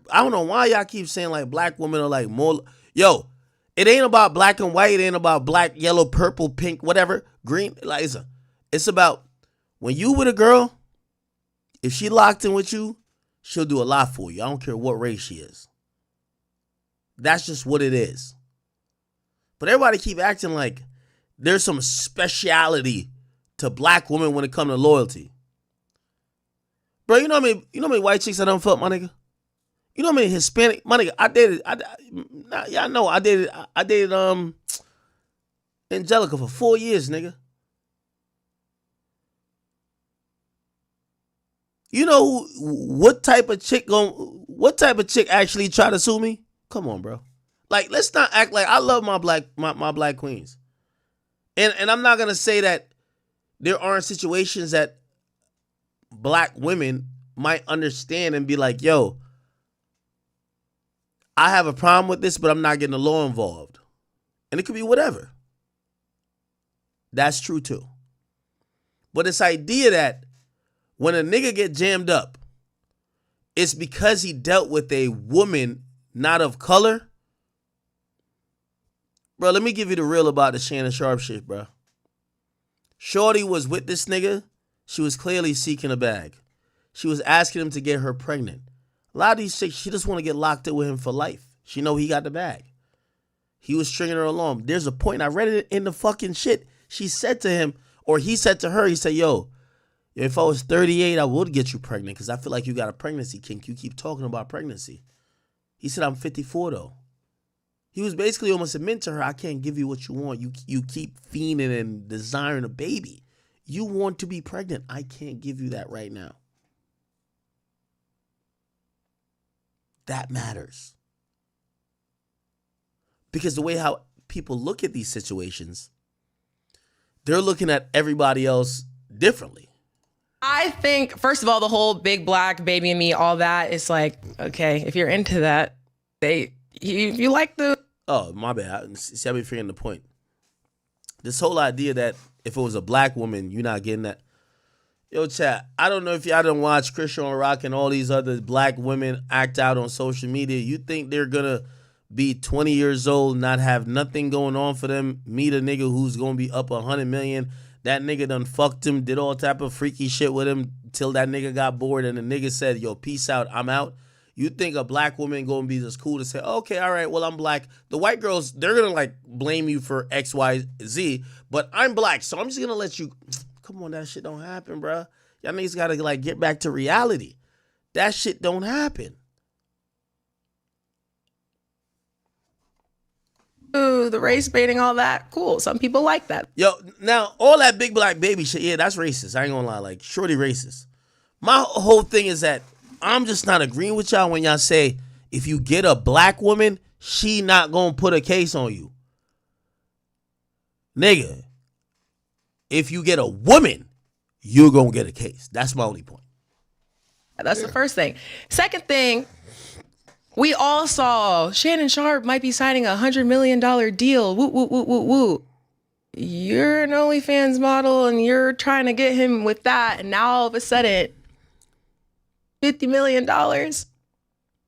I don't know why y'all keep saying like black women are like more. Yo, it ain't about black and white, it ain't about black, yellow, purple, pink, whatever, green. Like it's about when you with a girl, if she locked in with you, she'll do a lot for you. I don't care what race she is. That's just what it is. But everybody keep acting like there's some speciality to black women when it comes to loyalty. Bro, you know how many white chicks I done fucked, my nigga? You know how many Hispanic, my nigga, I dated Angelica for 4 years, nigga. You know what type of chick actually try to sue me? Come on, bro. Like, let's not act like I love my black queens. And I'm not gonna say that there aren't situations that black women might understand and be like, yo, I have a problem with this, but I'm not getting the law involved. And it could be whatever. That's true too. But this idea that when a nigga get jammed up, it's because he dealt with a woman not of color. Bro, let me give you the real about the Shannon Sharpe shit, bro. Shorty was with this nigga. She was clearly seeking a bag. She was asking him to get her pregnant. A lot of these chicks, she just want to get locked in with him for life. She know he got the bag. He was stringing her along. There's a point, I read it in the fucking shit. She said to him, or he said to her, he said, yo, if I was 38, I would get you pregnant because I feel like you got a pregnancy kink. You keep talking about pregnancy. He said, I'm 54 though. He was basically almost admitting to her, I can't give you what you want. You keep fiending and desiring a baby. You want to be pregnant. I can't give you that right now. That matters. Because the way how people look at these situations, they're looking at everybody else differently. I think, first of all, the whole big black baby and me, all that is like, okay, if you're into that, you like the... Oh, my bad. See, I've been forgetting the point. This whole idea that if it was a black woman, you're not getting that. Yo, chat, I don't know if y'all done watch Christian Rock and all these other black women act out on social media. You think they're going to be 20 years old, not have nothing going on for them, meet a nigga who's gonna be up 100 million. That nigga done fucked him, did all type of freaky shit with him till that nigga got bored and the nigga said, yo, peace out, I'm out. You think a black woman gonna be just cool to say, okay, all right, well, I'm black. The white girls, they're gonna like blame you for X, Y, Z, but I'm black, so I'm just gonna let you. Come on, that shit don't happen, bruh. Y'all niggas gotta like get back to reality. That shit don't happen. Ooh, the race baiting, all that. Cool. Some people like that. Yo, now, all that big black baby shit, yeah, that's racist. I ain't gonna lie, like, shorty racist. My whole thing is that I'm just not agreeing with y'all when y'all say, if you get a black woman, she not gonna put a case on you. Nigga, if you get a woman, you're gonna get a case. That's my only point. That's the first thing. Second thing, we all saw Shannon Sharpe might be signing $100 million deal. Woo, woo, woo, woo, woo. You're an OnlyFans model and you're trying to get him with that. And now all of a sudden, $50 million.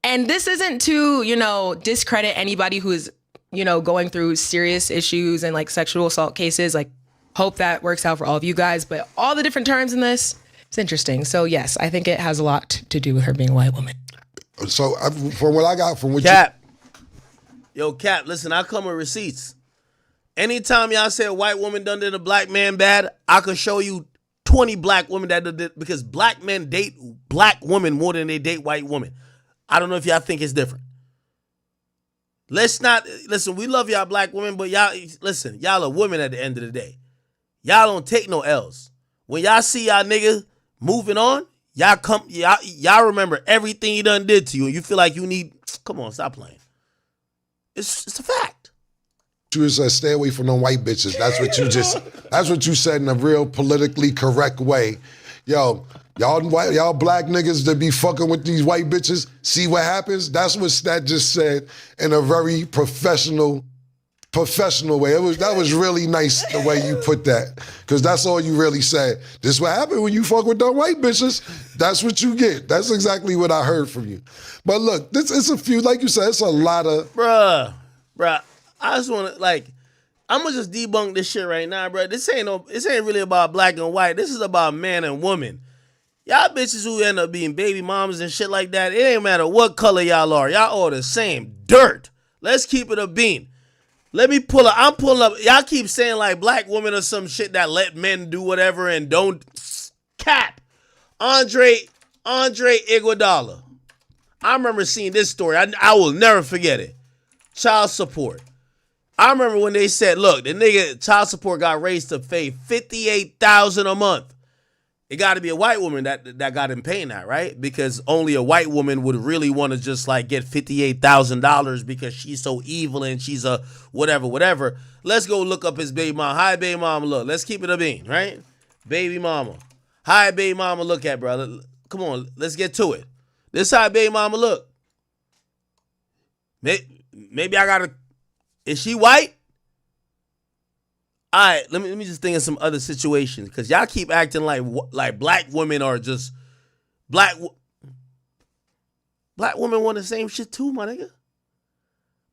And this isn't to, discredit anybody who is, going through serious issues and like sexual assault cases. Like, hope that works out for all of you guys. But all the different terms in this, it's interesting. So yes, I think it has a lot to do with her being a white woman. So from what I got from what Cap. Yo, Cap, listen, I come with receipts. Anytime y'all say a white woman done did a black man bad, I could show you 20 black women that did it, because black men date black women more than they date white women. I don't know if y'all think it's different. Listen, we love y'all black women, but y'all are women at the end of the day. Y'all don't take no L's. When y'all see y'all nigga moving on, y'all remember everything he done did to you, and you feel like you need, come on, stop playing. It's a fact. you said, stay away from them white bitches. That's what you said in a real politically correct way. Yo, y'all black niggas that be fucking with these white bitches, see what happens? That's what Stat just said in a very professional way. That was really nice the way you put that, because that's all you really said. This what happened when you fuck with them white bitches. That's what you get. That's exactly what I heard from you. But look, it's a few, like you said, it's a lot of... Bruh, I just want to, I'm going to just debunk this shit right now, bruh. This ain't really about black and white. This is about man and woman. Y'all bitches who end up being baby mamas and shit like that, it ain't matter what color y'all are. Y'all all the same dirt. Let's keep it a bean. I'm pulling up. Y'all keep saying like black women or some shit that let men do whatever and don't cap. Andre Iguodala. I remember seeing this story. I will never forget it. Child support. I remember when they said, look, the nigga child support got raised to pay $58,000 a month. It got to be a white woman that got him paying that, right? Because only a white woman would really want to just like get $58,000 because she's so evil and she's a whatever. Let's go look up his baby mama. Hi, baby mama, look. Let's keep it a bean, right? Baby mama. Hi, baby mama, look at, brother. Come on, let's get to it. This how baby mama look. Maybe I gotta. Is she white? All right, let me just think of some other situations, because y'all keep acting like black women are just black women want the same shit too, my nigga.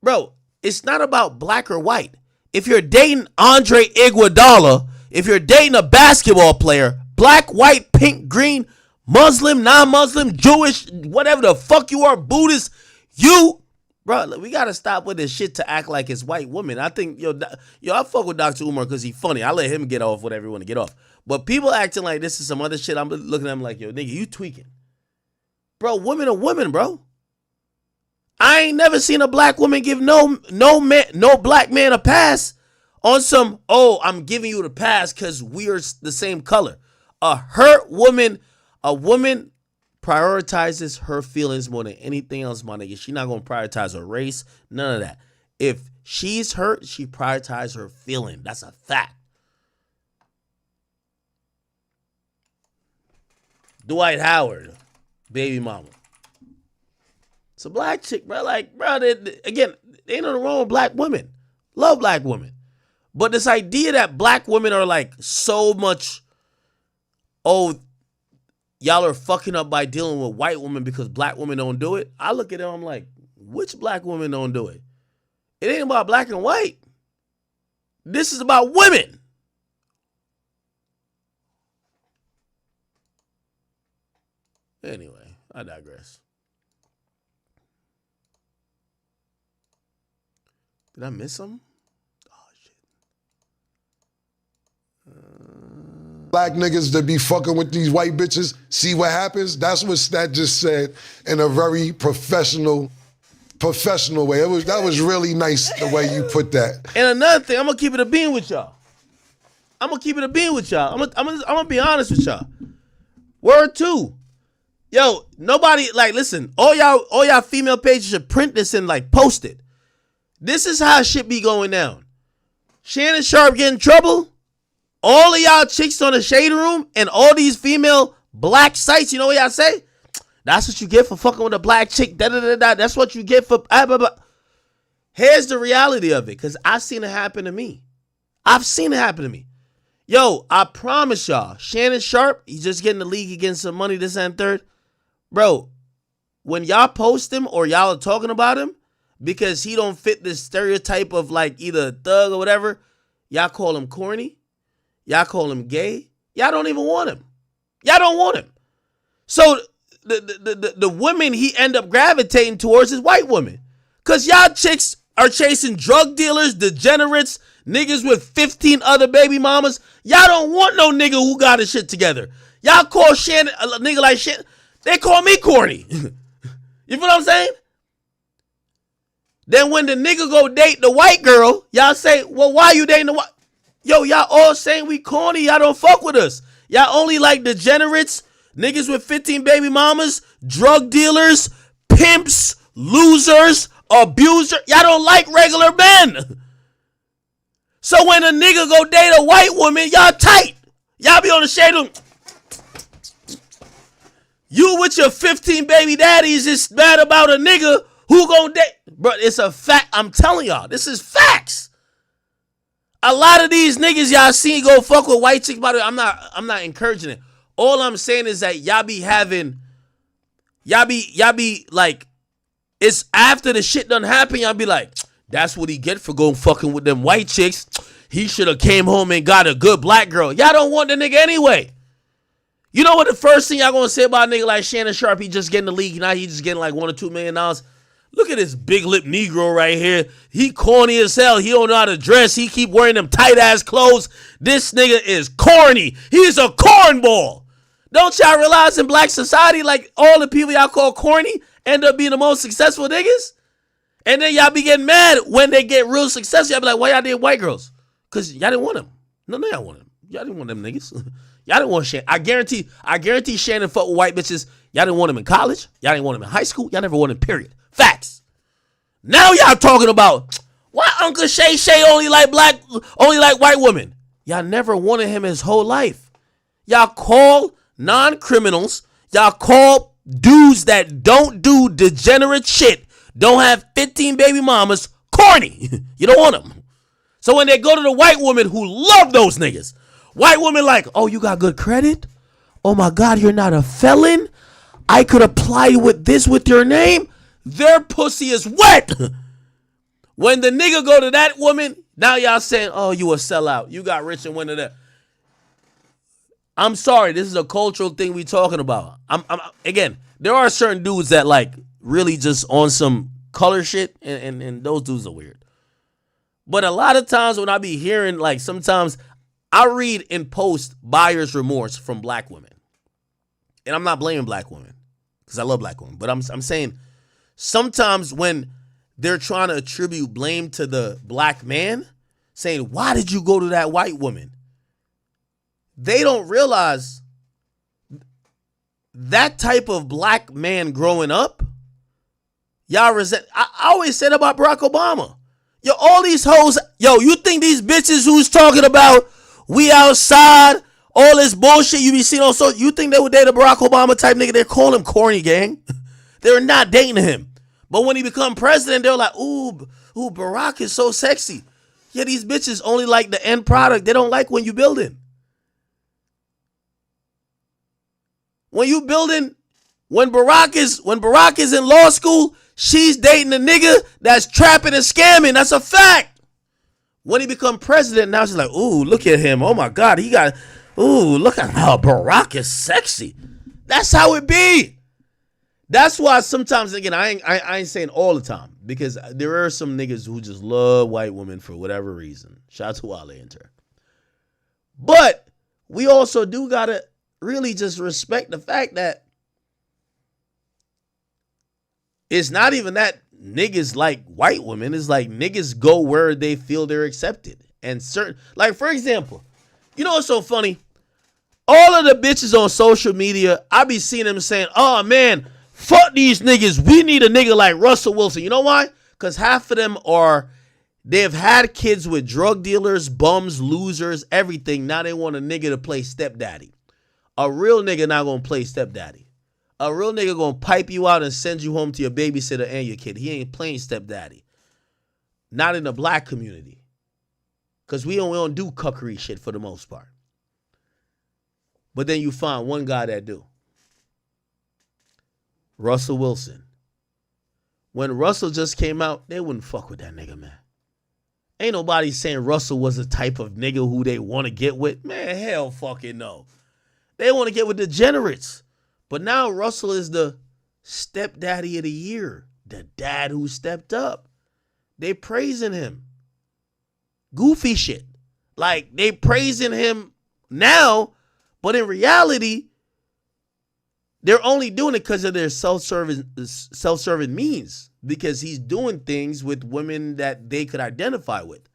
Bro, it's not about black or white. If you're dating Andre Iguodala, if you're dating a basketball player, black, white, pink, green, Muslim, non-Muslim, Jewish, whatever the fuck you are, Buddhist, bro, we gotta stop with this shit to act like it's white women. I think, I fuck with Dr. Umar because he's funny. I let him get off whatever he want to get off. But people acting like this is some other shit, I'm looking at him like, yo, nigga, you tweaking. Bro, women are women, bro. I ain't never seen a black woman give no black man a pass on some, I'm giving you the pass because we are the same color. A woman prioritizes her feelings more than anything else, my nigga. She not gonna prioritize her race, none of that. If she's hurt, she prioritizes her feeling. That's a fact. Dwight Howard, baby mama. It's a black chick, bro. Again, ain't nothing wrong with black women. Love black women. But this idea that black women are like so much, y'all are fucking up by dealing with white women because black women don't do it. I look at them, I'm like, which black women don't do it? It ain't about black and white. This is about women. Anyway, I digress. Did I miss something? Black niggas that be fucking with these white bitches, see what happens? That's what Stat just said in a very professional way. That was really nice the way you put that. And another thing, I'm gonna keep it a bean with y'all. I'm gonna be honest with y'all. Word two. Yo, nobody, like, listen, all y'all female pages should print this and like post it. This is how shit be going down. Shannon Sharpe get in trouble. All of y'all chicks on the Shade Room and all these female black sites, you know what y'all say? That's what you get for fucking with a black chick. That's what you get for. Blah, blah, blah. Here's the reality of it, because I've seen it happen to me. Yo, I promise y'all, Shannon Sharpe, he's just getting the league against some money, this and third. Bro, when y'all post him or y'all are talking about him, because he don't fit this stereotype of like either a thug or whatever, y'all call him corny. Y'all call him gay. Y'all don't even want him. Y'all don't want him. So the women he end up gravitating towards is white women. Because y'all chicks are chasing drug dealers, degenerates, niggas with 15 other baby mamas. Y'all don't want no nigga who got his shit together. Y'all call Shannon, a nigga like Shannon, they call me corny. You feel what I'm saying? Then when the nigga go date the white girl, y'all say, well, why you dating the white? Yo, y'all all saying we corny. Y'all don't fuck with us. Y'all only like degenerates, niggas with 15 baby mamas, drug dealers, pimps, losers, abusers. Y'all don't like regular men. So when a nigga go date a white woman, y'all tight. Y'all be on the Shade Room. You with your 15 baby daddies is mad about a nigga who gon' date. Bro, it's a fact. I'm telling y'all, this is facts. A lot of these niggas y'all seen go fuck with white chicks. By the way, I'm not encouraging it. All I'm saying is that y'all be like, it's after the shit done happen, y'all be like, that's what he get for going fucking with them white chicks. He should have came home and got a good black girl. Y'all don't want the nigga anyway. You know what the first thing y'all gonna say about a nigga like Shannon Sharpe? He just getting the league. Now he just getting like $1 or $2 million. Look at this big lip Negro right here. He corny as hell. He don't know how to dress. He keep wearing them tight ass clothes. This nigga is corny. He's a cornball. Don't y'all realize in black society, like all the people y'all call corny end up being the most successful niggas? And then y'all be getting mad when they get real successful. Y'all be like, why y'all did white girls? Because y'all didn't want them. No, y'all want them. Y'all didn't want them niggas. Y'all didn't want Shannon. I guarantee Shannon fuck with white bitches. Y'all didn't want him in college. Y'all didn't want him in high school. Y'all never want him, period. Facts. Now y'all talking about why Uncle Shay only like white women. Y'all never wanted him his whole life. Y'all call non-criminals. Y'all call dudes that don't do degenerate shit, don't have 15 baby mamas, corny. You don't want them. So when they go to the white woman who love those niggas, white women like, oh, you got good credit? Oh my God, you're not a felon? I could apply with this with your name? Their pussy is wet. When the nigga go to that woman, now y'all saying, oh, you a sellout. You got rich and went to that. I'm sorry, this is a cultural thing we talking about. Again, there are certain dudes that like really just on some color shit, and those dudes are weird. But a lot of times when I be hearing, like, sometimes I read in post buyer's remorse from black women. And I'm not blaming black women because I love black women. But I'm saying sometimes when they're trying to attribute blame to the black man, saying, why did you go to that white woman? They don't realize that type of black man growing up, y'all resent. I always said about Barack Obama. Yo, all these hoes, yo, you think these bitches who's talking about we outside, all this bullshit you be seeing on social, you think they would date a Barack Obama type nigga? They're calling him corny, gang. They're not dating him. But when he become president, they're like, ooh, Barack is so sexy. Yeah, these bitches only like the end product. They don't like when you building. When Barack is in law school, She's dating a nigga that's trapping and scamming. That's a fact. When he become president, now she's like, ooh, look at him. Oh my God, look at how Barack is sexy. That's how it be. That's why sometimes, again, I ain't saying all the time, because there are some niggas who just love white women for whatever reason. Shout out to Wale and her. But we also do gotta really just respect the fact that it's not even that niggas like white women. It's like niggas go where they feel they're accepted. And certain, like, for example, you know what's so funny? All of the bitches on social media, I be seeing them saying, oh man, fuck these niggas. We need a nigga like Russell Wilson. You know why? Because half of them they've had kids with drug dealers, bums, losers, everything. Now they want a nigga to play stepdaddy. A real nigga not gonna play stepdaddy. A real nigga gonna pipe you out and send you home to your babysitter and your kid. He ain't playing stepdaddy. Not in the black community. Because we don't do cuckery shit for the most part. But then you find one guy that do. Russell Wilson. When Russell just came out, they wouldn't fuck with that nigga, man. Ain't nobody saying Russell was the type of nigga who they want to get with. Man, hell fucking no. They want to get with degenerates. But now Russell is the stepdaddy of the year. The dad who stepped up. They praising him. Goofy shit. Like, they praising him now, but in reality, they're only doing it because of their self-serving means. Because he's doing things with women that they could identify with.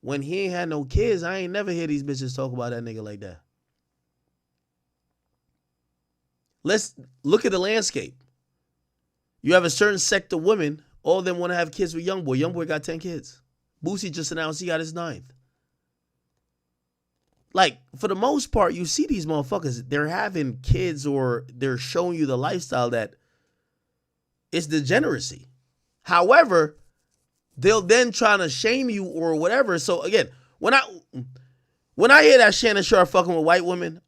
When he ain't had no kids, I ain't never hear these bitches talk about that nigga like that. Let's look at the landscape. You have a certain sect of women, all of them want to have kids with Youngboy. Youngboy got 10 kids. Boosie just announced he got his 9th. Like, for the most part, you see these motherfuckers, they're having kids or they're showing you the lifestyle that it's degeneracy. However, they'll then try to shame you or whatever. So again, when I hear that Shannon Sharpe fucking with white women,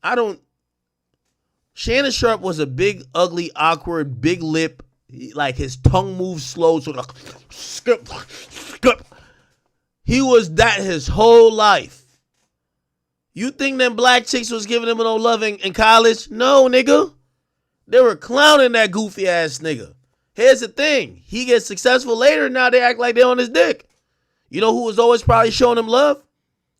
Shannon Sharpe was a big, ugly, awkward, big lip. Like, his tongue moves slow. So like, skip. He was that his whole life. You think them black chicks was giving him no love in college? No, nigga. They were clowning that goofy ass nigga. Here's the thing. He gets successful later. Now they act like they're on his dick. You know who was always probably showing him love?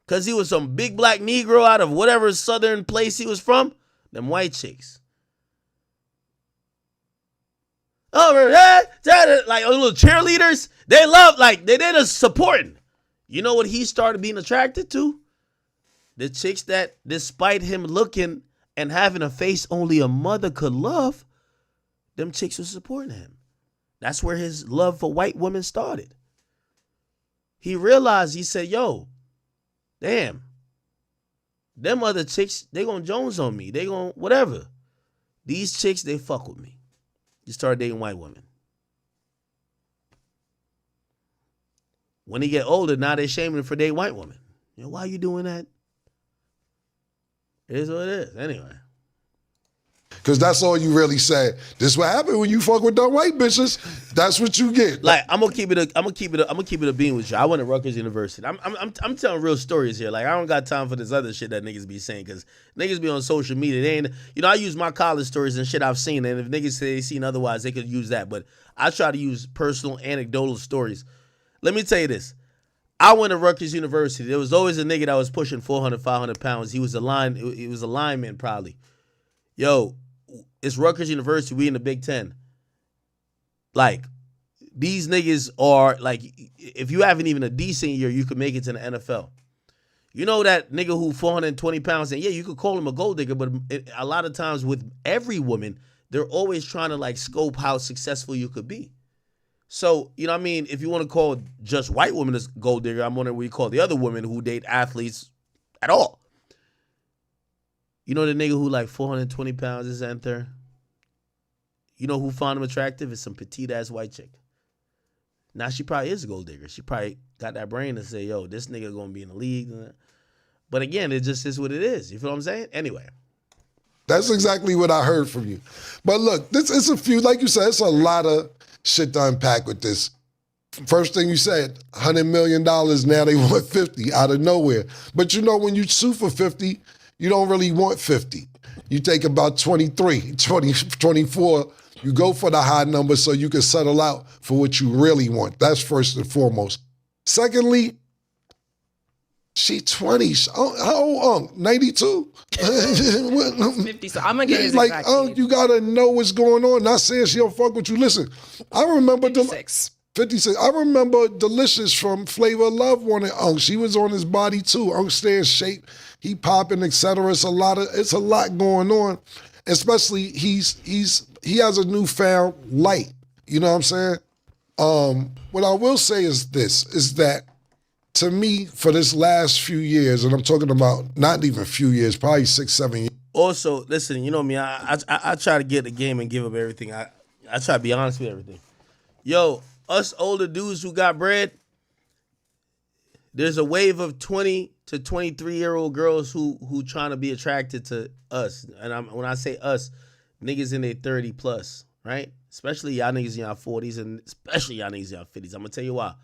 Because he was some big black Negro out of whatever southern place he was from. Them white chicks. Oh, like little cheerleaders. They love, like, they're just supporting. You know what he started being attracted to? The chicks that, despite him looking and having a face only a mother could love, them chicks were supporting him. That's where his love for white women started. He realized, he said, yo, damn, them other chicks, they gonna Jones on me. They gonna whatever. These chicks, they fuck with me. He started dating white women. When he get older, now they shaming him for dating white women. You know, why are you doing that? It is what it is. Anyway. Because that's all you really said. This is what happened when you fuck with dumb white bitches. That's what you get. Like, I'm gonna keep it a bean with you. I went to Rutgers University. I'm telling real stories here. Like, I don't got time for this other shit that niggas be saying, because niggas be on social media. They ain't, you know, I use my college stories and shit I've seen, and if niggas say they seen otherwise, they could use that. But I try to use personal anecdotal stories. Let me tell you this. I went to Rutgers University. There was always a nigga that was pushing 400, 500 pounds. He was a lineman probably. Yo, it's Rutgers University. We in the Big Ten. Like, these niggas are, like, if you haven't even a decent year, you could make it to the NFL. You know that nigga who 420 pounds, and yeah, you could call him a gold digger, but a lot of times with every woman, they're always trying to, like, scope how successful you could be. So, you know what I mean? If you want to call just white women as gold digger, I'm wondering what you call the other women who date athletes at all. You know the nigga who like 420 pounds is and there? You know who found him attractive? It's some petite ass white chick. Now she probably is a gold digger. She probably got that brain to say, yo, this nigga gonna be in the league. But again, it just is what it is. You feel what I'm saying? Anyway. That's exactly what I heard from you. But look, this is a few, like you said, it's a lot of shit to unpack with this. First thing you said, $100 million, now they want 50 out of nowhere. But you know, when you sue for 50, you don't really want 50. You take about 23, 20, 24, you go for the high number so you can settle out for what you really want. That's first and foremost. Secondly, she 20. How old? 92? 50, so I'm gonna get his like, exact age. you gotta know what's going on. Not saying she don't fuck with you. Listen, I remember 56. 56. I remember Delicious from Flavor of Love wanted Unc. She was on his body too. Unc stay in shape. He popping, etc. It's a lot going on. Especially he has a newfound light. You know what I'm saying? What I will say is this, is that to me, for this last few years, and I'm talking about not even a few years, probably 6, 7 years. Also, listen, you know me, I try to get the game and give them everything. I try to be honest with everything. Yo, us older dudes who got bread, there's a wave of 20 to 23-year-old girls who trying to be attracted to us. And when I say us, niggas in their 30 plus, right? Especially y'all niggas in y'all 40s and especially y'all niggas in y'all 50s. I'm going to tell you why.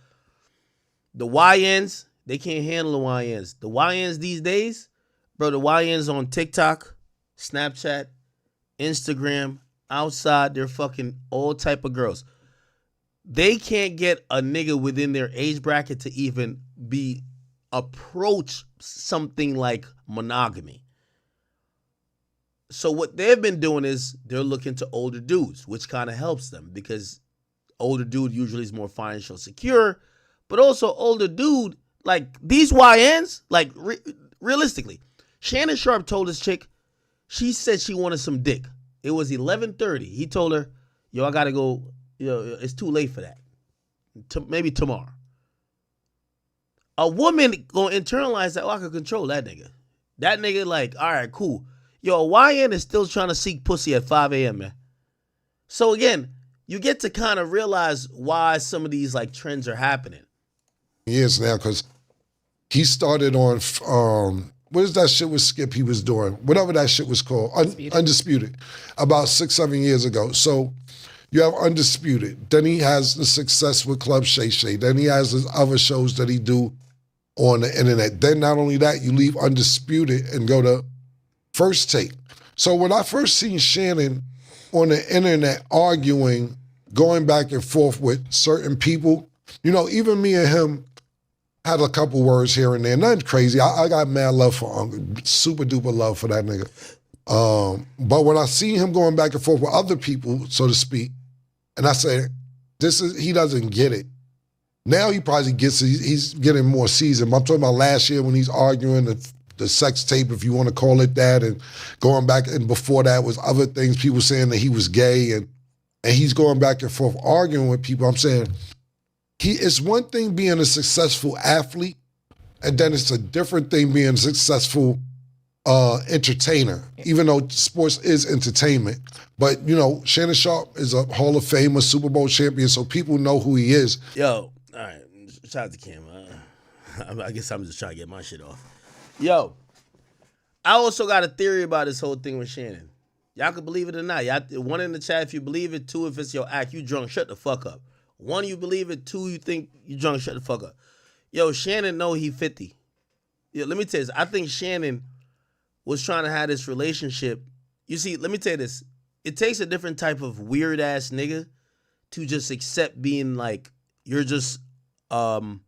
The YNs, they can't handle the YNs. The YNs these days, bro, the YNs on TikTok, Snapchat, Instagram, outside, they're fucking all type of girls. They can't get a nigga within their age bracket to even approach something like monogamy. So what they've been doing is they're looking to older dudes, which kind of helps them because older dude usually is more financially secure, but also older dude, like these YNs, like realistically, Shannon Sharpe told this chick, she said she wanted some dick. It was 11:30. He told her, yo, I got to go. It's too late for that. Maybe tomorrow. A woman gonna internalize that, I can control that nigga. That nigga like, all right, cool. Yo, YN is still trying to seek pussy at 5 a.m., man. So again, you get to kind of realize why some of these like trends are happening. Years now, because he started on, what is that shit with Skip he was doing? Whatever that shit was called. Undisputed. About 6, 7 years ago. So you have Undisputed. Then he has the success with Club Shay Shay. Then he has his other shows that he do on the internet. Then not only that, you leave Undisputed and go to First Take. So when I first seen Shannon on the internet arguing, going back and forth with certain people, you know, even me and him had a couple words here and there. Nothing crazy. I got mad love for Uncle. Super duper love for that nigga. But when I see him going back and forth with other people, so to speak, and I say, he doesn't get it. Now he probably gets it. He's getting more seasoned. I'm talking about last year when he's arguing the sex tape, if you want to call it that, and going back, and before that was other things, people saying that he was gay, and he's going back and forth arguing with people. I'm saying, it's one thing being a successful athlete, and then it's a different thing being a successful entertainer, even though sports is entertainment. But, you know, Shannon Sharpe is a Hall of Famer, Super Bowl champion, so people know who he is. Yo, all right, shout out to Kim. I guess I'm just trying to get my shit off. Yo, I also got a theory about this whole thing with Shannon. Y'all can believe it or not. Y'all, 1 in the chat if you believe it, 2 if it's your act. You drunk, shut the fuck up. 1, you believe it, 2, you think you drunk, shut the fuck up. Yo, Shannon know he 50. Yo, let me tell you this. I think Shannon was trying to have this relationship. You see, let me tell you this. It takes a different type of weird-ass nigga to just accept being like, you're just a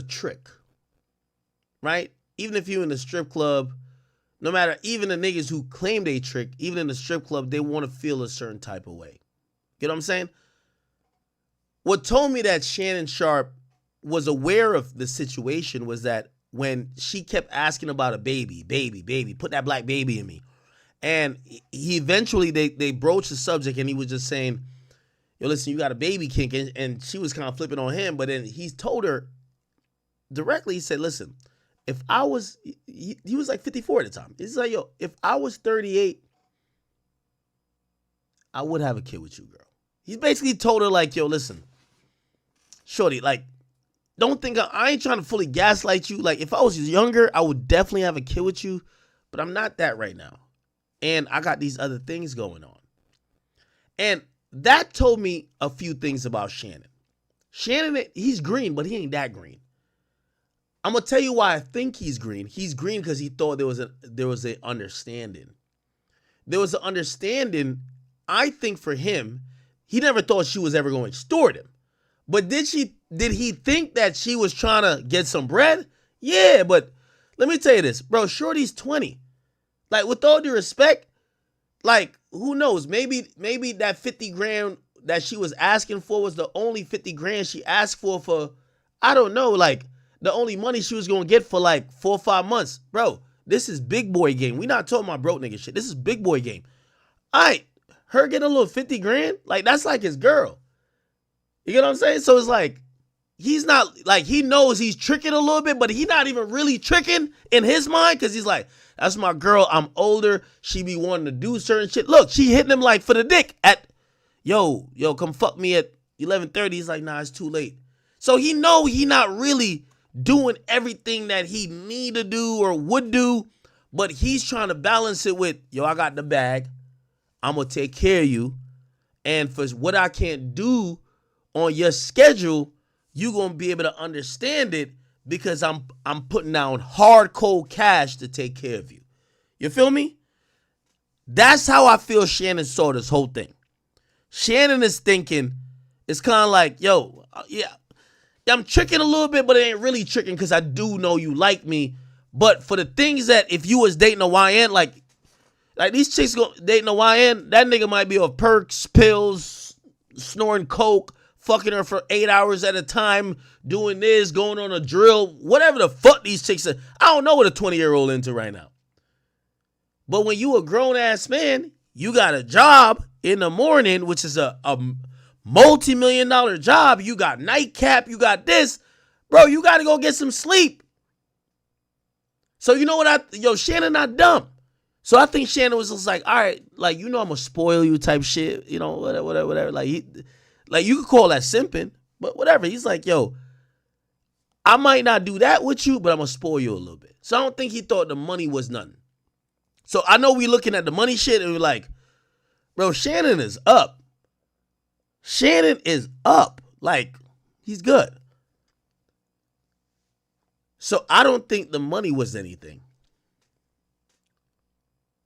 trick. Right? Even if you're in a strip club, no matter, even the niggas who claim they trick, even in the strip club, they want to feel a certain type of way. You know what I'm saying? What told me that Shannon Sharpe was aware of the situation was that when she kept asking about a baby, put that black baby in me. And he eventually, they broached the subject and he was just saying, yo, listen, you got a baby kink. And she was kind of flipping on him. But then he told her directly, he said, listen, if I was, he was like 54 at the time. He's like, yo, if I was 38, I would have a kid with you, girl. He basically told her like, yo, listen, shorty, like, don't think I ain't trying to fully gaslight you. Like, if I was younger, I would definitely have a kid with you. but I'm not that right now. And I got these other things going on. And that told me a few things about Shannon. Shannon, he's green, but he ain't that green. I'm gonna tell you why I think he's green. He's green because he thought there was an understanding. There was an understanding, I think, for him. He never thought she was ever going to extort him. But did he think that she was trying to get some bread? Yeah, but let me tell you this, bro. Shorty's 20. Like, with all due respect, like, who knows? Maybe that 50 grand that she was asking for was the only 50 grand she asked for, I don't know, like, the only money she was going to get for, like, 4 or 5 months. Bro, this is big boy game. We not talking about broke nigga shit. This is big boy game. All right, her getting a little 50 grand, like, that's like his girl. You get what I'm saying? So it's like, he's not, like, he knows he's tricking a little bit, but he's not even really tricking in his mind, because he's like, that's my girl. I'm older. She be wanting to do certain shit. Look, she hitting him, like, for the dick at, yo, come fuck me at 11:30. He's like, nah, it's too late. So he know he not really doing everything that he need to do or would do, but he's trying to balance it with, yo, I got the bag. I'm going to take care of you. And for what I can't do on your schedule, you going to be able to understand it because I'm putting down hard, cold cash to take care of you. You feel me? That's how I feel Shannon saw this whole thing. Shannon is thinking, it's kind of like, yo, yeah, I'm tricking a little bit, but it ain't really tricking because I do know you like me. But for the things that if you was dating a YN, like these chicks dating a YN, that nigga might be off perks, pills, snoring coke, fucking her for 8 hours at a time, doing this, going on a drill, whatever the fuck these chicks are. I don't know what a 20-year-old into right now. But when you a grown-ass man, you got a job in the morning, which is a multi-million-dollar job. You got nightcap, you got this. Bro, you got to go get some sleep. So you know what Shannon not dumb. So I think Shannon was just like, all right, like, you know I'm going to spoil you type shit, you know, whatever. Like, you could call that simping, but whatever. He's like, yo, I might not do that with you, but I'm going to spoil you a little bit. So I don't think he thought the money was nothing. So I know we looking at the money shit and we're like, bro, Shannon is up. Shannon is up. Like, he's good. So I don't think the money was anything.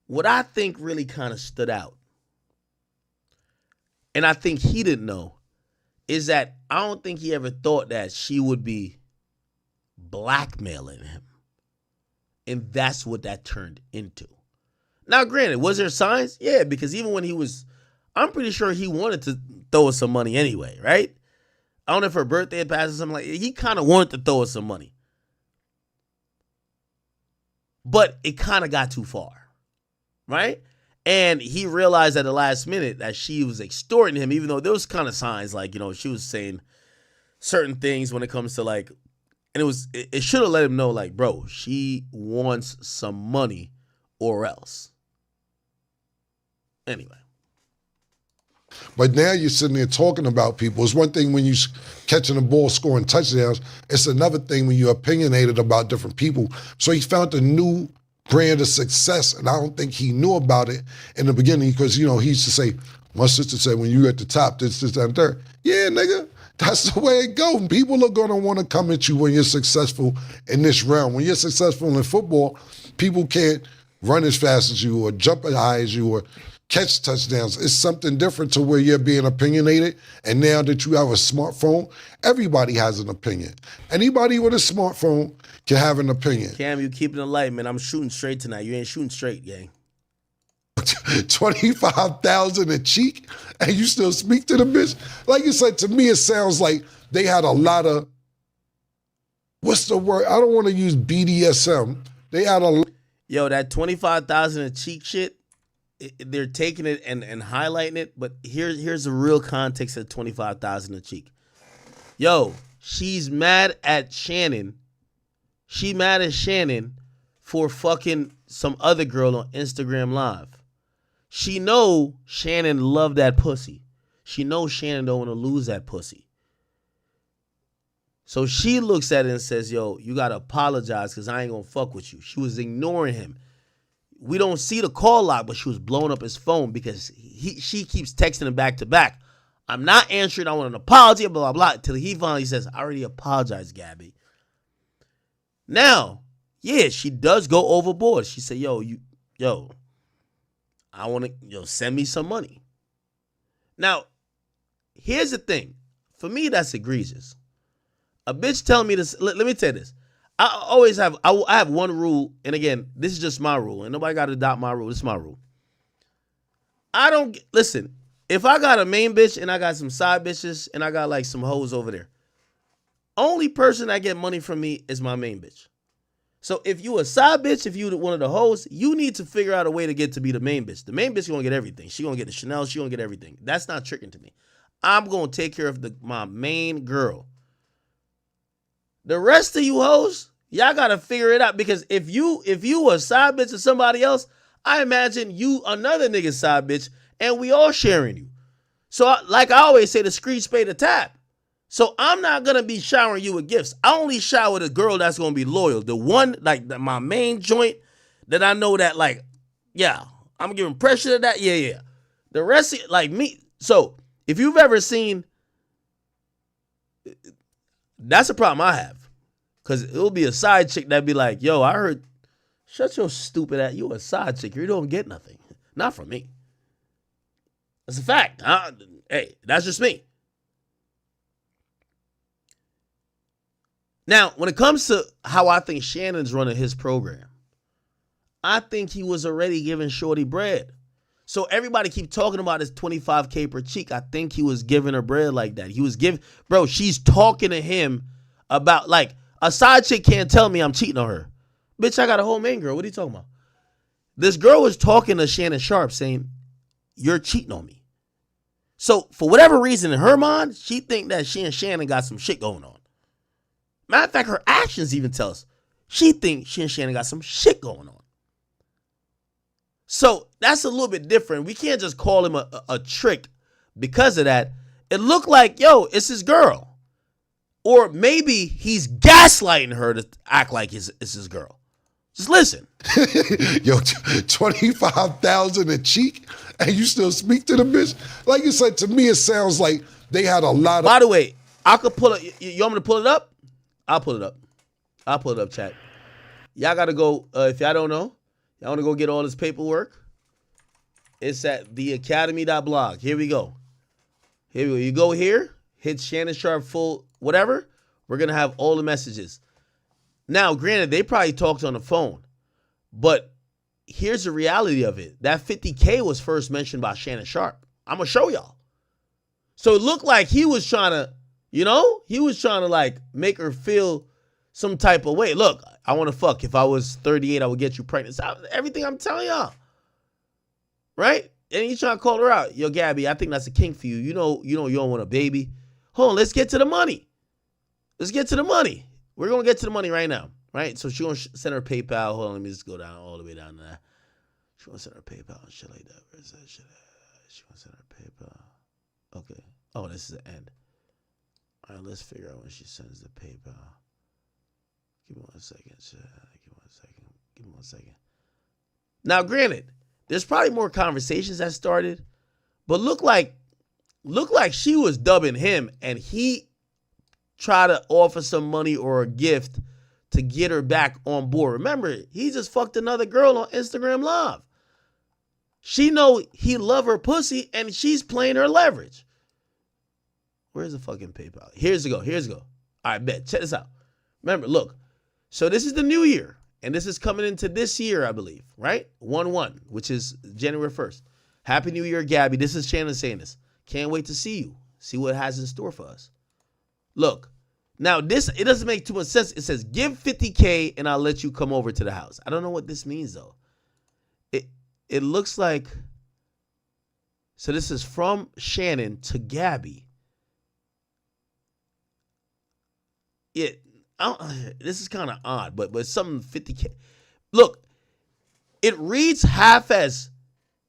What I think really kind of stood out, and I think he didn't know, is that I don't think he ever thought that she would be blackmailing him. And that's what that turned into. Now, granted, was there signs? Yeah, because even when I'm pretty sure he wanted to throw us some money anyway, right? I don't know if her birthday had passed or something like that. He kind of wanted to throw us some money. But it kind of got too far, right? And he realized at the last minute that she was extorting him, even though there was kind of signs like, you know, she was saying certain things when it comes to like, and it should have let him know, like, bro, she wants some money or else. Anyway. But now you're sitting there talking about people. It's one thing when you're catching the ball, scoring touchdowns. It's another thing when you're opinionated about different people. So he found a new brand of success, and I don't think he knew about it in the beginning because, you know, he used to say, my sister said, when you're at the top, this, that, and third. Yeah, nigga, that's the way it goes. People are going to want to come at you when you're successful in this realm. When you're successful in football, people can't run as fast as you or jump as high as you or catch touchdowns. It's something different to where you're being opinionated. And now that you have a smartphone, everybody has an opinion. Anybody with a smartphone can have an opinion. Cam, you keeping it light, man. I'm shooting straight tonight. You ain't shooting straight, gang. 25,000 a cheek, and you still speak to the bitch? Like you said, to me, it sounds like they had a lot of, what's the word? I don't want to use BDSM. They had a... Yo, that 25,000 a cheek shit, they're taking it and highlighting it, but here's the real context of 25,000 a cheek. Yo, she's mad at Shannon. She mad at Shannon for fucking some other girl on Instagram Live. She know Shannon love that pussy. She knows Shannon don't want to lose that pussy. So she looks at it and says, yo, you got to apologize because I ain't going to fuck with you. She was ignoring him. We don't see the call log, but she was blowing up his phone because she keeps texting him back to back. I'm not answering. I want an apology, blah, blah, blah. Until he finally says, I already apologized, Gabby. Now, yeah, she does go overboard. She said, yo, I want to, send me some money. Now, here's the thing. For me, that's egregious. A bitch telling me this, let me tell you this. I always have, I have one rule, and again, this is just my rule, and nobody got to adopt my rule. This is my rule. Listen, if I got a main bitch and I got some side bitches and I got like some hoes over there, only person that get money from me is my main bitch. So if you a side bitch, if you one of the hoes, you need to figure out a way to get to be the main bitch. The main bitch gonna get everything. She gonna get the Chanel. She gonna get everything. That's not tricking to me. I'm gonna take care of my main girl. The rest of you hoes, y'all gotta figure it out, because if you a side bitch of somebody else, I imagine you another nigga's side bitch, and we all sharing you. So like I always say, the streets pay the tab. So I'm not gonna be showering you with gifts. I only shower the girl that's gonna be loyal. The one, like my main joint that I know that, like, yeah, I'm giving pressure to that. Yeah. The rest of, like me. So if you've ever seen, that's a problem I have. Because it'll be a side chick that'd be like, yo, I heard, shut your stupid ass. You a side chick. You don't get nothing. Not from me. That's a fact. Hey, that's just me. Now, when it comes to how I think Shannon's running his program, I think he was already giving Shorty bread. So everybody keep talking about his $25K per cheek. I think he was giving her bread like that. He was giving, bro, she's talking to him about, like, a side chick can't tell me I'm cheating on her. Bitch, I got a whole main girl. What are you talking about? This girl was talking to Shannon Sharpe saying, you're cheating on me. So for whatever reason, in her mind, she think that she and Shannon got some shit going on. Matter of fact, her actions even tell us she thinks she and Shannon got some shit going on. So that's a little bit different. We can't just call him a trick because of that. It looked like, yo, it's his girl. Or maybe he's gaslighting her to act like it's his girl. Just listen. Yo, 25,000 a cheek, and you still speak to the bitch? Like you said, to me, it sounds like they had a lot of. By the way, I could pull it. You want me to pull it up? I'll pull it up. I'll pull it up, chat. Y'all got to go. If y'all don't know, y'all want to go get all this paperwork. It's at theakademy.blog. Here we go. Here we go. You go here, hit Shannon Sharpe full whatever. We're going to have all the messages. Now, granted, they probably talked on the phone, but here's the reality of it. That 50K was first mentioned by Shannon Sharpe. I'm going to show y'all. So it looked like he was trying to, he was trying to like make her feel some type of way. Look, I want to fuck. If I was 38, I would get you pregnant. So everything I'm telling y'all. Right? And he's trying to call her out. Yo, Gabby, I think that's a kink for you. You know you don't want a baby. Hold on, let's get to the money. Let's get to the money. We're going to get to the money right now, right? So she's going to send her PayPal. Hold on, let me just go down all the way down there. She want to send her PayPal and shit like that. Where is that shit at? She want to send her PayPal. Okay. Oh, this is the end. All right, let's figure out when she sends the PayPal. Give me 1 second, chat. Give me 1 second. Now, granted, there's probably more conversations that started, but look like she was dubbing him, and he tried to offer some money or a gift to get her back on board. Remember, he just fucked another girl on Instagram Live. She know he love her pussy, and she's playing her leverage. Where's the fucking PayPal? Here's the go. All right, bet. Check this out. Remember, look. So this is the new year, and this is coming into this year, I believe, right? 1/1, which is January 1st. Happy New Year, Gabby. This is Shannon saying this. Can't wait to see you. See what it has in store for us. Look, now it doesn't make too much sense. It says, give 50K and I'll let you come over to the house. I don't know what this means, though. It looks like, so this is from Shannon to Gabby. This is kind of odd, but something 50K. Look, it reads half as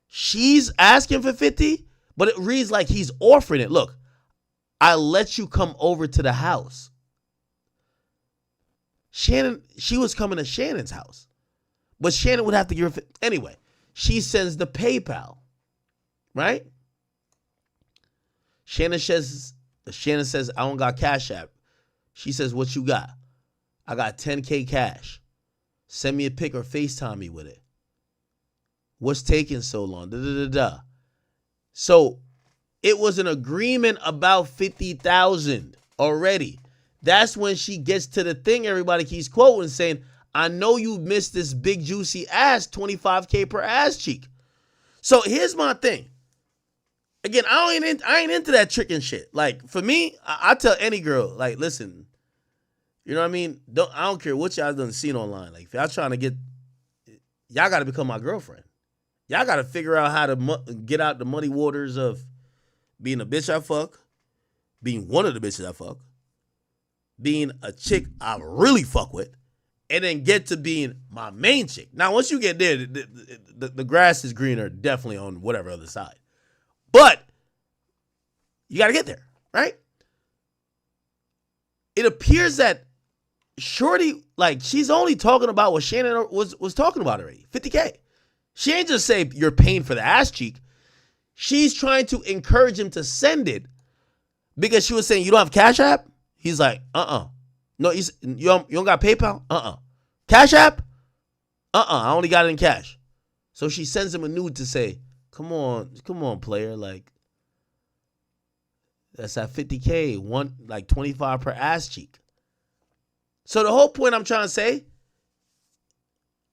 she's asking for 50, but it reads like he's offering it. Look, I'll let you come over to the house. She was coming to Shannon's house. But Shannon would have to give her. Anyway, she sends the PayPal, right? Shannon says, I don't got Cash App. She says, what you got? I got $10K cash. Send me a pic or FaceTime me with it. What's taking so long? So it was an agreement about $50,000 already. That's when she gets to the thing everybody keeps quoting, saying, I know you missed this big juicy ass, $25K per ass cheek. So here's my thing. Again, I ain't into that tricking shit. Like, for me, I tell any girl, like, listen, you know what I mean? I don't care what y'all done seen online. Like, if y'all trying to y'all got to become my girlfriend. Y'all got to figure out how to get out the muddy waters of being a bitch I fuck, being one of the bitches I fuck, being a chick I really fuck with, and then get to being my main chick. Now, once you get there, the grass is greener definitely on whatever other side. But you got to get there, right? It appears that Shorty, like, she's only talking about what Shannon was talking about already, $50K. She ain't just say you're paying for the ass cheek. She's trying to encourage him to send it because she was saying, you don't have Cash App? He's like, No, you don't got PayPal? Cash App? I only got it in cash. So she sends him a nude to say, come on, player. Like, that's at $50K, like 25 per ass cheek. So the whole point I'm trying to say,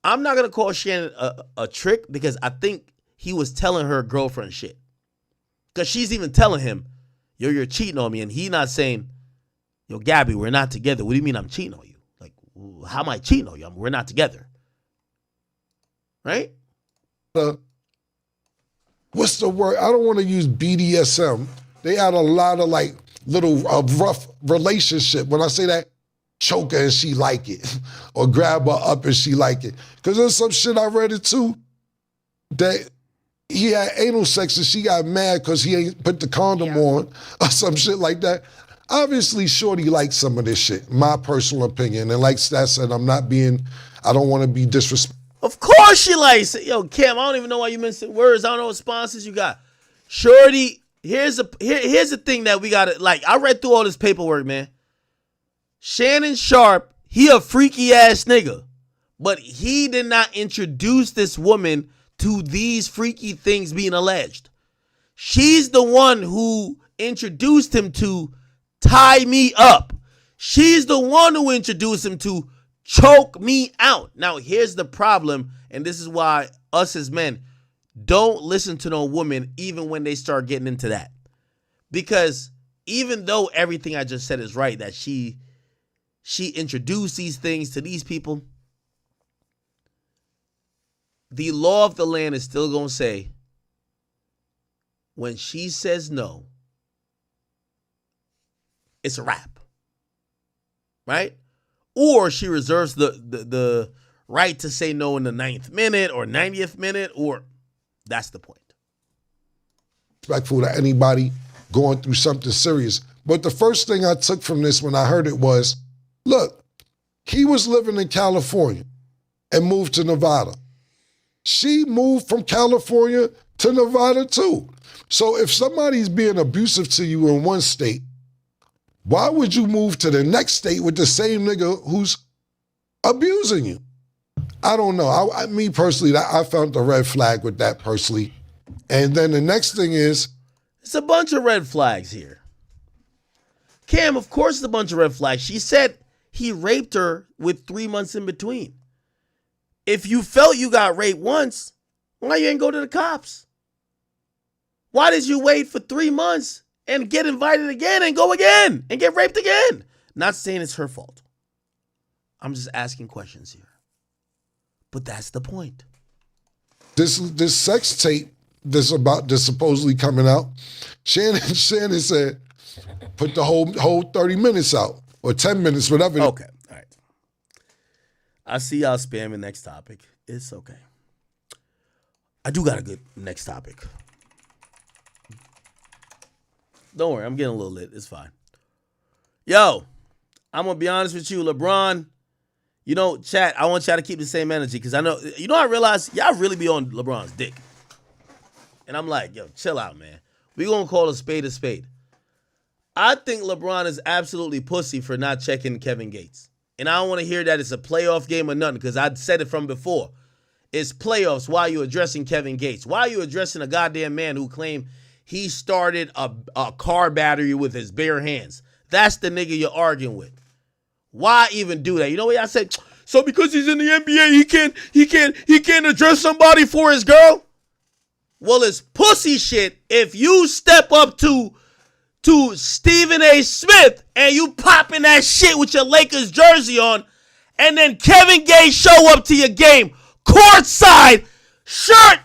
I'm not going to call Shannon a trick because I think he was telling her girlfriend shit. Because she's even telling him, yo, you're cheating on me. And he not saying, yo, Gabby, we're not together. What do you mean I'm cheating on you? Like, how am I cheating on you? We're not together. Right? What's the word? I don't want to use BDSM. They had a lot of like little rough relationship. When I say that, choke her and she like it. Or grab her up and she like it. Because there's some shit I read it too. That he had anal sex and she got mad because he ain't put the condom on. Or some shit like that. Obviously, Shorty likes some of this shit. My personal opinion. And like Stat said, I don't want to be disrespectful. Of course she likes it. Yo, Cam, I don't even know why you mentioned words. I don't know what sponsors you got. Shorty, here's the thing that we got to, like, I read through all this paperwork, man. Shannon Sharpe, he a freaky ass nigga. But he did not introduce this woman to these freaky things being alleged. She's the one who introduced him to tie me up. She's the one who introduced him to choke me out. Now, here's the problem, and this is why us as men don't listen to no woman even when they start getting into that. Because even though everything I just said is right, that she introduced these things to these people, the law of the land is still going to say when she says no, it's a wrap. Right? Or she reserves the right to say no in the 9th minute or 90th minute, or that's the point. Respectful to anybody going through something serious. But the first thing I took from this when I heard it was, look, he was living in California and moved to Nevada. She moved from California to Nevada too. So if somebody's being abusive to you in one state, why would you move to the next state with the same nigga who's abusing you? I don't know. Me personally, I found the red flag with that personally. And then the next thing is, it's a bunch of red flags here. Cam, of course it's a bunch of red flags. She said he raped her with 3 months in between. If you felt you got raped once, why you ain't go to the cops? Why did you wait for 3 months and get invited again and go again and get raped again? Not saying it's her fault. I'm just asking questions here. But that's the point. This sex tape that's supposedly coming out, Shannon said, put the whole 30 minutes out or 10 minutes, whatever. Okay, all right. I see y'all spamming next topic. It's okay. I do got a good next topic. Don't worry, I'm getting a little lit. It's fine. Yo, I'm going to be honest with you. LeBron, You know, chat, I want y'all to keep the same energy because I know, I realize y'all really be on LeBron's dick. And I'm like, yo, chill out, man. We gonna call a spade a spade. I think LeBron is absolutely pussy for not checking Kevin Gates. And I don't want to hear that it's a playoff game or nothing because I said it from before. It's playoffs. Why are you addressing Kevin Gates? Why are you addressing a goddamn man who claimed he started a car battery with his bare hands? That's the nigga you're arguing with. Why even do that? You know what I said? So because he's in the NBA, he can't address somebody for his girl? Well, it's pussy shit if you step up to Stephen A. Smith and you popping that shit with your Lakers jersey on, and then Kevin Gates show up to your game courtside, shirt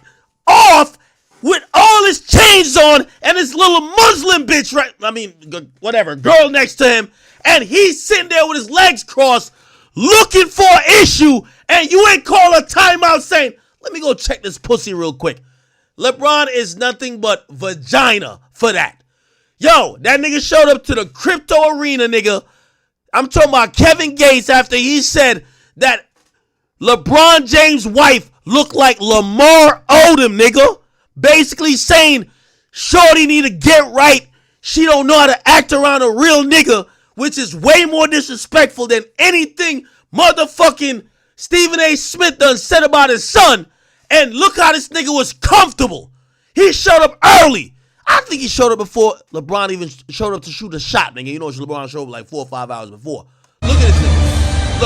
off, with all his chains on and his little Muslim bitch, girl next to him, and he's sitting there with his legs crossed looking for an issue, and you ain't call a timeout saying, let me go check this pussy real quick. LeBron is nothing but vagina for that. Yo, that nigga showed up to the crypto arena, nigga. I'm talking about Kevin Gates after he said that LeBron James' wife looked like Lamar Odom, nigga. Basically saying, shorty need to get right. She don't know how to act around a real nigga, which is way more disrespectful than anything motherfucking Stephen A. Smith done said about his son. And look how this nigga was comfortable. He showed up early. I think he showed up before LeBron even showed up to shoot a shot, nigga. You know, LeBron showed up like 4 or 5 hours before. Look at this nigga.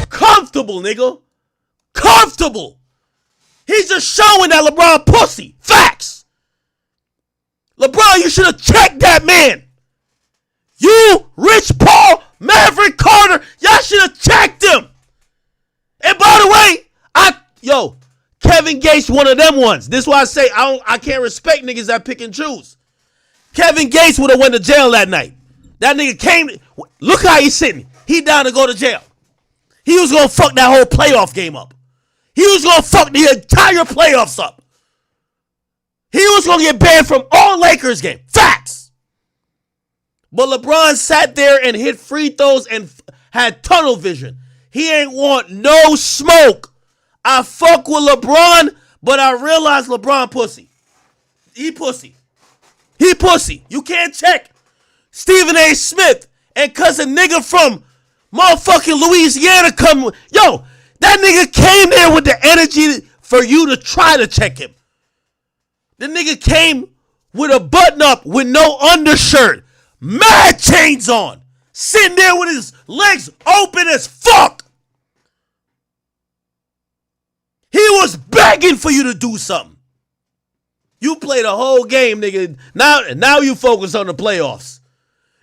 Look. Comfortable, nigga. Comfortable. He's just showing that LeBron pussy. Facts. LeBron, you should have checked that man. You, Rich Paul, Maverick Carter, y'all should have checked him. And by the way, Kevin Gates one of them ones. This is why I say I can't respect niggas that pick and choose. Kevin Gates would have went to jail that night. That nigga came. Look how he's sitting. He down to go to jail. He was going to fuck that whole playoff game up. He was going to fuck the entire playoffs up. He was going to get banned from all Lakers games. Facts. But LeBron sat there and hit free throws and had tunnel vision. He ain't want no smoke. I fuck with LeBron, but I realize LeBron pussy. He pussy. He pussy. You can't check Stephen A. Smith. And cause a nigga from motherfucking Louisiana come. Yo, that nigga came there with the energy for you to try to check him. The nigga came with a button up with no undershirt. Mad chains on. Sitting there with his legs open as fuck. He was begging for you to do something. You played a whole game, nigga. Now you focus on the playoffs.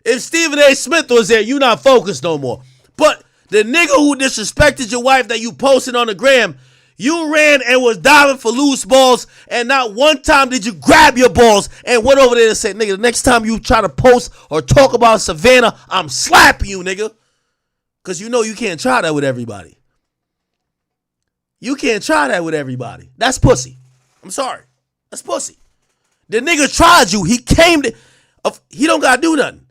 If Stephen A. Smith was there, you not focused no more. But the nigga who disrespected your wife that you posted on the gram, you ran and was diving for loose balls, and not one time did you grab your balls and went over there and said, nigga, the next time you try to post or talk about Savannah, I'm slapping you, nigga. Because you know you can't try that with everybody. You can't try that with everybody. That's pussy. I'm sorry. That's pussy. The nigga tried you. He came to... He don't got to do nothing.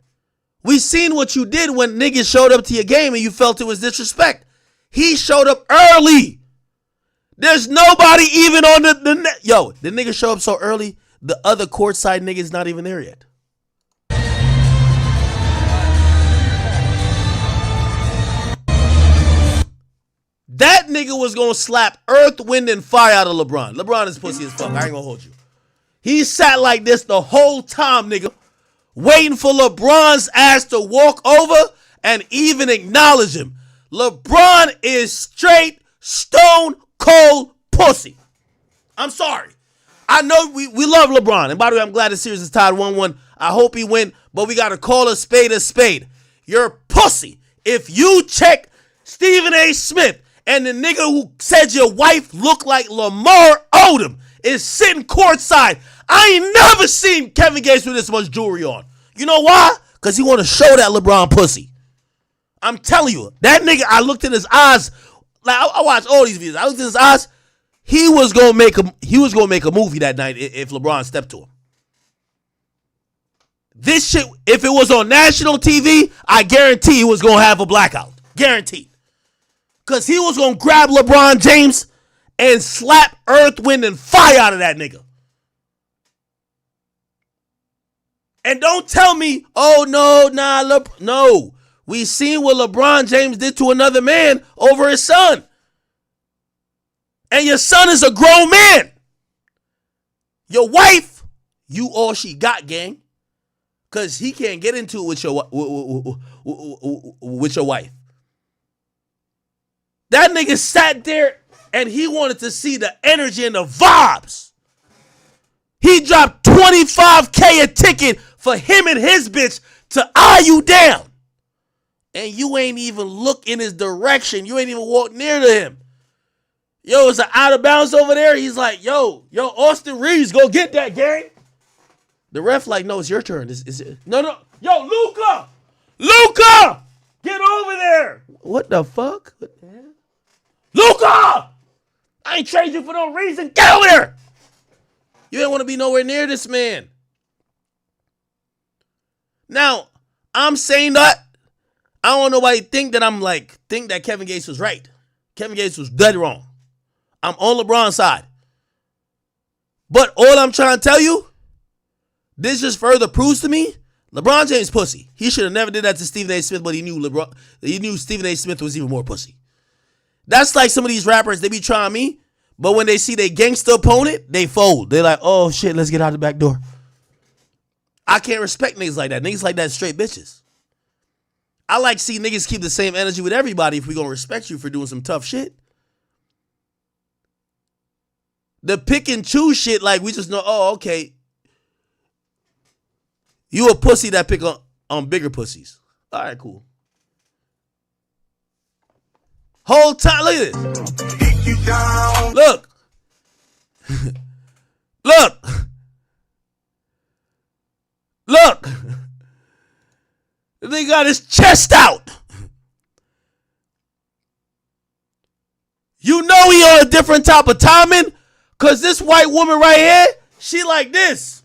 We seen what you did when niggas showed up to your game and you felt it was disrespect. He showed up early. There's nobody even on the net. Yo, the nigga showed up so early, the other courtside nigga's not even there yet. That nigga was going to slap earth, wind, and fire out of LeBron. LeBron is pussy as fuck. I ain't going to hold you. He sat like this the whole time, nigga, waiting for LeBron's ass to walk over and even acknowledge him. LeBron is straight, stone cold pussy. I'm sorry. I know we love LeBron. And by the way, I'm glad the series is tied 1-1. I hope he win, but we got to call a spade a spade. You're pussy. If you check Stephen A. Smith, and the nigga who said your wife looked like Lamar Odom is sitting courtside. I ain't never seen Kevin Gates with this much jewelry on. You know why? Because he want to show that LeBron pussy. I'm telling you, that nigga, I looked in his eyes. Like I watched all these videos. I looked in his eyes. He was gonna make a movie that night if LeBron stepped to him. This shit, if it was on national TV, I guarantee he was gonna have a blackout. Guaranteed. Because he was going to grab LeBron James and slap earth, wind, and fire out of that nigga. And don't tell me, oh, no, nah, no. We seen what LeBron James did to another man over his son. And your son is a grown man. Your wife, you all she got, gang. Because he can't get into it with your wife. That nigga sat there and he wanted to see the energy and the vibes. He dropped $25K a ticket for him and his bitch to eye you down. And you ain't even look in his direction. You ain't even walk near to him. Yo, it's an out of bounds over there. He's like, yo, Austin Reeves, go get that, gang. The ref like, no, it's your turn. No. Yo, Luka, get over there. What the fuck? Luka, I ain't trade you for no reason. Get over there. You ain't want to be nowhere near this man. Now, I'm saying that. I don't want nobody think that Kevin Gates was right. Kevin Gates was dead wrong. I'm on LeBron's side. But all I'm trying to tell you, this just further proves to me, LeBron James pussy. He should have never did that to Stephen A. Smith, but he knew Stephen A. Smith was even more pussy. That's like some of these rappers, they be trying me, but when they see their gangster opponent, they fold. They're like, oh shit, let's get out the back door. I can't respect niggas like that. Niggas like that straight bitches. I like see niggas keep the same energy with everybody if we gonna respect you for doing some tough shit. The pick and choose shit, like we just know, oh, okay. You a pussy that pick on bigger pussies. All right, cool. Whole time, look at this. Look. Look. The nigga got his chest out. You know he on a different type of timing, because this white woman right here, she like this.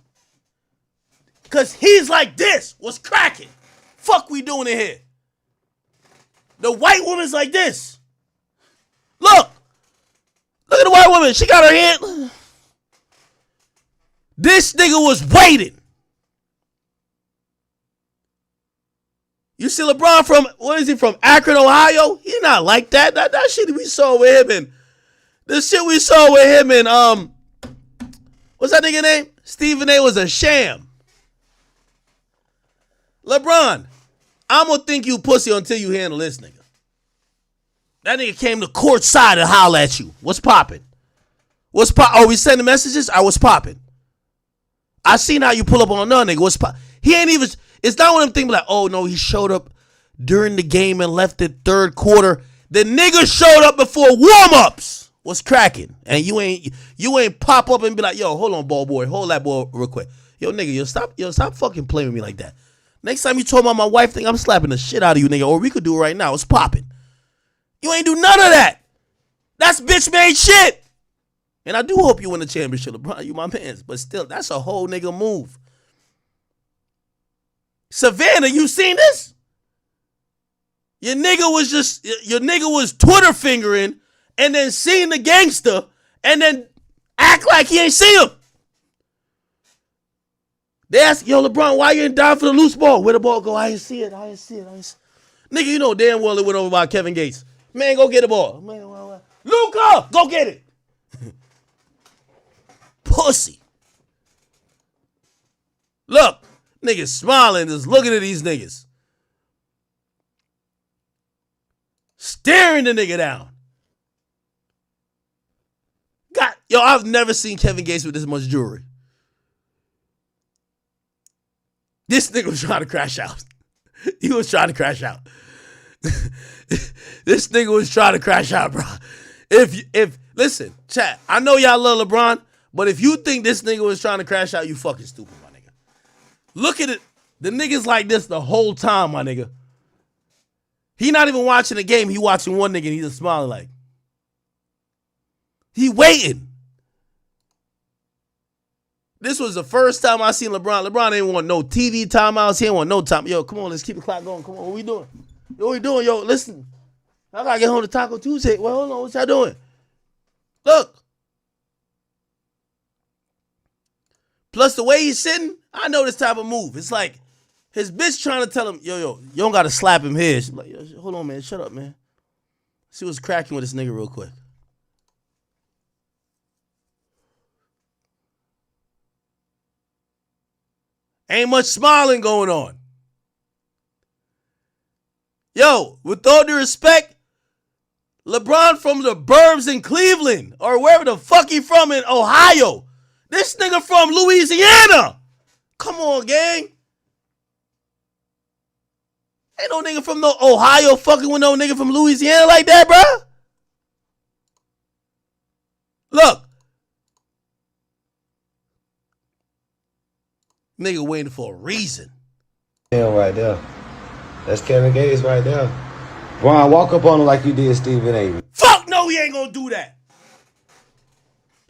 Because he's like this. What's cracking? Fuck we doing in here? The white woman's like this. Look at the white woman. She got her hand. This nigga was waiting. You see LeBron from, what is he, from Akron, Ohio? He not like that. That shit we saw with him and, what's that nigga name? Stephen A. was a sham. LeBron, I'm going to think you pussy until you handle this nigga. That nigga came to court side and holler at you. What's popping? Are we sending messages? I was popping. I seen how you pull up on another nigga. What's popping? He ain't even, it's not one of them things like, oh no, he showed up during the game and left the third quarter. The nigga showed up before warm-ups. What's cracking? And you ain't pop up and be like, yo, hold on, ball boy. Hold that ball real quick. Yo, nigga, stop fucking playing with me like that. Next time you talk about my wife thing, I'm slapping the shit out of you, nigga. Or we could do it right now. It's popping. You ain't do none of that. That's bitch made shit. And I do hope you win the championship, LeBron. You my mans. But still, that's a whole nigga move. Savannah, you seen this? Your nigga was Twitter fingering and then seeing the gangster and then act like he ain't see him. They ask, yo, LeBron, why you ain't down for the loose ball? Where the ball go? I ain't see it. Nigga, you know damn well it went over by Kevin Gates. Man, go get the ball. Man, Luka, go get it. Pussy. Look, niggas smiling, just looking at these niggas. Staring the nigga down. I've never seen Kevin Gates with this much jewelry. This nigga was trying to crash out. He was trying to crash out. This nigga was trying to crash out, bro. Listen, chat, I know y'all love LeBron, but if you think this nigga was trying to crash out, you fucking stupid, my nigga. Look at it. The nigga's like this the whole time, my nigga. He not even watching the game. He watching one nigga and he just smiling like. He waiting. This was the first time I seen LeBron. LeBron ain't want no TV timeouts. He ain't want no time. Yo, come on, let's keep the clock going. Come on, what we doing? What we doing, yo? Listen, I gotta get home to Taco Tuesday. Well, hold on, what y'all doing? Look. Plus the way he's sitting, I know this type of move. It's like his bitch trying to tell him, yo, you don't gotta slap him here. She's like, yo, hold on, man, shut up, man. See what's cracking with this nigga real quick. Ain't much smiling going on. Yo, with all due respect, LeBron from the burbs in Cleveland or wherever the fuck he from in Ohio. This nigga from Louisiana. Come on, gang. Ain't no nigga from no Ohio fucking with no nigga from Louisiana like that, bro. Look. Nigga waiting for a reason. Damn right there. That's Kevin Gates right there. Brian, walk up on him like you did Stephen A. Fuck no, he ain't gonna do that.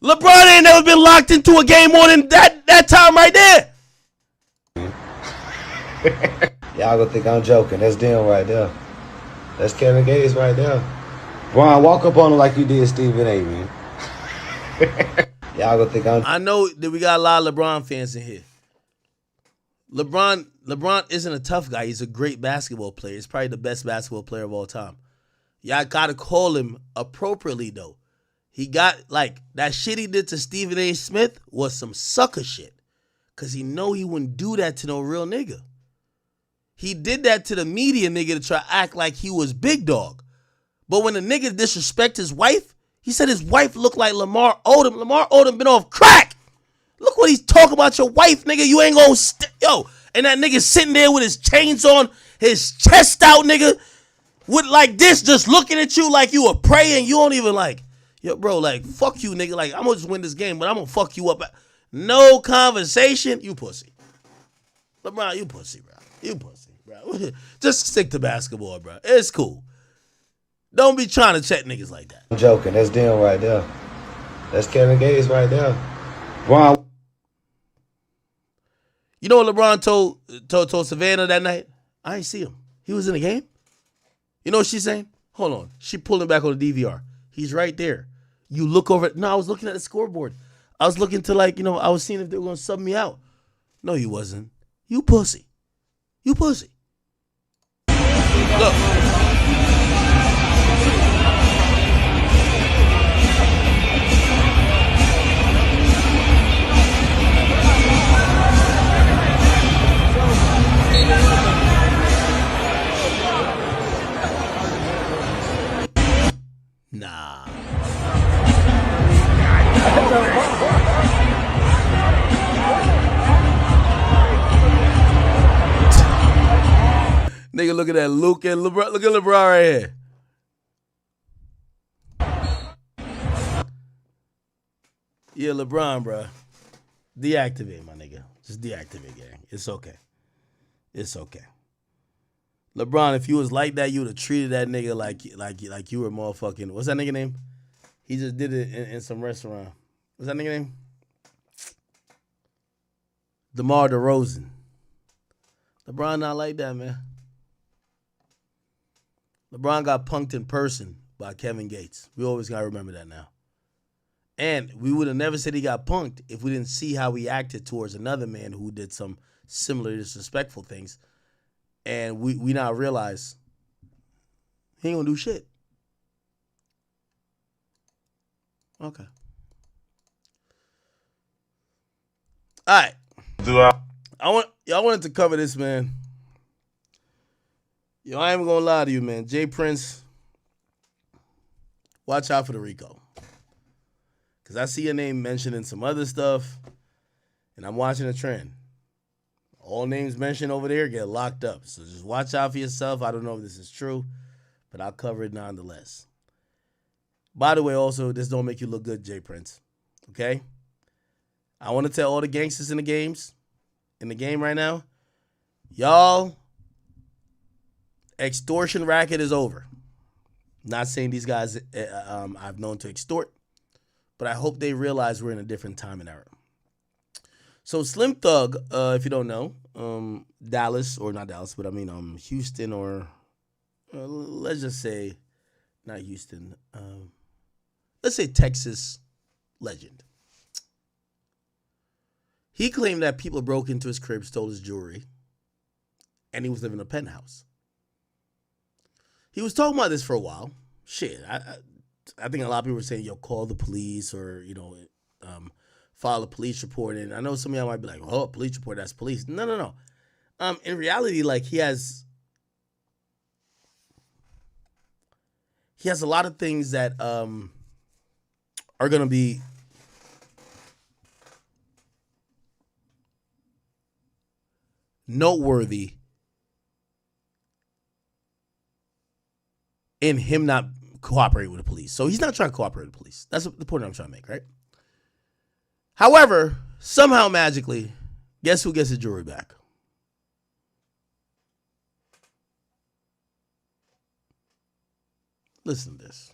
LeBron ain't never been locked into a game more than that time right there. Y'all gonna think I'm joking. That's them right there. That's Kevin Gates right there. Brian, walk up on him like you did Stephen A. Man. Y'all gonna think I know that we got a lot of LeBron fans in here. LeBron isn't a tough guy. He's a great basketball player. He's probably the best basketball player of all time. Y'all gotta call him appropriately though. He got like that shit he did to Stephen A. Smith was some sucker shit. Cause he know he wouldn't do that to no real nigga. He did that to the media nigga to try to act like he was big dog. But when the nigga disrespect his wife, he said his wife looked like Lamar Odom. Lamar Odom been off crack. Look what he's talking about your wife, nigga. You ain't gonna yo. And that nigga sitting there with his chains on, his chest out, nigga, with like this, just looking at you like you a prey and you don't even like, yo, bro, like, fuck you, nigga. Like, I'm gonna just win this game, but I'm gonna fuck you up. No conversation. You pussy. LeBron, you pussy, bro. You pussy, bro. Just stick to basketball, bro. It's cool. Don't be trying to check niggas like that. I'm joking. That's them right there. That's Kevin Gates right there. Brian. You know what LeBron told Savannah that night? I ain't see him. He was in the game. You know what she's saying? Hold on. She pulling back on the DVR. He's right there. You look over. No, I was looking at the scoreboard. I was looking to like, I was seeing if they were going to sub me out. No, you wasn't. You pussy. You pussy. Look. Nah. Nigga, look at that Luke and LeBron. Look at LeBron right here. Yeah, LeBron, bro. Deactivate, my nigga. Just deactivate, gang. It's okay. It's okay. LeBron, if you was like that, you would have treated that nigga like you were motherfucking. What's that nigga name? He just did it in some restaurant. What's that nigga name? DeMar DeRozan. LeBron not like that, man. LeBron got punked in person by Kevin Gates. We always got to remember that now. And we would have never said he got punked if we didn't see how he acted towards another man who did some similar disrespectful things. And we now realize he ain't gonna do shit. Okay. All right. I wanted to cover this, man. Yo, I ain't even gonna lie to you, man. Jay Prince, watch out for the RICO. Because I see your name mentioned in some other stuff, and I'm watching a trend. All names mentioned over there get locked up. So just watch out for yourself. I don't know if this is true, but I'll cover it nonetheless. By the way, also, this don't make you look good, Jay Prince. Okay? I want to tell all the gangsters in the game right now, y'all, extortion racket is over. Not saying these guys I've known to extort, but I hope they realize we're in a different time and era. So Slim Thug, if you don't know, Dallas, or not Dallas, but I mean Houston, or let's just say not Houston. Let's say Texas legend. He claimed that people broke into his crib, stole his jewelry, and he was living in a penthouse. He was talking about this for a while. Shit, I think a lot of people were saying, yo, call the police or, file a police report. And I know some of y'all might be like, oh, police report, that's police. No. In reality, like, he has a lot of things that are going to be noteworthy in him not cooperating with the police. So he's not trying to cooperate with the police. That's the point I'm trying to make, right? However, somehow magically, guess who gets the jewelry back? Listen to this.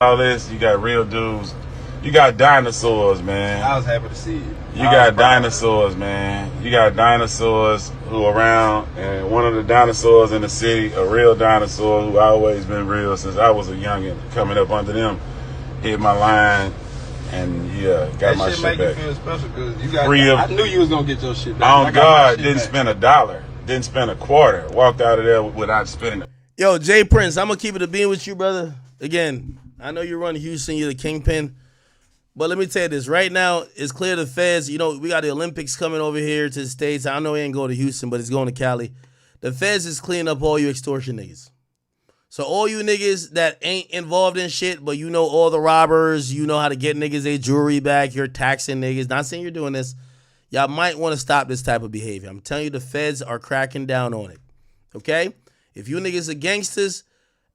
All this, you got real dudes. You got dinosaurs, man. I was happy to see it. You got dinosaurs, man. You got dinosaurs who are around, and one of the dinosaurs in the city, a real dinosaur who always been real since I was a youngin', coming up under them, hit my line, and got my shit back. That shit make you feel special because you got. I knew you was gonna get your shit back. On God, didn't spend $1, didn't spend a quarter, walked out of there without spending it. Yo, Jay Prince, I'm gonna keep it a bean with you, brother. Again, I know you run Houston, you're the kingpin. But let me tell you this, right now, it's clear the feds, we got the Olympics coming over here to the States. I know it ain't going to Houston, but it's going to Cali. The feds is cleaning up all you extortion niggas. So all you niggas that ain't involved in shit, but you know all the robbers, you know how to get niggas their jewelry back, you're taxing niggas. Not saying you're doing this. Y'all might want to stop this type of behavior. I'm telling you, the feds are cracking down on it. Okay? If you niggas are gangsters,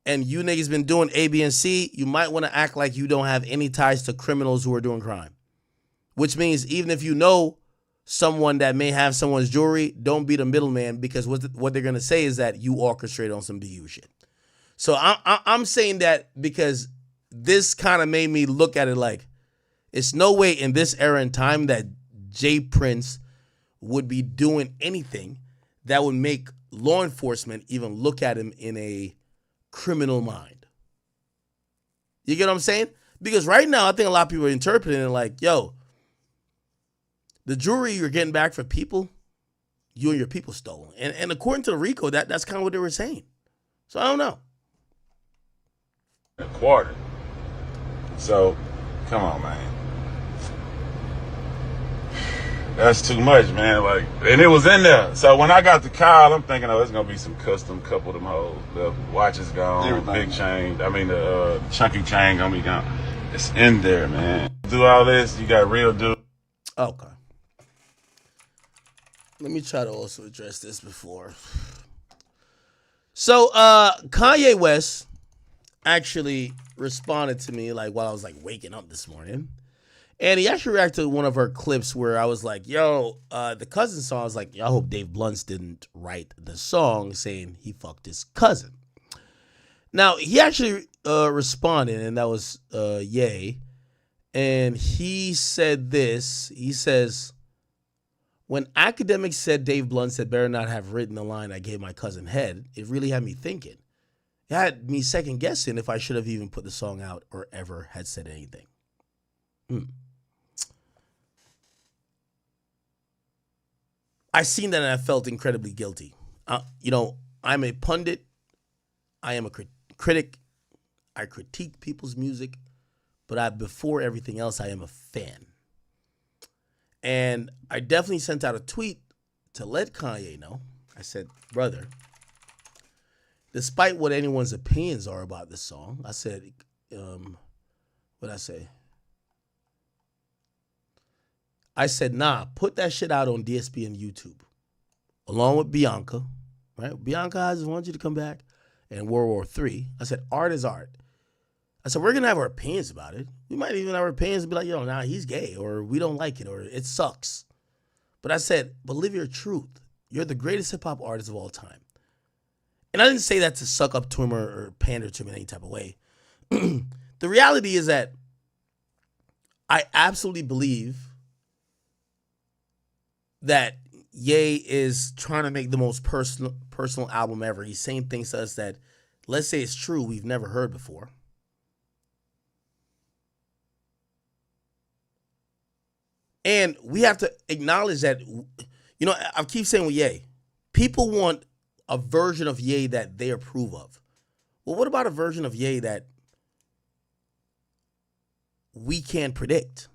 and you niggas been doing A, B, and C, you might want to act like you don't have any ties to criminals who are doing crime. Which means even if you know someone that may have someone's jewelry, don't be the middleman, because what they're going to say is that you orchestrated on some BU shit. So I'm saying that because this kind of made me look at it like, it's no way in this era and time that Jay Prince would be doing anything that would make law enforcement even look at him in a criminal mind. You get what I'm saying? Because right now, I think a lot of people are interpreting it like, yo, the jewelry you're getting back for people, you and your people stole. And according to the RICO, that's kind of what they were saying. So I don't know. A quarter. So, come on, man. That's too much, man. And it was in there. So when I got the call, I'm thinking, it's gonna be some custom couple of them hoes. The watch is gone, big chain. The chunky chain gonna be gone. It's in there, man. Do all this, you got real dude. Okay. Let me try to also address this before. So Kanye West actually responded to me while I was waking up this morning. And he actually reacted to one of her clips where I was like, yo, the cousin song, I was like, yo, I hope Dave Blunts didn't write the song saying he fucked his cousin. Now, he actually responded, and that was Ye. And he said this. He says, when academics said Dave Blunts had better not have written the line I gave my cousin head, it really had me thinking. It had me second guessing if I should have even put the song out or ever had said anything. I seen that and I felt incredibly guilty. I'm a pundit. I am a critic. I critique people's music. But before everything else, I am a fan. And I definitely sent out a tweet to let Kanye know. I said, brother, despite what anyone's opinions are about this song, I said, what'd I say? I said, nah, put that shit out on DSP and YouTube, along with Bianca, right? Bianca, I just want you to come back. And World War III. I said, art is art. I said, we're going to have our opinions about it. We might even have our opinions and be like, yo, nah, he's gay, or we don't like it, or it sucks. But I said, but live your truth. You're the greatest hip-hop artist of all time. And I didn't say that to suck up to him or pander to him in any type of way. The reality is that I absolutely believe that Ye is trying to make the most personal album ever. He's saying things to us that let's say it's true, we've never heard before. And we have to acknowledge that, you know, I keep saying with Ye, people want a version of Ye that they approve of. Well, what about a version of Ye that we can't predict?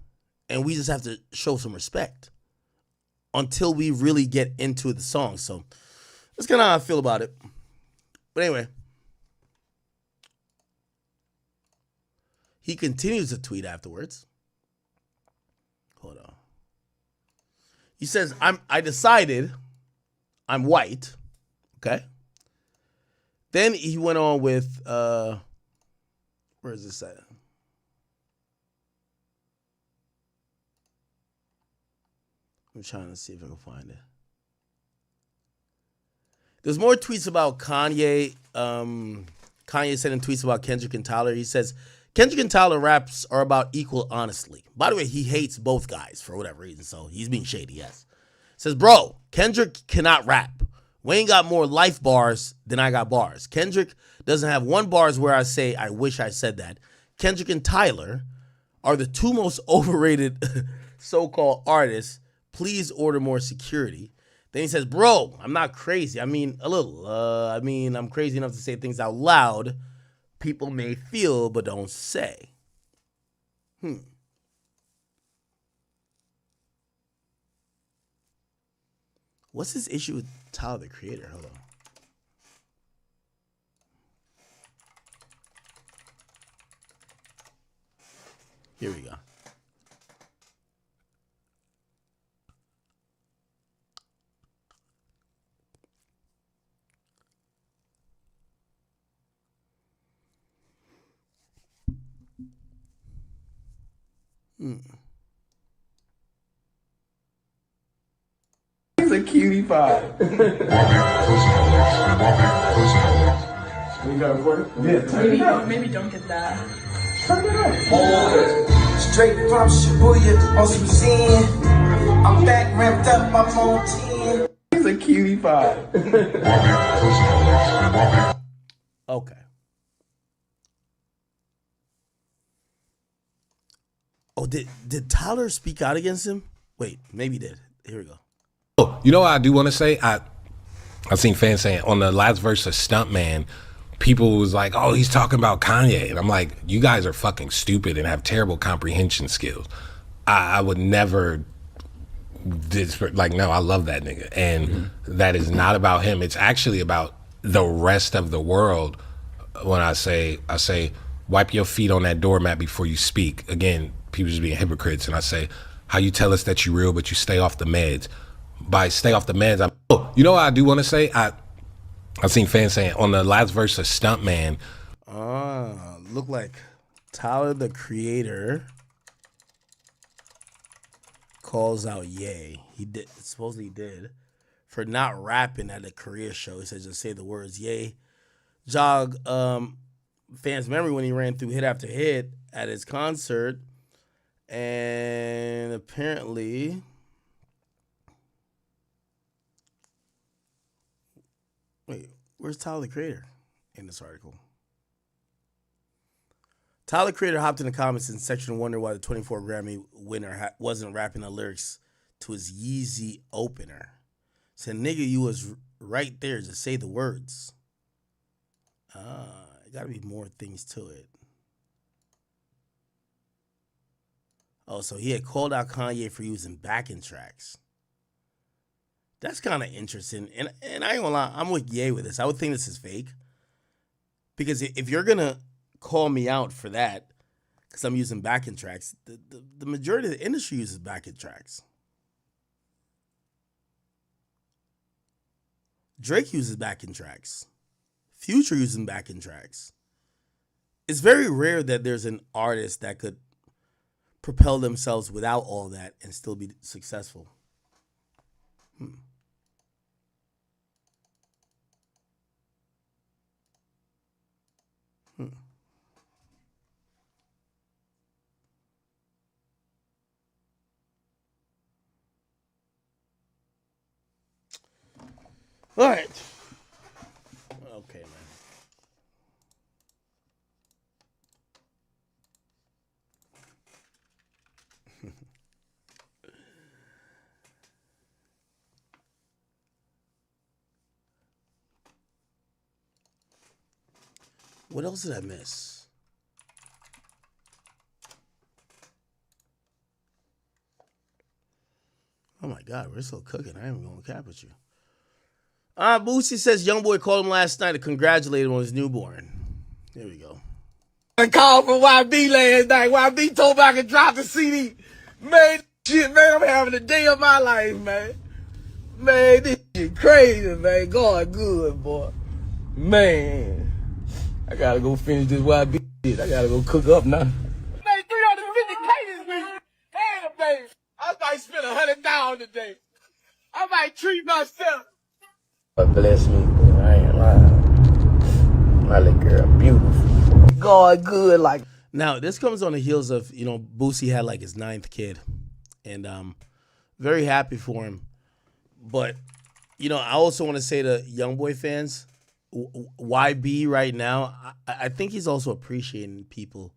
And we just have to show some respect until we really get into the song. So that's kind of how I feel about it. But anyway, he continues to tweet afterwards. Hold on. He says, I decided I'm white. Okay. Then he went on with, where is this at? I'm trying to see if I can find it. There's more tweets about Kanye. Kanye sending tweets about Kendrick and Tyler. He says, Kendrick and Tyler raps are about equal honestly. By the way, he hates both guys for whatever reason, so he's being shady, yes. Says, bro, Kendrick cannot rap. Wayne got more life bars than I got bars. Kendrick doesn't have one bars where I say, I wish I said that. Kendrick and Tyler are the two most overrated so-called artists. Please order more security. Then he says, bro, I'm not crazy. I mean, a little. I'm crazy enough to say things out loud people may feel but don't say. What's his issue with Tyler, the Creator? Hold on. Here we go. He's a cutie pie. You got a recording? Yeah. Maybe don't get that. Straight from Shibuya on some Zen. I'm back ramped up, I'm on 10. He's a cutie pie. Okay. Oh, did Tyler speak out against him? Wait, maybe he did. Here we go. Oh, you know what I do want to say? I've seen fans saying on the last verse of Stuntman, people was like, oh, he's talking about Kanye. And I'm like, you guys are fucking stupid and have terrible comprehension skills. I would never, no, I love that nigga. And that is not about him. It's actually about the rest of the world. When I say, wipe your feet on that doormat before you speak. Again, people just being hypocrites. And I say, how you tell us that you real, but you stay off the meds. By stay off the meds, you know what I do want to say? I've seen fans saying on the last verse of Stuntman. Look like Tyler, the Creator, calls out Ye. He did, supposedly did, for not rapping at a career show. He said, just say the words. Ye jog fans' memory when he ran through hit after hit at his concert. And apparently, wait, where's Tyler, the Creator in this article? Tyler, the Creator hopped in the comments in section and wondered why the 24 Grammy winner wasn't rapping the lyrics to his Yeezy opener. Said, nigga, you was right there. Just say the words. Gotta be more things to it. Oh, so he had called out Kanye for using backing tracks. That's kind of interesting. And I ain't gonna lie, I'm with Ye with this. I would think this is fake. Because if you're gonna call me out for that, because I'm using backing tracks, the majority of the industry uses backing tracks. Drake uses backing tracks. Future using backing tracks. It's very rare that there's an artist that could propel themselves without all that and still be successful. All right. Okay, man. What else did I miss? Oh my God, we're still cooking. I ain't even gonna cap with you. Boosie says YoungBoy called him last night to congratulate him on his newborn. There we go. I called for YB last night. YB told me I could drop the CD. Man, shit, man, I'm having the day of my life, man. Man, this shit crazy, man. Going good, boy. Man, I gotta go finish this YB shit. I gotta go cook up now. Man, 350K this week. Damn, baby. I might spend $100 today. I might treat myself. But bless me, boy. I ain't lying. My little girl, beautiful. God good like. Now, this comes on the heels of, Boosie had like his 9th kid. And very happy for him. But, I also want to say to YoungBoy fans, YB right now, I think he's also appreciating people.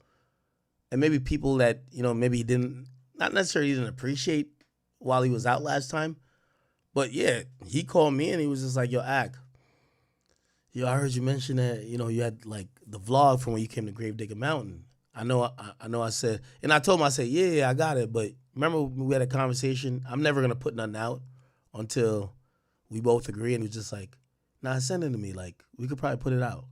And maybe people that, maybe he didn't, not necessarily didn't appreciate while he was out last time. But yeah, he called me and he was just like, yo, Ack, I heard you mention that, you had like the vlog from when you came to Gravedigger Mountain. I know I said, and I told him, I said, yeah, I got it. But remember we had a conversation, I'm never going to put nothing out until we both agree. And he was just like, nah, send it to me. Like, we could probably put it out.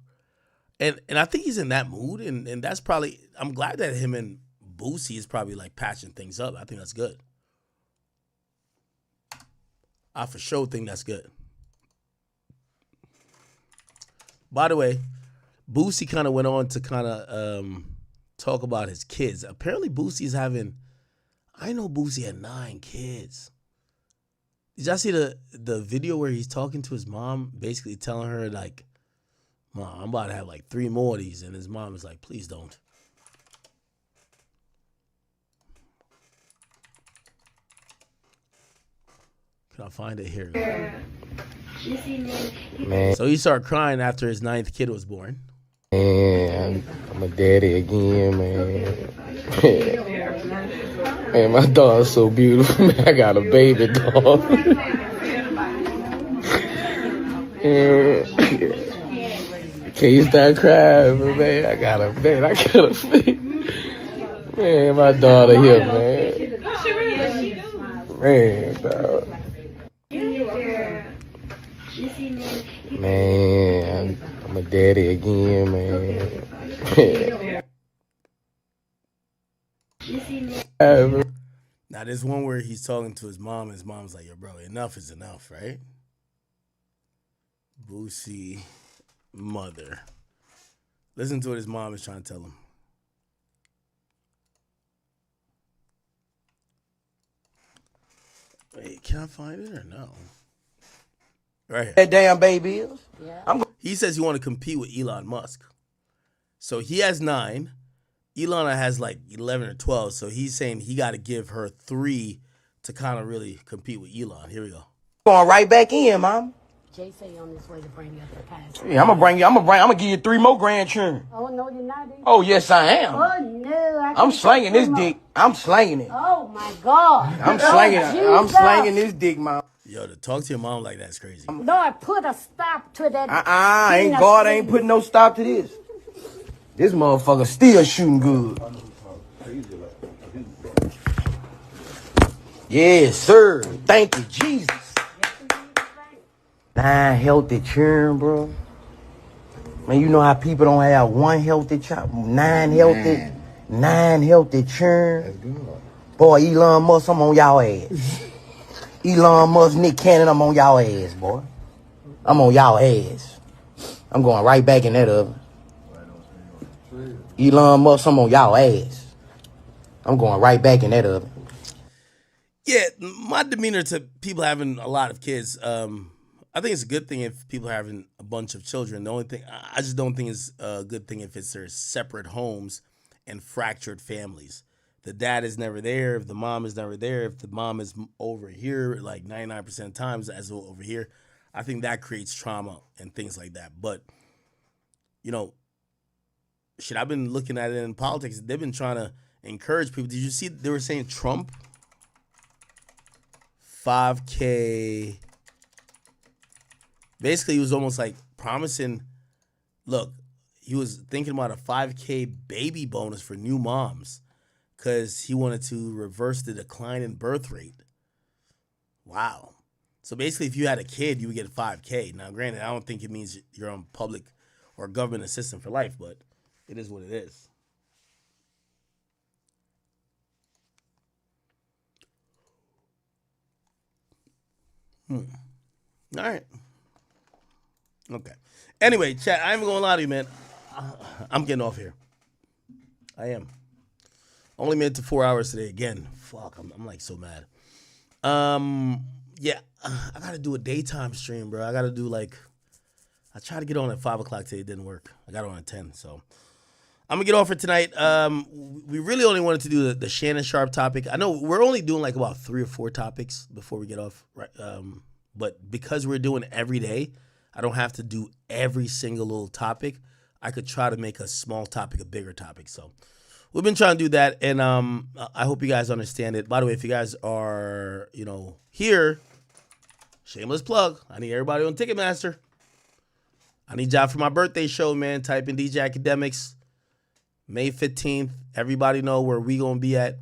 And I think he's in that mood. And that's probably, I'm glad that him and Boosie is probably like patching things up. I think that's good. I for sure think that's good. By the way, Boosie kind of went on to kind of talk about his kids. Apparently Boosie's having, I know Boosie had 9 kids. Did y'all see the video where he's talking to his mom, basically telling her like, Mom, I'm about to have like 3 more of these. And his mom is like, please don't. Can I find it here? Man. So he started crying after his 9th kid was born. Man, I'm a daddy again, man. Man, my dog's so beautiful, man. I got a baby dog. Can't you start crying, man? I got a baby. Man, my daughter here, man. Man, dog. Man, I'm a daddy again, man. Now, there's one where he's talking to his mom, and his mom's like, yo, bro, enough is enough, right? Boosie mother. Listen to what his mom is trying to tell him. Wait, can I find it or no? Right here. That damn baby is. Yeah. He says he want to compete with Elon Musk. So he has 9. Elon has like 11 or 12. So he's saying he got to give her 3 to kind of really compete with Elon. Here we go. Going right back in, Mom. Jay say on his way to bring you up the past. Yeah, I'm gonna give you 3 more grandchildren. Oh no, you're not. Oh yes, I am. Oh no, I'm slanging this dick. I'm slanging it. Oh my God. I'm slanging it. I'm slanging this dick, Mom. Yo, to talk to your mom like that's crazy. Lord, put a stop to that. God ain't putting no stop to this. This motherfucker still shooting good. Yes, sir. Thank you, Jesus. 9 healthy children, bro. Man, you know how people don't have 1 healthy child? 9 healthy children. That's good. Boy, Elon Musk, I'm on y'all ass. Elon Musk, Nick Cannon, I'm on y'all ass, boy. I'm on y'all ass. I'm going right back in that oven. Elon Musk, I'm on y'all ass. I'm going right back in that oven. Yeah, my demeanor to people having a lot of kids, I think it's a good thing if people are having a bunch of children. The only thing, I just don't think it's a good thing if it's their separate homes and fractured families. The dad is never there. If the mom is never there, if the mom is over here, like 99% of times as over here, I think that creates trauma and things like that. But, shit, I've been looking at it in politics. They've been trying to encourage people. Did you see they were saying Trump, 5K... Basically, he was almost like promising, look, he was thinking about a 5K baby bonus for new moms because he wanted to reverse the decline in birth rate. Wow. So basically, if you had a kid, you would get 5K. Now, granted, I don't think it means you're on public or government assistance for life, but it is what it is. All right. Okay. Anyway, chat, I ain't gonna lie to you, man. I'm getting off here. I am. Only made it to 4 hours today again. Fuck, I'm like so mad. Yeah, I gotta do a daytime stream, bro. I gotta do I tried to get on at 5 o'clock today. It didn't work. I got on at 10, so I'm gonna get off for tonight. We really only wanted to do the Shannon Sharpe topic. I know we're only doing like about 3 or 4 topics before we get off, right? But because we're doing every day, I don't have to do every single little topic. I could try to make a small topic a bigger topic. So we've been trying to do that, and I hope you guys understand it. By the way, if you guys are, here, shameless plug. I need everybody on Ticketmaster. I need y'all for my birthday show, man. Type in DJ Academics, May 15th. Everybody know where we gonna be at.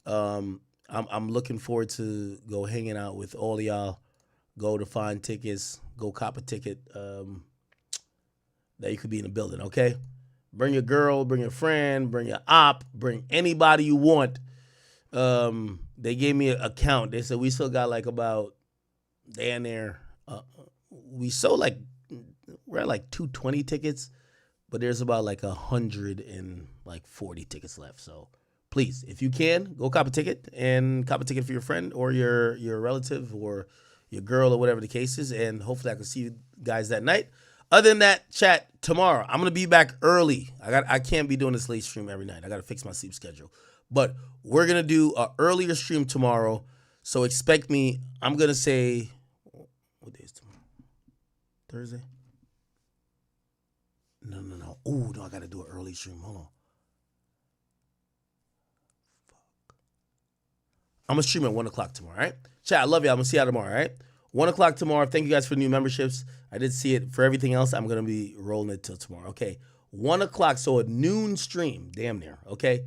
I'm looking forward to go hanging out with all of y'all. Go to find tickets. Go cop a ticket. That you could be in the building, okay? Bring your girl, bring your friend, bring your op, bring anybody you want. They gave me a count. They said we still got like about damn near. We sold we're at like 220 tickets, but there's about like 140 tickets left. So please, if you can, go cop a ticket and cop a ticket for your friend or your relative or your girl or whatever the case is, and hopefully I can see you guys that night. Other than that, chat, tomorrow, I'm going to be back early. I can't be doing this late stream every night. I got to fix my sleep schedule. But we're going to do an earlier stream tomorrow, so expect me. I'm going to say, what day is tomorrow? Thursday? No. Oh, no, I got to do an early stream. Hold on. Fuck. I'm going to stream at 1 o'clock tomorrow, all right? Chat, I love y'all. I'm going to see y'all tomorrow, all right? 1 o'clock tomorrow. Thank you guys for new memberships. I did see it. For everything else, I'm going to be rolling it till tomorrow. Okay. 1 o'clock, so a noon stream. Damn near. Okay.